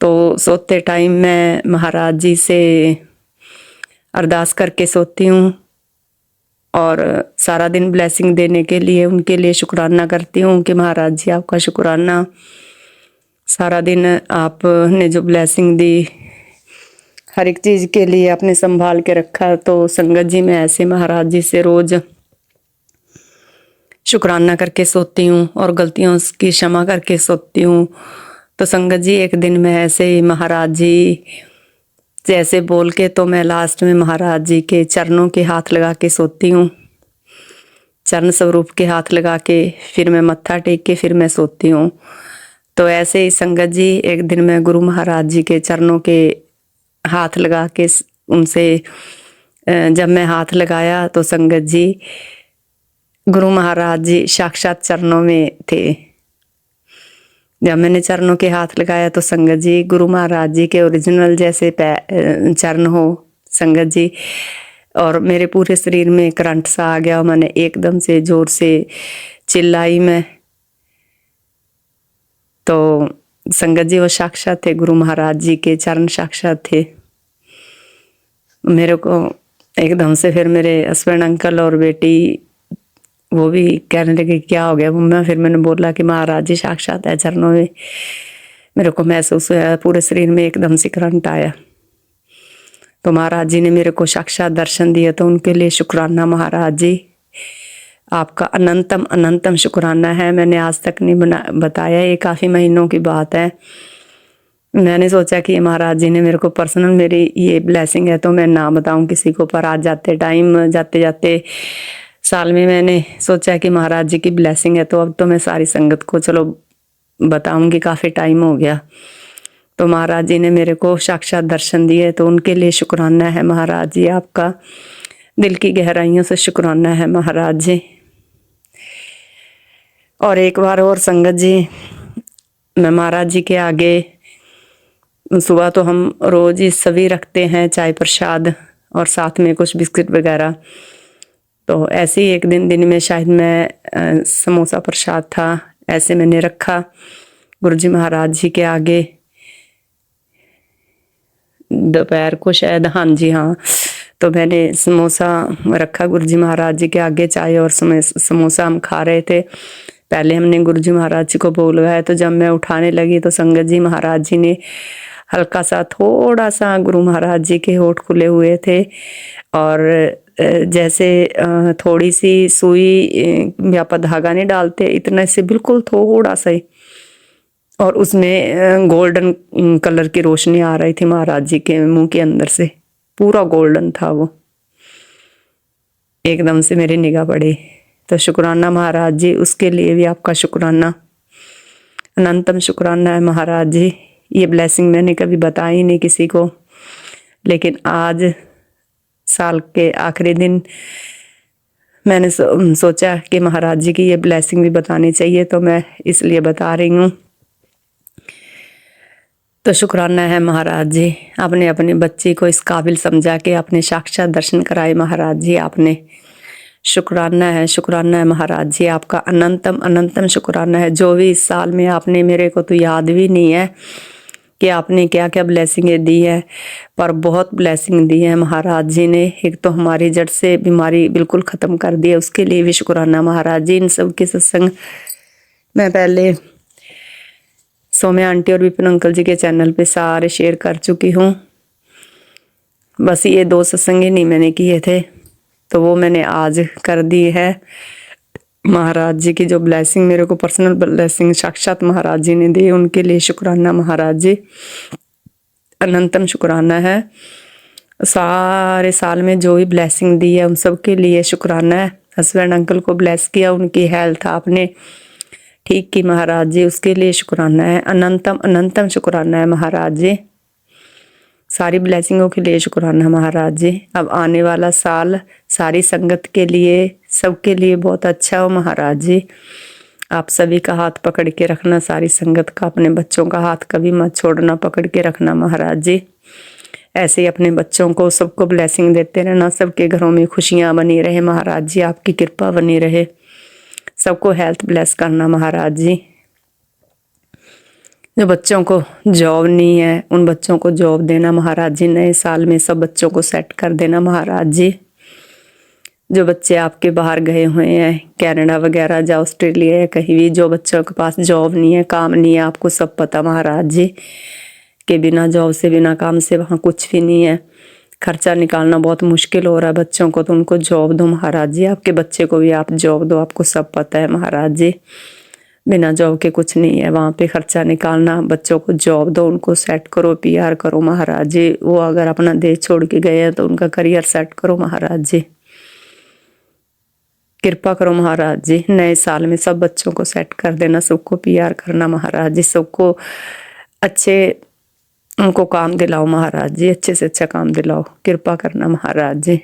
तो सोते टाइम मैं महाराज जी से अरदास करके सोती हूँ, और सारा दिन ब्लेसिंग देने के लिए उनके लिए शुक्राना करती हूँ कि महाराज जी आपका शुक्राना, सारा दिन आपने जो ब्लेसिंग दी, हर एक चीज़ के लिए आपने संभाल के रखा। तो संगत जी मैं ऐसे महाराज जी से रोज़ शुक्राना करके सोती हूँ और गलतियों की क्षमा करके सोती हूँ। तो संगत जी एक दिन मैं ऐसे ही महाराज जी जैसे बोल के, तो मैं लास्ट में महाराज जी के चरणों के हाथ लगा के सोती हूँ, चरण स्वरूप के हाथ लगा के, फिर मैं मत्था टेक के फिर मैं सोती हूँ। तो ऐसे ही संगत जी एक दिन मैं गुरु महाराज जी के चरणों के हाथ लगा के उनसे जब मैं हाथ लगाया तो संगत जी गुरु महाराज जी साक्षात चरणों में थे। जब मैंने चरणों के हाथ लगाया तो संगत जी गुरु महाराज जी के ओरिजिनल जैसे चरण हो संगत जी, और मेरे पूरे शरीर में करंट सा आ गया। मैंने एकदम से जोर से चिल्लाई मैं। तो संगत जी वो साक्षात थे, गुरु महाराज जी के चरण साक्षात थे। मेरे को एकदम से फिर मेरे हस्बैंड अंकल और बेटी वो भी कहने लगे क्या हो गया मम्मा। फिर मैंने बोला कि महाराज जी साक्षात है चरणों में। मेरे को महसूस हुआ पूरे शरीर में एकदम से करंट आया। तो महाराज जी ने मेरे को साक्षात दर्शन दिया, तो उनके लिए शुक्राना महाराज जी। आपका अनंतम अनंतम शुक्राना है। मैंने आज तक नहीं बताया, ये काफ़ी महीनों की बात है। मैंने सोचा कि महाराज जी ने मेरे को पर्सनल मेरी ये ब्लेसिंग है तो मैं ना बताऊं किसी को, पर आज जाते जाते साल में मैंने सोचा कि महाराज जी की ब्लेसिंग है तो अब तो मैं सारी संगत को चलो बताऊंगी। काफ़ी टाइम हो गया। तो महाराज जी ने मेरे को साक्षात दर्शन दिए, तो उनके लिए शुक्राना है महाराज जी। आपका दिल की गहराइयों से शुक्राना है महाराज जी। और एक बार और संगत जी, मैं महाराज जी के आगे सुबह तो हम रोज ही सभी रखते हैं चाय प्रसाद और साथ में कुछ बिस्किट वगैरह। तो ऐसे ही एक दिन में शायद मैं समोसा प्रसाद था, ऐसे मैंने रखा गुरुजी महाराज जी के आगे दोपहर को शायद, हाँ जी हाँ। तो मैंने समोसा रखा गुरुजी महाराज जी के आगे, चाय और समोसा हम खा रहे थे। पहले हमने गुरुजी महाराज जी को भोग लगाया, तो जब मैं उठाने लगी तो संगत जी महाराज जी ने हल्का सा थोड़ा सा, गुरु महाराज जी के होठ खुले हुए थे और जैसे थोड़ी सी सुई या धागा नहीं डालते इतना से, बिल्कुल थोड़ा सा ही, और उसमें गोल्डन कलर की रोशनी आ रही थी महाराज जी के मुंह के अंदर से, पूरा गोल्डन था वो। एकदम से मेरी निगाह पड़ी। तो शुक्राना महाराज जी, उसके लिए भी आपका शुक्राना, अनंतम शुक्राना है महाराज जी। ये ब्लेसिंग मैंने कभी बताई नहीं किसी को, लेकिन आज साल के आखिरी दिन मैंने सोचा कि महाराज जी की ये ब्लेसिंग भी बतानी चाहिए, तो मैं इसलिए बता रही हूँ। तो शुक्राना है महाराज जी, आपने अपनी बच्ची को इस काबिल समझा के अपने साक्षात दर्शन कराए महाराज जी। आपने शुक्राना है महाराज जी। आपका अनंतम अनंतम शुक्राना है। जो भी इस साल में आपने, मेरे को तो याद भी नहीं है कि आपने क्या क्या ब्लेसिंगें दी है, पर बहुत ब्लेसिंग दी है महाराज जी ने। एक तो हमारी जड़ से बीमारी बिल्कुल ख़त्म कर दी है, उसके लिए भी शुक्राना महाराज जी। इन सब के सत्संग मैं पहले सौम्या आंटी और विपिन अंकल जी के चैनल पे सारे शेयर कर चुकी हूँ। बस ये 2 सत्संग ही नहीं मैंने किए थे, तो वो मैंने आज कर दी है। महाराज जी की जो ब्लेसिंग, मेरे को पर्सनल ब्लेसिंग साक्षात महाराज जी ने दी, उनके लिए शुक्राना महाराज जी, अनंतम शुक्राना है। सारे साल में जो भी ब्लेसिंग दी है उन सब के लिए शुक्राना है। हस्बैंड अंकल को ब्लेस किया, उनकी हेल्थ आपने ठीक की महाराज जी, उसके लिए शुक्राना है। अनंतम अनंतम शुक्राना है महाराज जी। सारी ब्लेसिंगों के लिए शुक्राना महाराज जी। अब आने वाला साल सारी संगत के लिए, सबके लिए बहुत अच्छा हो महाराज जी। आप सभी का हाथ पकड़ के रखना, सारी संगत का, अपने बच्चों का हाथ कभी मत छोड़ना, पकड़ के रखना महाराज जी। ऐसे ही अपने बच्चों को, सबको ब्लेसिंग देते रहना, सबके घरों में खुशियाँ बनी रहे महाराज जी, आपकी कृपा बनी रहे। सबको हेल्थ ब्लेस करना महाराज जी। जो बच्चों को जॉब नहीं है उन बच्चों को जॉब देना महाराज जी। नए साल में सब बच्चों को सेट कर देना महाराज जी। जो बच्चे आपके बाहर गए हुए हैं, कनाडा वगैरह या ऑस्ट्रेलिया या कहीं भी, जो बच्चों के पास जॉब नहीं है, काम नहीं है, आपको सब पता महाराज जी कि बिना जॉब से, बिना काम से वहाँ कुछ भी नहीं है। खर्चा निकालना बहुत मुश्किल हो रहा है बच्चों को, तो उनको जॉब दो महाराज जी। आपके बच्चे को भी आप जॉब दो, आपको सब पता है महाराज जी। बिना जॉब के कुछ नहीं है वहाँ पे खर्चा निकालना। बच्चों को जॉब दो, उनको सेट करो, PR करो महाराज जी। वो अगर अपना देश छोड़ के गए हैं तो उनका करियर सेट करो महाराज जी। कृपा करो महाराज जी। नए साल में सब बच्चों को सेट कर देना, सबको PR करना महाराज जी। सबको अच्छे, उनको काम दिलाओ महाराज जी, अच्छे से अच्छा काम दिलाओ। कृपा करना महाराज जी।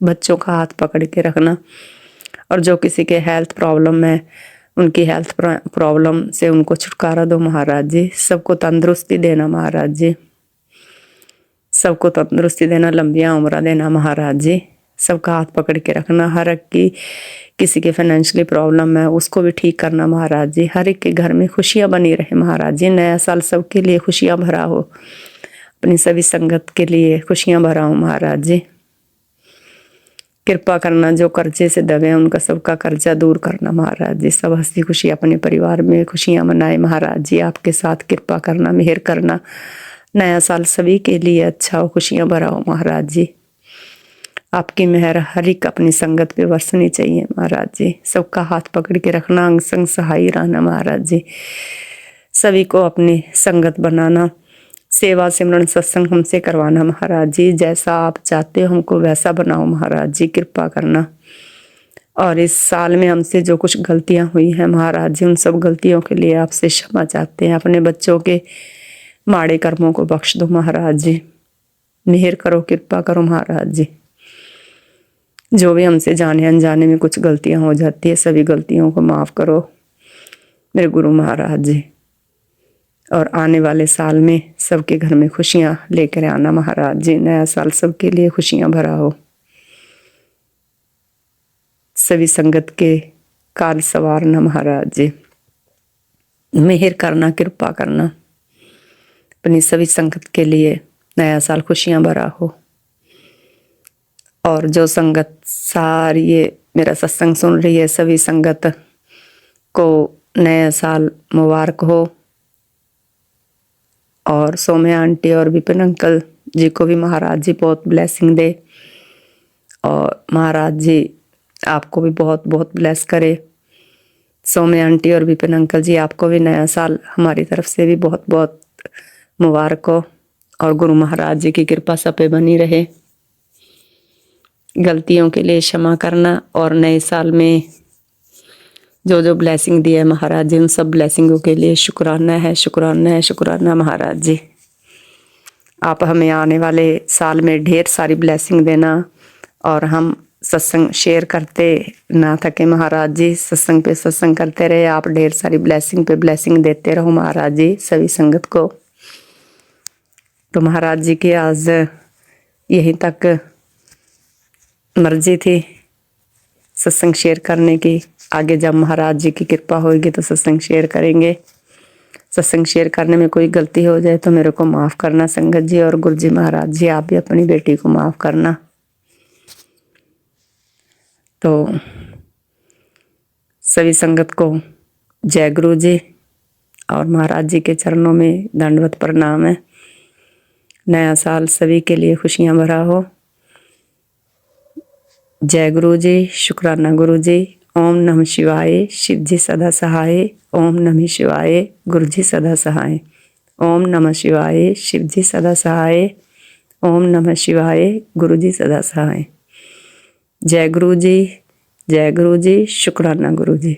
बच्चों का हाथ पकड़ के रखना। और जो किसी के हेल्थ प्रॉब्लम है, उनकी हेल्थ प्रॉब्लम से उनको छुटकारा दो महाराज जी। सबको तंदुरुस्ती देना महाराज जी। सबको तंदुरुस्ती देना, लंबियां उम्र देना महाराज जी। सबका हाथ पकड़ के रखना। हर एक की किसी के फाइनेंशियली प्रॉब्लम है उसको भी ठीक करना महाराज जी। हर एक के घर में खुशियाँ बनी रहे महाराज जी। नया साल सबके लिए खुशियाँ भरा हो, अपनी सभी संगत के लिए खुशियाँ भरा हो महाराज जी। कृपा करना, जो कर्जे से दबे हैं उनका सबका कर्जा दूर करना महाराज जी। सब हंसी खुशी अपने परिवार में खुशियाँ मनाए महाराज जी। आपके साथ कृपा करना, मेहर करना। नया साल सभी के लिए अच्छा हो, खुशियाँ भरा हो महाराज जी। आपकी मेहर हर एक अपनी संगत पे बरसनी चाहिए महाराज जी। सबका हाथ पकड़ के रखना, अंग संग सहाय रहना महाराज जी। सभी को अपनी संगत बनाना, सेवा सिमरन सत्संग हमसे करवाना महाराज जी। जैसा आप चाहते हो हमको वैसा बनाओ महाराज जी, कृपा करना। और इस साल में हमसे जो कुछ गलतियां हुई हैं महाराज जी, उन सब गलतियों के लिए आपसे क्षमा चाहते हैं। अपने बच्चों के माड़े कर्मों को बख्श दो महाराज जी। मेहर करो, कृपा करो महाराज जी। जो भी हमसे जाने अनजाने में कुछ गलतियां हो जाती है, सभी गलतियों को माफ़ करो मेरे गुरु महाराज जी। और आने वाले साल में सबके घर में खुशियां लेकर आना महाराज जी। नया साल सबके लिए खुशियां भरा हो। सभी संगत के काल सवारना महाराज जी। मेहर करना, कृपा करना। अपनी सभी संगत के लिए नया साल खुशियां भरा हो। और जो संगत सारी ये मेरा सत्संग सुन रही है, सभी संगत को नया साल मुबारक हो। और सौम्या आंटी और विपिन अंकल जी को भी महाराज जी बहुत ब्लेसिंग दे। और महाराज जी आपको भी बहुत बहुत ब्लेस करे। सौम्या आंटी और विपिन अंकल जी आपको भी नया साल हमारी तरफ से भी बहुत बहुत मुबारक हो। और गुरु महाराज जी की कृपा सब पे बनी रहे। गलतियों के लिए क्षमा करना। और नए साल में जो जो ब्लेसिंग दी है महाराज जी, उन सब ब्लेसिंगों के लिए शुक्राना है, शुक्राना है, शुक्राना महाराज जी। आप हमें आने वाले साल में ढेर सारी ब्लेसिंग देना। और हम सत्संग शेयर करते ना थके महाराज जी। सत्संग पे सत्संग करते रहे। आप ढेर सारी ब्लेसिंग पे ब्लेसिंग देते रहो महाराज जी सभी संगत को। तो महाराज जी की आज यहीं तक मर्जी थी सत्संग शेयर करने की। आगे जब महाराज जी की कृपा होगी तो सत्संग शेयर करेंगे। सत्संग शेयर करने में कोई गलती हो जाए तो मेरे को माफ़ करना संगत जी। और गुरु जी महाराज जी आप भी अपनी बेटी को माफ़ करना। तो सभी संगत को जय गुरु जी। और महाराज जी के चरणों में दंडवत प्रणाम है। नया साल सभी के लिए खुशियां भरा हो। जय गुरु जी, शुक्राना गुरु जी। ओम नमः शिवाय, शिव जी सदा सहाय। ओम नमः शिवाय, गुरु जी सदा सहाय। ओम नमः शिवाय, शिव जी सदा सहाय। ओम नमः शिवाय, गुरु जी सदा सहाय। जय गुरु जी, जय गुरु जी, शुक्राना गुरु जी।